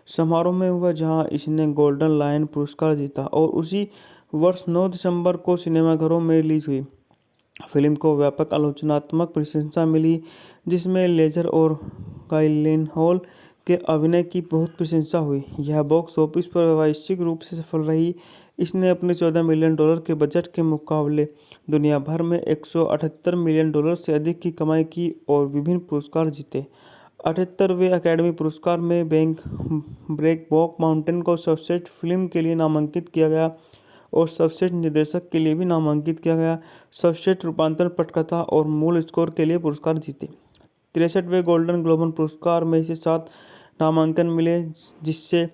समारोह में हुआ, जहां इसने गोल्डन लायन पुरस्कार जीता और उसी वर्ष 9 दिसंबर को सिनेमाघरों में रिलीज हुई। फिल्म को व्यापक आलोचनात्मक प्रशंसा मिली, जिसमें लेजर और गाइलेनहॉल के अभिनय की बहुत प्रशंसा हुई। यह बॉक्स ऑफिस पर व्यावसायिक रूप से सफल रही। इसने अपने $14 मिलियन के बजट के मुकाबले दुनिया भर में $178 मिलियन से अधिक की कमाई की और विभिन्न पुरस्कार जीते। 78वें अकेडमी पुरस्कार में ब्रेकबॉक माउंटेन को सर्वश्रेष्ठ फिल्म के लिए नामांकित किया गया और सर्वश्रेष्ठ निर्देशक के लिए भी नामांकित किया गया। सर्वश्रेष्ठ रूपांतरण पटकथा और मूल स्कोर के लिए पुरस्कार जीते। 63वें गोल्डन ग्लोब पुरस्कार में इसे 7 नामांकन मिले, जिससे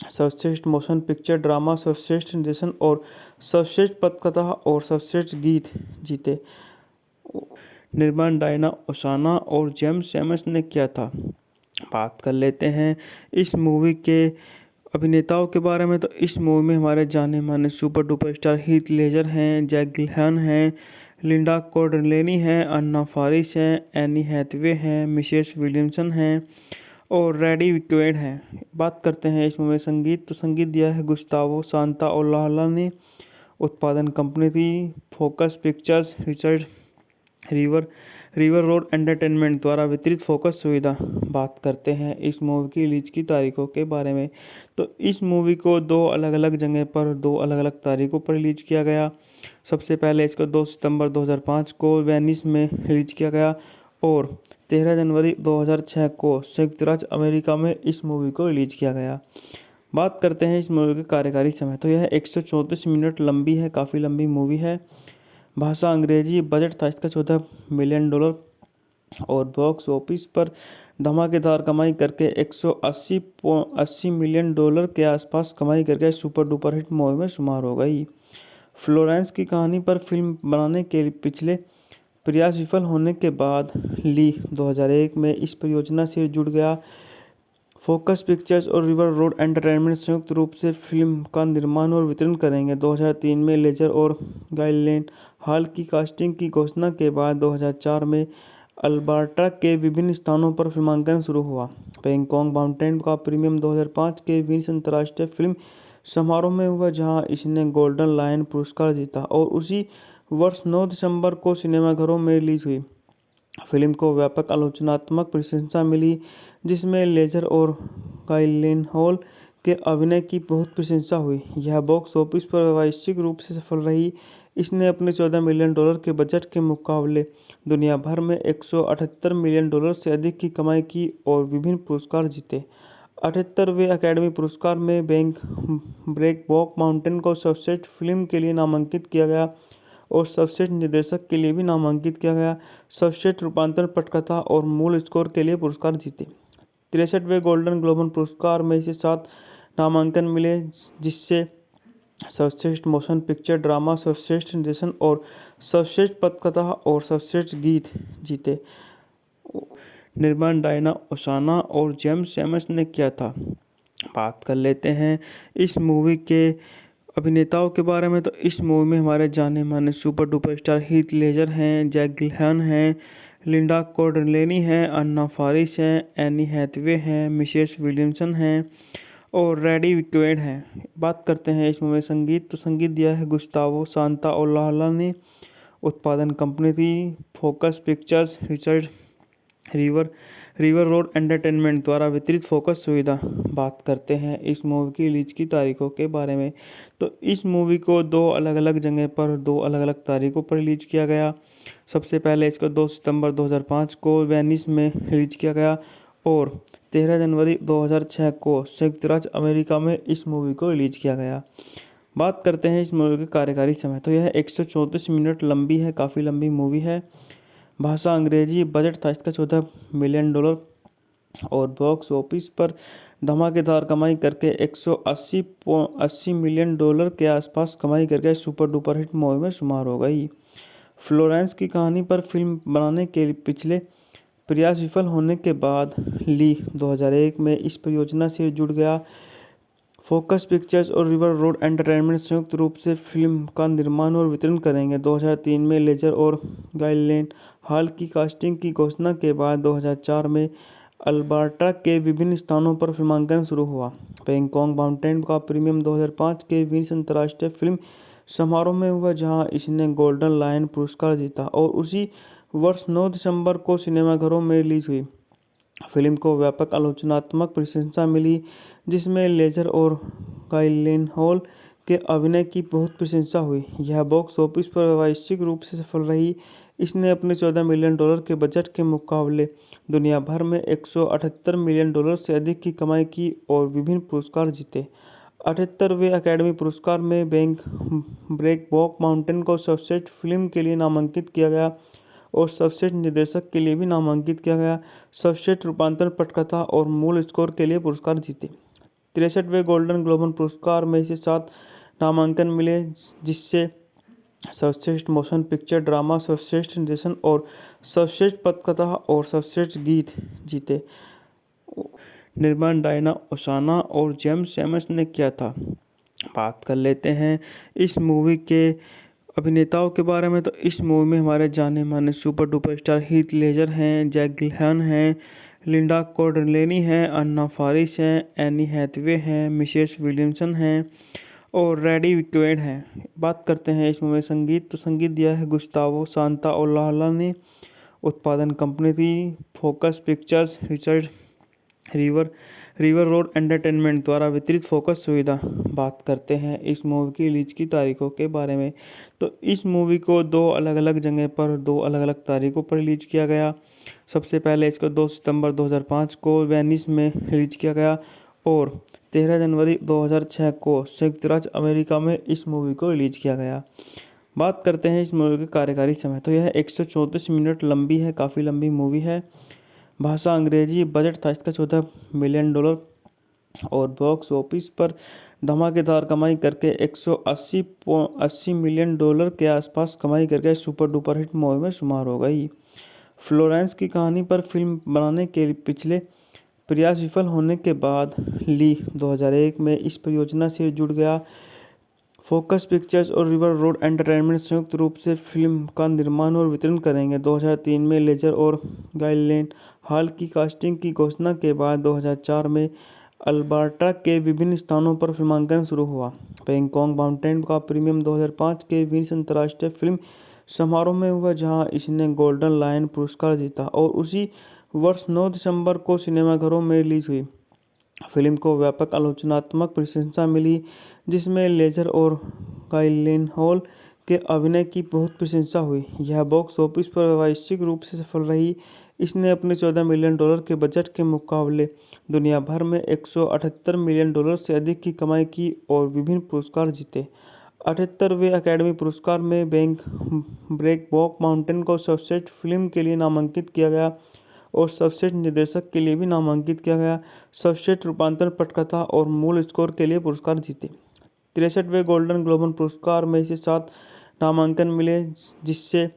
सर्वश्रेष्ठ मोशन पिक्चर ड्रामा, सर्वश्रेष्ठ निर्देशन और सर्वश्रेष्ठ पटकथा और सर्वश्रेष्ठ गीत जीते। निर्माण डायना ओसाना और जेम्स सैमस ने किया था। बात कर लेते हैं इस मूवी के अभिनेताओं के बारे में। तो इस मूवी में हमारे जाने माने super duper star Heath Ledger हैं, जैक गिलहन हैं, लिंडा कॉर्डलेनी हैं, अन्ना फारिस हैं, एनी हैथवे हैं, मिशेल विलियमसन हैं और रेडी विक्वेड हैं। बात करते हैं इस मूवी में संगीत। तो संगीत दिया है गुस्तावो सांताओलाला ने। उत्पादन कंपनी थी focus pictures, Richard river road entertainment द्वारा वितरित फोकस सुविधा। बात करते हैं इस मूवी की रिलीज की तारीखों के बारे में। तो इस मूवी को 2 अलग अलग जगह पर 2 अलग अलग तारीखों पर रिलीज किया गया। सबसे पहले इसको 2 सितंबर 2005 को वेनिस में रिलीज किया गया और 13 जनवरी 2006 को संयुक्त राज्य अमेरिका में इस मूवी को रिलीज किया गया। बात करते हैं इस मूवी के कार्यकारी समय। तो यह 134 मिनट लंबी है, काफ़ी लंबी मूवी है। भाषा अंग्रेजी। बजट था इसका $14 मिलियन और बॉक्स ऑफिस पर धमाकेदार कमाई करके 180 मिलियन डॉलर के आसपास कमाई करके सुपर डुपर हिट मूवी में शुमार हो गई। फ्लोरेंस की कहानी पर फिल्म बनाने के पिछले प्रयास विफल होने के बाद ली 2001 में इस परियोजना से जुड़ गया। फोकस पिक्चर्स और रिवर रोड एंटरटेनमेंट संयुक्त रूप से फिल्म का निर्माण और वितरण करेंगे। 2003 में लेजर और गाइलेन हॉल की कास्टिंग की घोषणा के बाद 2004 में अल्बर्टा के विभिन्न स्थानों पर फिल्मांकन शुरू हुआ। बैंकॉक माउंटेन का प्रीमियम 2005 के वेनिस अंतर्राष्ट्रीय फिल्म समारोह में हुआ, जहां इसने गोल्डन लायन पुरस्कार जीता और उसी वर्ष 9 दिसंबर को सिनेमाघरों में रिलीज हुई। फिल्म को व्यापक आलोचनात्मक प्रशंसा मिली, जिसमें लेजर और गाइलेनहॉल के अभिनय की बहुत प्रशंसा हुई। यह बॉक्स ऑफिस पर व्यावसायिक रूप से सफल रही। इसने अपने $14 मिलियन के बजट के मुकाबले दुनिया भर में $178 मिलियन से अधिक की कमाई की और विभिन्न पुरस्कार जीते। 78वें अकेडमी पुरस्कार में ब्रेकबॉक माउंटेन को सर्वश्रेष्ठ फिल्म के लिए नामांकित किया गया और सर्वश्रेष्ठ निर्देशक के लिए भी नामांकित किया गया। सर्वश्रेष्ठ रूपांतरण पटकथा और मूल स्कोर के लिए पुरस्कार जीते। 63वें गोल्डन ग्लोब पुरस्कार में इसे 7 नामांकन मिले, जिससे सर्वश्रेष्ठ मोशन पिक्चर ड्रामा, सर्वश्रेष्ठ निर्देशन और सर्वश्रेष्ठ पटकथा और सर्वश्रेष्ठ गीत जीते। निर्माण डायना ओसाना और जेम्स सैमस ने किया था। बात कर लेते हैं इस मूवी के अभिनेताओं के बारे में। तो इस मूवी में हमारे जाने माने super duper star Heath Ledger हैं, जैक गिलहन हैं, लिंडा कॉर्डलेनी हैं, अन्ना फारिस हैं, एनी हैथवे हैं, मिशेल विलियमसन हैं और रेडी विक्वेड हैं। बात करते हैं इस मूवी में संगीत। तो संगीत दिया है गुस्तावो सांताओलाला ने। उत्पादन कंपनी थी focus pictures, Richard river road entertainment द्वारा वितरित फोकस सुविधा। बात करते हैं इस मूवी की रिलीज की तारीखों के बारे में। तो इस मूवी को 2 अलग अलग जगह पर 2 अलग अलग तारीखों पर रिलीज किया गया। सबसे पहले इसको 2 सितंबर 2005 को वेनिस में रिलीज किया गया और 13 जनवरी 2006 को संयुक्त राज्य अमेरिका में इस मूवी को रिलीज किया गया। बात करते हैं इस मूवी के कार्यकारी समय। तो यह 134 मिनट लंबी है, काफ़ी लंबी मूवी है। भाषा अंग्रेजी। बजट था इसका $14 मिलियन और बॉक्स ऑफिस पर धमाकेदार कमाई करके 180 मिलियन डॉलर के आसपास कमाई करके सुपर डुपर हिट मूवी में शुमार हो गई। फ्लोरेंस की कहानी पर फिल्म बनाने के पिछले प्रयास विफल होने के बाद ली 2001 में इस परियोजना से जुड़ गया। फोकस पिक्चर्स और रिवर रोड एंटरटेनमेंट संयुक्त रूप से फिल्म का निर्माण और वितरण करेंगे। 2003 में लेजर और गाइलेन हॉल की कास्टिंग की घोषणा के बाद 2004 में अल्बर्टा के विभिन्न स्थानों पर फिल्मांकन शुरू हुआ। बैंकॉक माउंटेन का प्रीमियम 2005 के वेनिस अंतर्राष्ट्रीय फिल्म समारोह में हुआ, जहां इसने गोल्डन लायन पुरस्कार जीता और उसी वर्ष 9 दिसंबर को सिनेमाघरों में रिलीज हुई। फिल्म को व्यापक आलोचनात्मक प्रशंसा मिली, जिसमें लेजर और गाइलेनहॉल के अभिनय की बहुत प्रशंसा हुई। यह बॉक्स ऑफिस पर व्यावसायिक रूप से सफल रही। इसने अपने $14 मिलियन के बजट के मुकाबले दुनिया भर में $178 मिलियन से अधिक की कमाई की और विभिन्न पुरस्कार जीते। 78वें अकेडमी पुरस्कार में ब्रेकबॉक माउंटेन को सर्वश्रेष्ठ फिल्म के लिए नामांकित किया गया और सर्वश्रेष्ठ निर्देशक के लिए भी नामांकित किया गया। सर्वश्रेष्ठ रूपांतरण पटकथा और मूल स्कोर के लिए पुरस्कार जीते। 63वें गोल्डन ग्लोब पुरस्कार में इसे 7 नामांकन मिले, जिससे सर्वश्रेष्ठ मोशन पिक्चर ड्रामा, सर्वश्रेष्ठ निर्देशन और सर्वश्रेष्ठ पटकथा और सर्वश्रेष्ठ गीत जीते। निर्माण डायना ओसाना और जेम्स सैमस ने किया था। बात कर लेते हैं इस मूवी के अभिनेताओं के बारे में। तो इस मूवी में हमारे जाने माने super duper star Heath Ledger हैं, जैक गिलहन हैं, लिंडा कॉर्डलेनी हैं, अन्ना फारिस हैं, एनी हैथवे हैं, मिशेल विलियमसन हैं और रेडी विक्वेड हैं। बात करते हैं इस मूवी संगीत। तो संगीत दिया है गुस्तावो सांताओलाला ने। उत्पादन कंपनी थी focus pictures. Richard river road entertainment द्वारा वितरित फोकस सुविधा। बात करते हैं इस मूवी की रिलीज की तारीखों के बारे में। तो इस मूवी को 2 अलग अलग जगह पर 2 अलग अलग तारीखों पर रिलीज किया गया। सबसे पहले इसको 2 सितंबर 2005 को वेनिस में रिलीज किया गया और 13 जनवरी 2006 को संयुक्त राज्य अमेरिका में इस मूवी को रिलीज किया गया। बात करते हैं इस मूवी के कार्यकारी समय। तो यह 134 मिनट लंबी है, काफ़ी लंबी मूवी है। भाषा अंग्रेजी। बजट था इसका $14 मिलियन और बॉक्स ऑफिस पर धमाकेदार कमाई करके 180 मिलियन डॉलर के आसपास कमाई करके सुपर डुपर हिट मूवी में शुमार हो गई। फ्लोरेंस की कहानी पर फिल्म बनाने के पिछले प्रयास विफल होने के बाद ली 2001 में इस परियोजना से जुड़ गया। फोकस पिक्चर्स और रिवर रोड एंटरटेनमेंट संयुक्त रूप से फिल्म का निर्माण और वितरण करेंगे। 2003 में लेजर और गाइलेन हॉल की कास्टिंग की घोषणा के बाद 2004 में अल्बर्टा के विभिन्न स्थानों पर फिल्मांकन शुरू हुआ। बैंकॉक माउंटेन का प्रीमियम 2005 के वेनिस अंतर्राष्ट्रीय फिल्म समारोह में हुआ, जहां इसने गोल्डन लायन पुरस्कार जीता और उसी वर्ष 9 दिसंबर को सिनेमाघरों में रिलीज हुई। फिल्म को व्यापक आलोचनात्मक प्रशंसा मिली, जिसमें लेजर और गाइलेनहॉल के अभिनय की बहुत प्रशंसा हुई। यह बॉक्स ऑफिस पर व्यावसायिक रूप से सफल रही। इसने अपने $14 मिलियन के बजट के मुकाबले दुनिया भर में $178 मिलियन से अधिक की कमाई की और विभिन्न पुरस्कार जीते। 78वें अकेडमी पुरस्कार में ब्रेकबॉक माउंटेन को सर्वश्रेष्ठ फिल्म के लिए नामांकित किया गया और सर्वश्रेष्ठ निर्देशक के लिए भी नामांकित किया गया। सर्वश्रेष्ठ रूपांतरण पटकथा और मूल स्कोर के लिए पुरस्कार जीते। 63वें गोल्डन ग्लोब पुरस्कार में इसे 7 नामांकन मिले, जिससे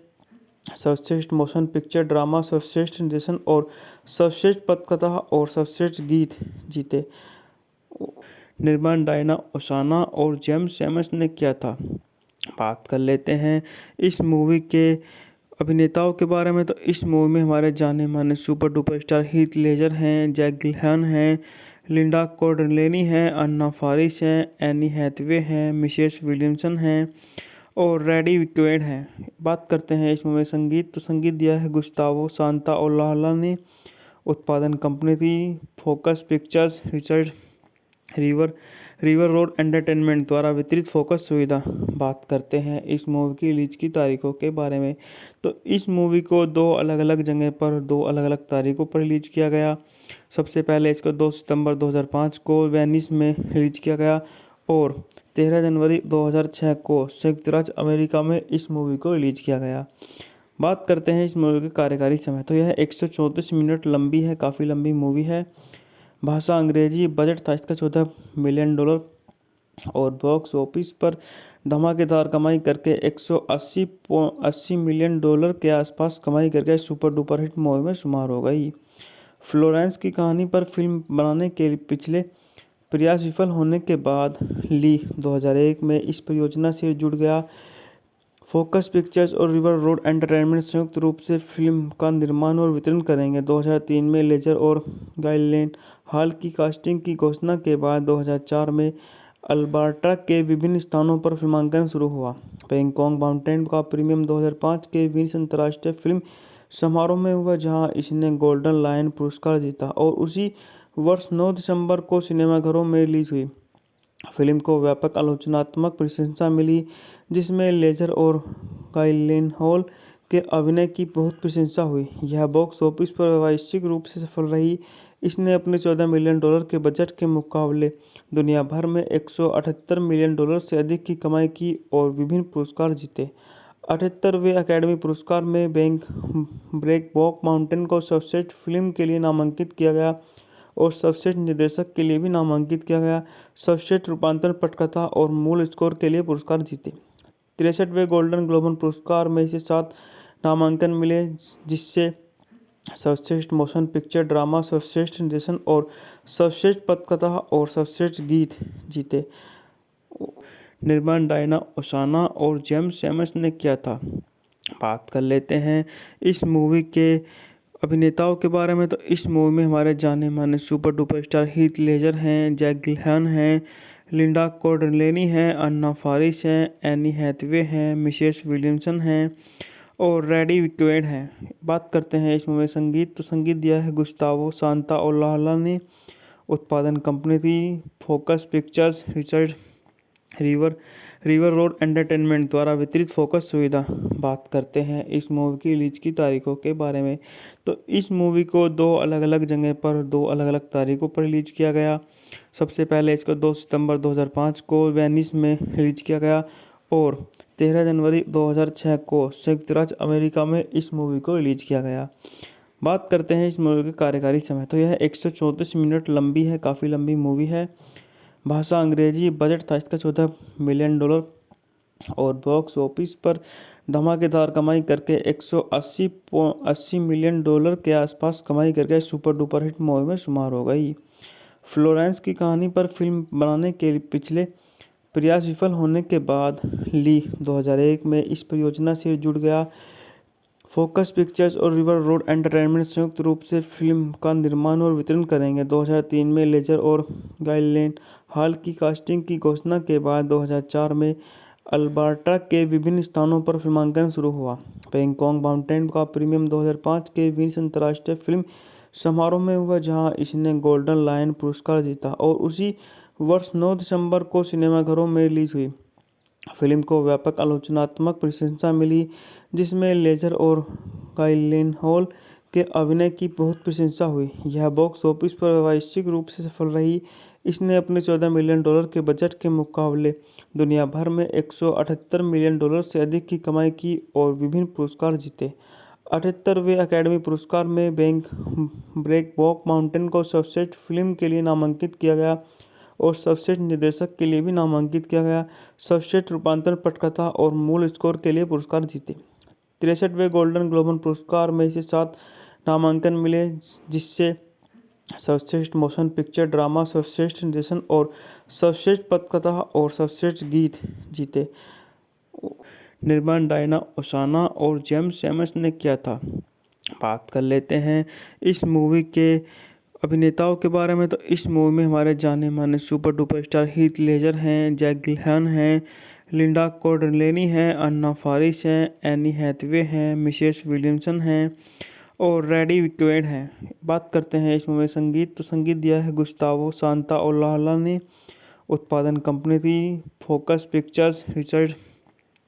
सर्वश्रेष्ठ मोशन पिक्चर ड्रामा, सर्वश्रेष्ठ निर्देशन और सर्वश्रेष्ठ पटकथा और सर्वश्रेष्ठ गीत जीते। निर्माण डायना ओसाना और जेम्स सैमस ने किया था। बात कर लेते हैं इस मूवी के अभिनेताओं के बारे में। तो इस मूवी में हमारे जाने माने super duper star Heath Ledger हैं, जैक गिलहन हैं, लिंडा कॉर्डलेनी हैं, अन्ना फारिस हैं, एनी हैथवे हैं, मिशेल विलियमसन हैं और रेडी विक्वेड हैं। बात करते हैं इस मूवी संगीत। तो संगीत दिया है गुस्तावो सांताओलाला ने। उत्पादन कंपनी थी focus pictures. Richard river road entertainment द्वारा वितरित फोकस सुविधा। बात करते हैं इस मूवी की रिलीज की तारीखों के बारे में। तो इस मूवी को 2 अलग अलग जगह पर 2 अलग अलग तारीखों पर रिलीज किया गया। सबसे पहले इसको 2 सितंबर 2005 को वेनिस में रिलीज किया गया और 13 जनवरी 2006 को संयुक्त राज्य अमेरिका में इस मूवी को रिलीज किया गया। बात करते हैं इस मूवी के कार्यकारी समय। तो यह 134 मिनट लंबी है, काफ़ी लंबी मूवी है। भाषा अंग्रेजी। बजट था इसका $14 मिलियन और बॉक्स ऑफिस पर धमाकेदार कमाई करके 180 मिलियन डॉलर के आसपास कमाई करके सुपर डुपर हिट मूवी में शुमार हो गई। फ्लोरेंस की कहानी पर फिल्म बनाने के पिछले प्रयास विफल होने के बाद ली 2001 में इस परियोजना से जुड़ गया। फोकस पिक्चर्स और रिवर रोड एंटरटेनमेंट संयुक्त रूप से फिल्म का निर्माण और वितरण करेंगे। 2003 में लेजर और गाइलेन हॉल की कास्टिंग की घोषणा के बाद 2004 में अल्बर्टा के विभिन्न स्थानों पर फिल्मांकन शुरू हुआ। बैंकॉक माउंटेन का प्रीमियम 2005 के वेनिस अंतर्राष्ट्रीय फिल्म समारोह में हुआ, जहां इसने गोल्डन लायन पुरस्कार जीता और उसी वर्ष 9 दिसंबर को सिनेमाघरों में रिलीज हुई। फिल्म को व्यापक आलोचनात्मक प्रशंसा मिली, जिसमें लेजर और गाइलेनहॉल के अभिनय की बहुत प्रशंसा हुई। यह बॉक्स ऑफिस पर व्यावसायिक रूप से सफल रही। इसने अपने $14 मिलियन के बजट के मुकाबले दुनिया भर में $178 मिलियन से अधिक की कमाई की और विभिन्न पुरस्कार जीते। 78वें अकेडमी पुरस्कार में ब्रेकबॉक माउंटेन को सर्वश्रेष्ठ फिल्म के लिए नामांकित किया गया और सर्वश्रेष्ठ निर्देशक के लिए भी नामांकित किया गया। सर्वश्रेष्ठ रूपांतरण पटकथा और मूल स्कोर के लिए पुरस्कार जीते। 63वें गोल्डन ग्लोब पुरस्कार में इसे 7 नामांकन मिले, जिससे सर्वश्रेष्ठ मोशन पिक्चर ड्रामा, सर्वश्रेष्ठ निर्देशन और सर्वश्रेष्ठ पटकथा और सर्वश्रेष्ठ गीत जीते। निर्माण डायना ओसाना और जेम्स सैमस ने किया था। बात कर लेते हैं इस मूवी के अभिनेताओं के बारे में। तो इस मूवी में हमारे जाने माने super duper star Heath Ledger हैं, जैक गिलहन हैं, लिंडा कॉर्डेलेनी हैं, अन्ना फारिस हैं, एनी हैथवे हैं, मिशेल विलियमसन हैं और रेडी विक्वेड हैं। बात करते हैं इस मूवी संगीत। तो संगीत दिया है गुस्तावो सांताओलाला ने। उत्पादन कंपनी थी focus pictures, Richard river road entertainment द्वारा वितरित फोकस सुविधा। बात करते हैं इस मूवी की रिलीज की तारीखों के बारे में। तो इस मूवी को 2 अलग अलग जगह पर 2 अलग अलग तारीखों पर रिलीज किया गया। सबसे पहले इसको 2 सितंबर 2005 को वेनिस में रिलीज किया गया और 13 जनवरी 2006 को संयुक्त राज्य अमेरिका में इस मूवी को रिलीज किया गया। बात करते हैं इस मूवी के कार्यकारी समय। तो यह 134 मिनट लंबी है, काफ़ी लंबी मूवी है। भाषा अंग्रेजी। बजट था इसका $14 मिलियन और बॉक्स ऑफिस पर धमाकेदार कमाई करके $180 मिलियन के आसपास कमाई करके सुपर डुपर हिट मूवी में शुमार हो गई। फ्लोरेंस की कहानी पर फिल्म बनाने के पिछले प्रयास विफल होने के बाद ली 2001 में इस परियोजना से जुड़ गया। फोकस पिक्चर्स और रिवर रोड एंटरटेनमेंट संयुक्त रूप से फिल्म का निर्माण और वितरण करेंगे। 2003 में लेजर और गाइलेन हॉल की कास्टिंग की घोषणा के बाद 2004 में अल्बर्टा के विभिन्न स्थानों पर फिल्मांकन शुरू हुआ। बैंकॉक माउंटेन का प्रीमियम 2005 के वेनिस अंतर्राष्ट्रीय फिल्म समारोह में हुआ, जहां इसने गोल्डन लायन पुरस्कार जीता और उसी वर्ष 9 दिसंबर को सिनेमाघरों में रिलीज हुई। फिल्म को व्यापक आलोचनात्मक प्रशंसा मिली, जिसमें लेजर और गाइलेनहॉल के अभिनय की बहुत प्रशंसा हुई। यह बॉक्स ऑफिस पर व्यावसायिक रूप से सफल रही। इसने अपने $14 मिलियन के बजट के मुकाबले दुनिया भर में $178 मिलियन से अधिक की कमाई की और विभिन्न पुरस्कार जीते। 78वें अकेडमी पुरस्कार में ब्रेकबॉक माउंटेन को सर्वश्रेष्ठ फिल्म के लिए नामांकित किया गया और सर्वश्रेष्ठ निर्देशक के लिए भी नामांकित किया गया। सर्वश्रेष्ठ रूपांतरण पटकथा और मूल स्कोर के लिए पुरस्कार जीते। 63वें गोल्डन ग्लोब पुरस्कार में इसे 7 नामांकन मिले, जिससे सर्वश्रेष्ठ मोशन पिक्चर ड्रामा, सर्वश्रेष्ठ निर्देशन और सर्वश्रेष्ठ पटकथा और सर्वश्रेष्ठ गीत जीते। निर्माण डायना ओसाना और जेम्स सैमस ने किया था। बात कर लेते हैं इस मूवी के अभिनेताओं के बारे में। तो इस मूवी में हमारे जाने माने super duper star Heath Ledger हैं, जैक गिलहन हैं, लिंडा कॉर्डेलेनी हैं, अन्ना फारिस हैं, एनी हैथवे हैं, मिशेल विलियमसन हैं और रेडी विक्वेड हैं। बात करते हैं इस मूवी संगीत। तो संगीत दिया है गुस्तावो सांताओलाला ने। उत्पादन कंपनी थी focus pictures, Richard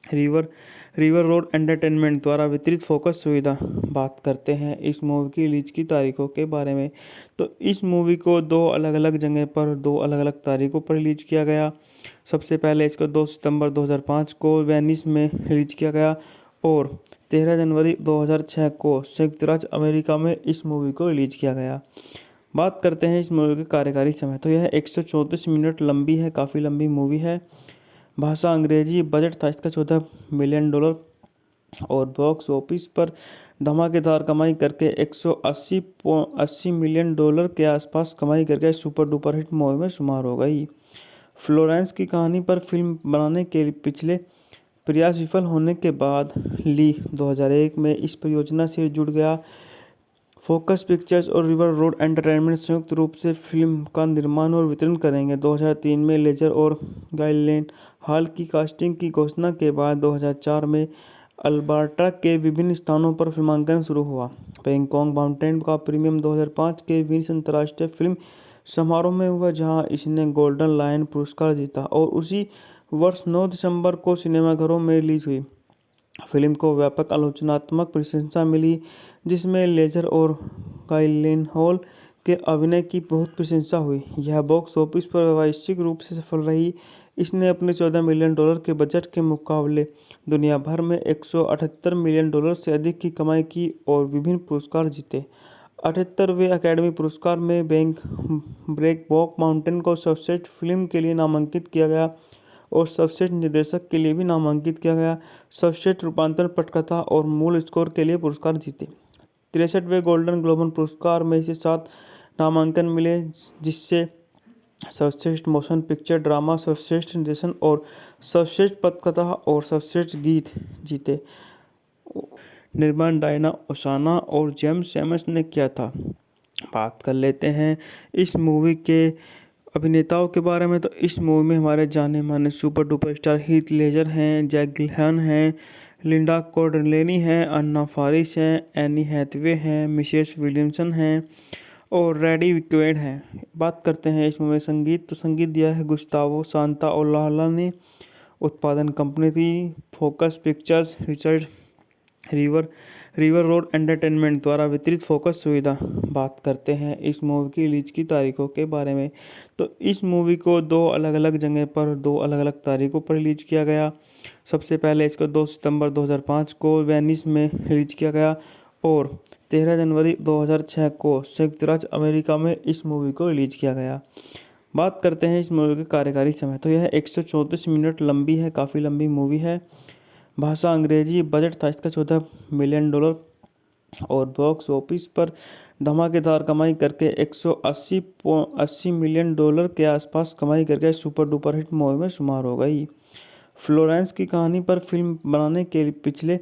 river road entertainment द्वारा वितरित फोकस सुविधा। बात करते हैं इस मूवी की रिलीज की तारीखों के बारे में। तो इस मूवी को 2 अलग अलग जगह पर 2 अलग अलग तारीखों पर रिलीज किया गया। सबसे पहले इसको 2 सितंबर 2005 को वेनिस में रिलीज किया गया और 13 जनवरी 2006 को संयुक्त राज्य अमेरिका में इस मूवी को रिलीज किया गया। बात करते हैं इस मूवी के कार्यकारी समय। तो यह 134 मिनट लंबी है, काफ़ी लंबी मूवी है। भाषा अंग्रेजी। बजट था इसका $14 मिलियन और बॉक्स ऑफिस पर धमाकेदार कमाई करके $180 मिलियन के आसपास कमाई करके सुपर डुपर हिट मूवी में शुमार हो गई। फ्लोरेंस की कहानी पर फिल्म बनाने के पिछले प्रयास विफल होने के बाद ली 2001 में इस परियोजना से जुड़ गया। फोकस पिक्चर्स और रिवर रोड एंटरटेनमेंट संयुक्त रूप से फिल्म का निर्माण और वितरण करेंगे। 2003 में लेजर और गाइलेन हॉल की कास्टिंग की घोषणा के बाद 2004 में अल्बर्टा के विभिन्न स्थानों पर फिल्मांकन शुरू हुआ। बैंकॉक माउंटेन का प्रीमियम 2005 के वेनिस अंतर्राष्ट्रीय फिल्म समारोह में हुआ, जहां इसने गोल्डन लायन पुरस्कार जीता और उसी वर्ष 9 दिसंबर को सिनेमाघरों में रिलीज हुई। फिल्म को व्यापक आलोचनात्मक प्रशंसा मिली, जिसमें लेजर और गाइलेनहॉल के अभिनय की बहुत प्रशंसा हुई। यह बॉक्स ऑफिस पर व्यावसायिक रूप से सफल रही। इसने अपने $14 मिलियन के बजट के मुकाबले दुनिया भर में $178 मिलियन से अधिक की कमाई की और विभिन्न पुरस्कार जीते। 78वें अकेडमी पुरस्कार में ब्रेकबॉक माउंटेन को सर्वश्रेष्ठ फिल्म के लिए नामांकित किया गया और सर्वश्रेष्ठ निर्देशक के लिए भी नामांकित किया गया। सर्वश्रेष्ठ रूपांतरण पटकथा और मूल स्कोर के लिए पुरस्कार जीते। 63वें गोल्डन ग्लोब पुरस्कार में इसे 7 नामांकन मिले, जिससे सर्वश्रेष्ठ मोशन पिक्चर ड्रामा, सर्वश्रेष्ठ निर्देशन और सर्वश्रेष्ठ पटकथा और सर्वश्रेष्ठ गीत जीते। निर्माण डायना ओसाना और जेम्स सैमस ने किया था। बात कर लेते हैं इस मूवी के अभिनेताओं के बारे में। तो इस मूवी में हमारे जाने माने super duper star Heath Ledger हैं, जैक गिलहन हैं, लिंडा कॉर्डेलेनी हैं, अन्ना फारिस हैं, एनी हैथवे हैं, मिशेल विलियमसन हैं और रेडी विक्वेड हैं। बात करते हैं इस मूवी संगीत। तो संगीत दिया है गुस्तावो सांताओलाला ने। उत्पादन कंपनी थी focus pictures, Richard river road entertainment द्वारा वितरित फोकस सुविधा। बात करते हैं इस मूवी की रिलीज की तारीखों के बारे में। तो इस मूवी को 2 अलग अलग जगह पर 2 अलग अलग तारीखों पर रिलीज किया गया। सबसे पहले इसको 2 सितंबर 2005 को वेनिस में रिलीज किया गया और 13 जनवरी 2006 को संयुक्त राज्य अमेरिका में इस मूवी को रिलीज किया गया। बात करते हैं इस मूवी के कार्यकारी समय। तो यह 134 मिनट लंबी है, काफ़ी लंबी मूवी है। भाषा अंग्रेजी। बजट था इसका $14 मिलियन और बॉक्स ऑफिस पर धमाकेदार कमाई करके $180 मिलियन के आसपास कमाई करके सुपर डुपर हिट मूवी में शुमार हो गई। फ्लोरेंस की कहानी पर फिल्म बनाने के पिछले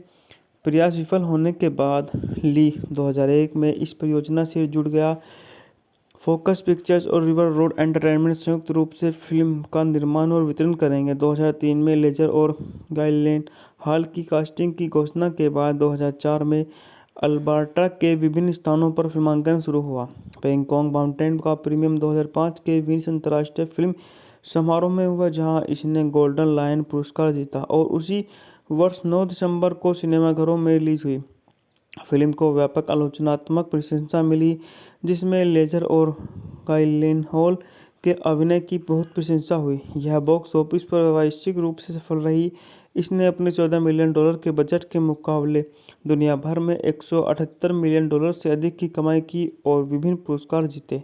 प्रयास विफल होने के बाद ली 2001 में इस परियोजना से जुड़ गया। फोकस पिक्चर्स और रिवर रोड एंटरटेनमेंट संयुक्त रूप से फिल्म का निर्माण और वितरण करेंगे। 2003 में लेजर और गाइलेन हॉल की कास्टिंग की घोषणा के बाद 2004 में अल्बर्टा के विभिन्न स्थानों पर फिल्मांकन शुरू हुआ। बैंकॉक माउंटेन का प्रीमियर 2005 के वेनिस अंतर्राष्ट्रीय फिल्म समारोह में हुआ, जहां इसने गोल्डन लायन पुरस्कार जीता और उसी वर्ष 9 दिसंबर को सिनेमाघरों में रिलीज हुई। फिल्म को व्यापक आलोचनात्मक प्रशंसा मिली, जिसमें लेजर और गाइलेनहॉल के अभिनय की बहुत प्रशंसा हुई। यह बॉक्स ऑफिस पर व्यावसायिक रूप से सफल रही। इसने अपने $14 मिलियन के बजट के मुकाबले दुनिया भर में $178 मिलियन से अधिक की कमाई की और विभिन्न पुरस्कार जीते।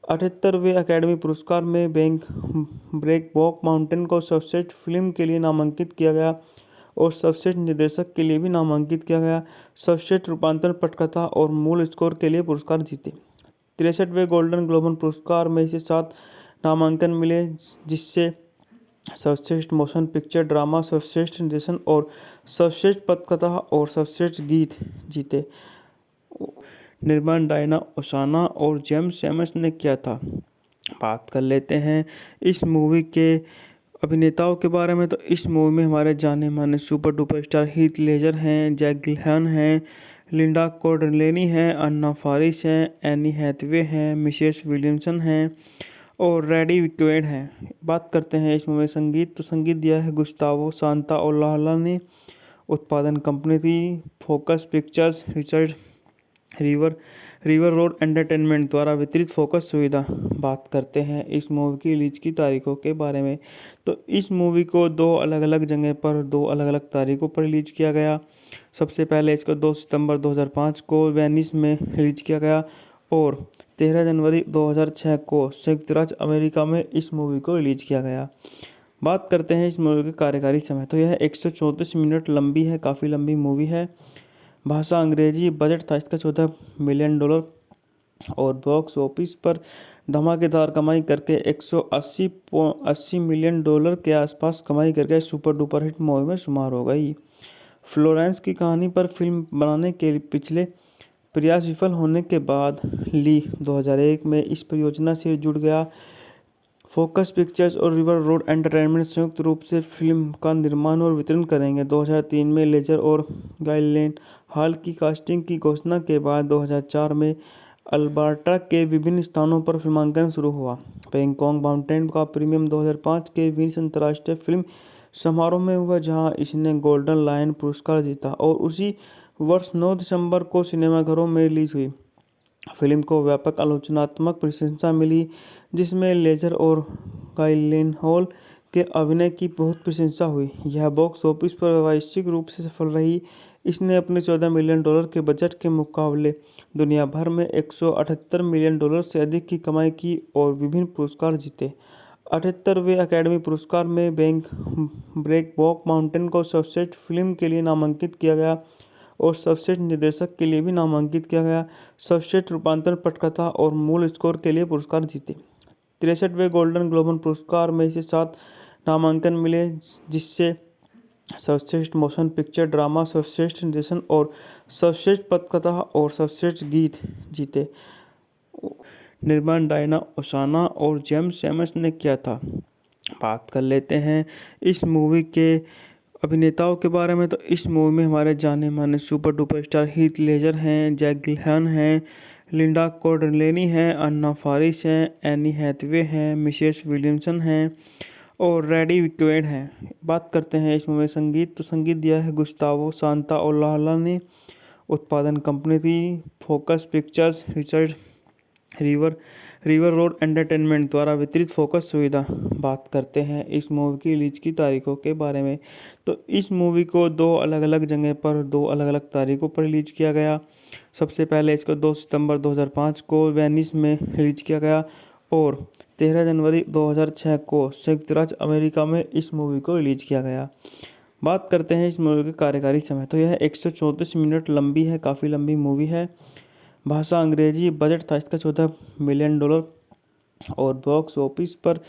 78वें अकेडमी पुरस्कार में ब्रेकबॉक माउंटेन को सर्वश्रेष्ठ फिल्म के लिए नामांकित किया गया और सर्वश्रेष्ठ निर्देशक के लिए भी नामांकित किया गया। सर्वश्रेष्ठ रूपांतरण पटकथा और मूल स्कोर के लिए पुरस्कार जीते। 63वें गोल्डन ग्लोब पुरस्कार में इसे 7 नामांकन मिले, जिससे सर्वश्रेष्ठ मोशन पिक्चर ड्रामा, सर्वश्रेष्ठ निर्देशन और सर्वश्रेष्ठ पटकथा और सर्वश्रेष्ठ गीत जीते। निर्माण डायना ओसाना और जेम्स सैमस ने किया था। बात कर लेते हैं इस मूवी के अभिनेताओं के बारे में। तो इस मूवी में हमारे जाने माने super duper star Heath Ledger हैं, जैक गिलहन हैं, लिंडा कॉर्डेलेनी हैं, अन्ना फारिस हैं, एनी हैथवे हैं, मिशेल विलियमसन हैं और रेडी विक्वेड हैं। बात करते हैं इस मूवी संगीत। तो संगीत दिया है गुस्तावो सांताओलाला ने। उत्पादन कंपनी थी focus pictures, river road entertainment द्वारा वितरित फोकस सुविधा। बात करते हैं इस मूवी की रिलीज की तारीखों के बारे में। तो इस मूवी को 2 अलग अलग जगह पर 2 अलग अलग तारीखों पर रिलीज किया गया। सबसे पहले इसको 2 सितंबर 2005 को वेनिस में रिलीज किया गया और 13 जनवरी 2006 को संयुक्त राज्य अमेरिका में इस मूवी को रिलीज किया गया। बात करते हैं इस मूवी के कार्यकारी समय। तो यह 134 मिनट लंबी है, काफ़ी लंबी मूवी है। भाषा अंग्रेजी। बजट था इसका $14 मिलियन और बॉक्स ऑफिस पर धमाकेदार कमाई करके $180 मिलियन के आसपास कमाई करके सुपर डुपर हिट मूवी में शुमार हो गई। फ्लोरेंस की कहानी पर फिल्म बनाने के पिछले प्रयास विफल होने के बाद ली 2001 में इस परियोजना से जुड़ गया। फोकस पिक्चर्स और रिवर रोड एंटरटेनमेंट संयुक्त रूप से फिल्म का निर्माण और वितरण करेंगे। 2003 में लेजर और गाइलेन हॉल की कास्टिंग की घोषणा के बाद 2004 में अल्बर्टा के विभिन्न स्थानों पर फिल्मांकन शुरू हुआ। बैंकॉक माउंटेन का प्रीमियर 2005 के वेनिस अंतर्राष्ट्रीय फिल्म समारोह में हुआ, जहां इसने गोल्डन लायन पुरस्कार जीता और उसी वर्ष 9 दिसंबर को सिनेमाघरों में रिलीज हुई। फिल्म को व्यापक आलोचनात्मक प्रशंसा मिली, जिसमें लेजर और गाइलेनहॉल के अभिनय की बहुत प्रशंसा हुई। यह बॉक्स ऑफिस पर व्यावसायिक रूप से सफल रही। इसने अपने $14 मिलियन के बजट के मुकाबले दुनिया भर में $178 मिलियन से अधिक की कमाई की और विभिन्न पुरस्कार जीते। 78वें अकेडमी पुरस्कार में ब्रेकबॉक माउंटेन को सर्वश्रेष्ठ फिल्म के लिए नामांकित किया गया और सर्वश्रेष्ठ निर्देशक के लिए भी नामांकित किया गया। सर्वश्रेष्ठ रूपांतरण पटकथा और मूल स्कोर के लिए पुरस्कार जीते। 63वें गोल्डन ग्लोब पुरस्कार में इसे 7 नामांकन मिले, जिससे सर्वश्रेष्ठ मोशन पिक्चर ड्रामा, सर्वश्रेष्ठ निर्देशन और सर्वश्रेष्ठ पटकथा और सर्वश्रेष्ठ गीत जीते। निर्माण डायना ओसाना और जेम्स एमस ने किया था। बात कर लेते हैं इस मूवी के अभिनेताओं के बारे में। तो इस मूवी में हमारे जाने माने super duper star Heath Ledger हैं, जैक गिलहन हैं, लिंडा कॉर्डेलेनी हैं, अन्ना फारिस हैं, एनी हैथवे हैं, मिशेल विलियमसन हैं और रेडी विक्वेड हैं। बात करते हैं इस मूवी में संगीत। तो संगीत दिया है गुस्तावो सांताओलाला ने। उत्पादन कंपनी थी focus pictures, Richard river road entertainment द्वारा वितरित फोकस सुविधा। बात करते हैं इस मूवी की रिलीज की तारीखों के बारे में। तो इस मूवी को 2 अलग अलग जगह पर 2 अलग अलग तारीखों पर रिलीज किया गया। सबसे पहले इसको 2 सितंबर 2005 को वेनिस में रिलीज किया गया और 13 जनवरी 2006 को संयुक्त राज्य अमेरिका में इस मूवी को रिलीज किया गया। बात करते हैं इस मूवी के कार्यकारी समय। तो यह 134 मिनट लंबी है, काफ़ी लंबी मूवी है। भाषा अंग्रेजी। बजट था इसका $14 मिलियन और बॉक्स ऑफिस पर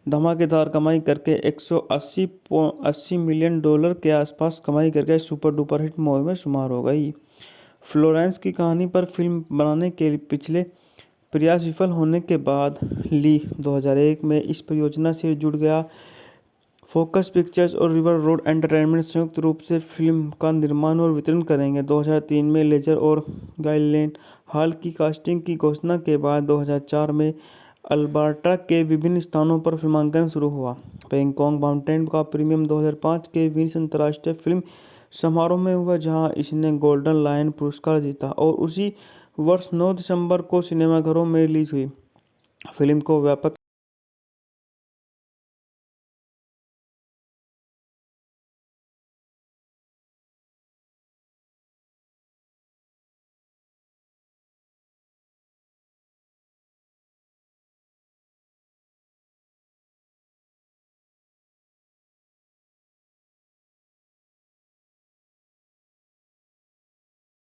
धमाकेदार कमाई करके 180 मिलियन डॉलर के आसपास कमाई करके सुपर डुपर हिट मूवी में शुमार हो गई। फ्लोरेंस की कहानी पर फिल्म बनाने के पिछले प्रयास विफल होने के बाद ली 2001 में इस परियोजना से जुड़ गया। फोकस पिक्चर्स और रिवर रोड एंटरटेनमेंट संयुक्त रूप से फिल्म का निर्माण और वितरण करेंगे। 2003 में लेजर और गाइलेनहॉल की कास्टिंग की घोषणा के बाद 2004 में अल्बर्टा के विभिन्न स्थानों पर फिल्मांकन शुरू हुआ। बैंकॉक माउंटेन का प्रीमियर 2005 के वेनिस अंतर्राष्ट्रीय फिल्म समारोह में हुआ, जहां इसने गोल्डन लायन पुरस्कार जीता और उसी वर्ष 9 दिसंबर को सिनेमाघरों में रिलीज हुई। फिल्म को व्यापक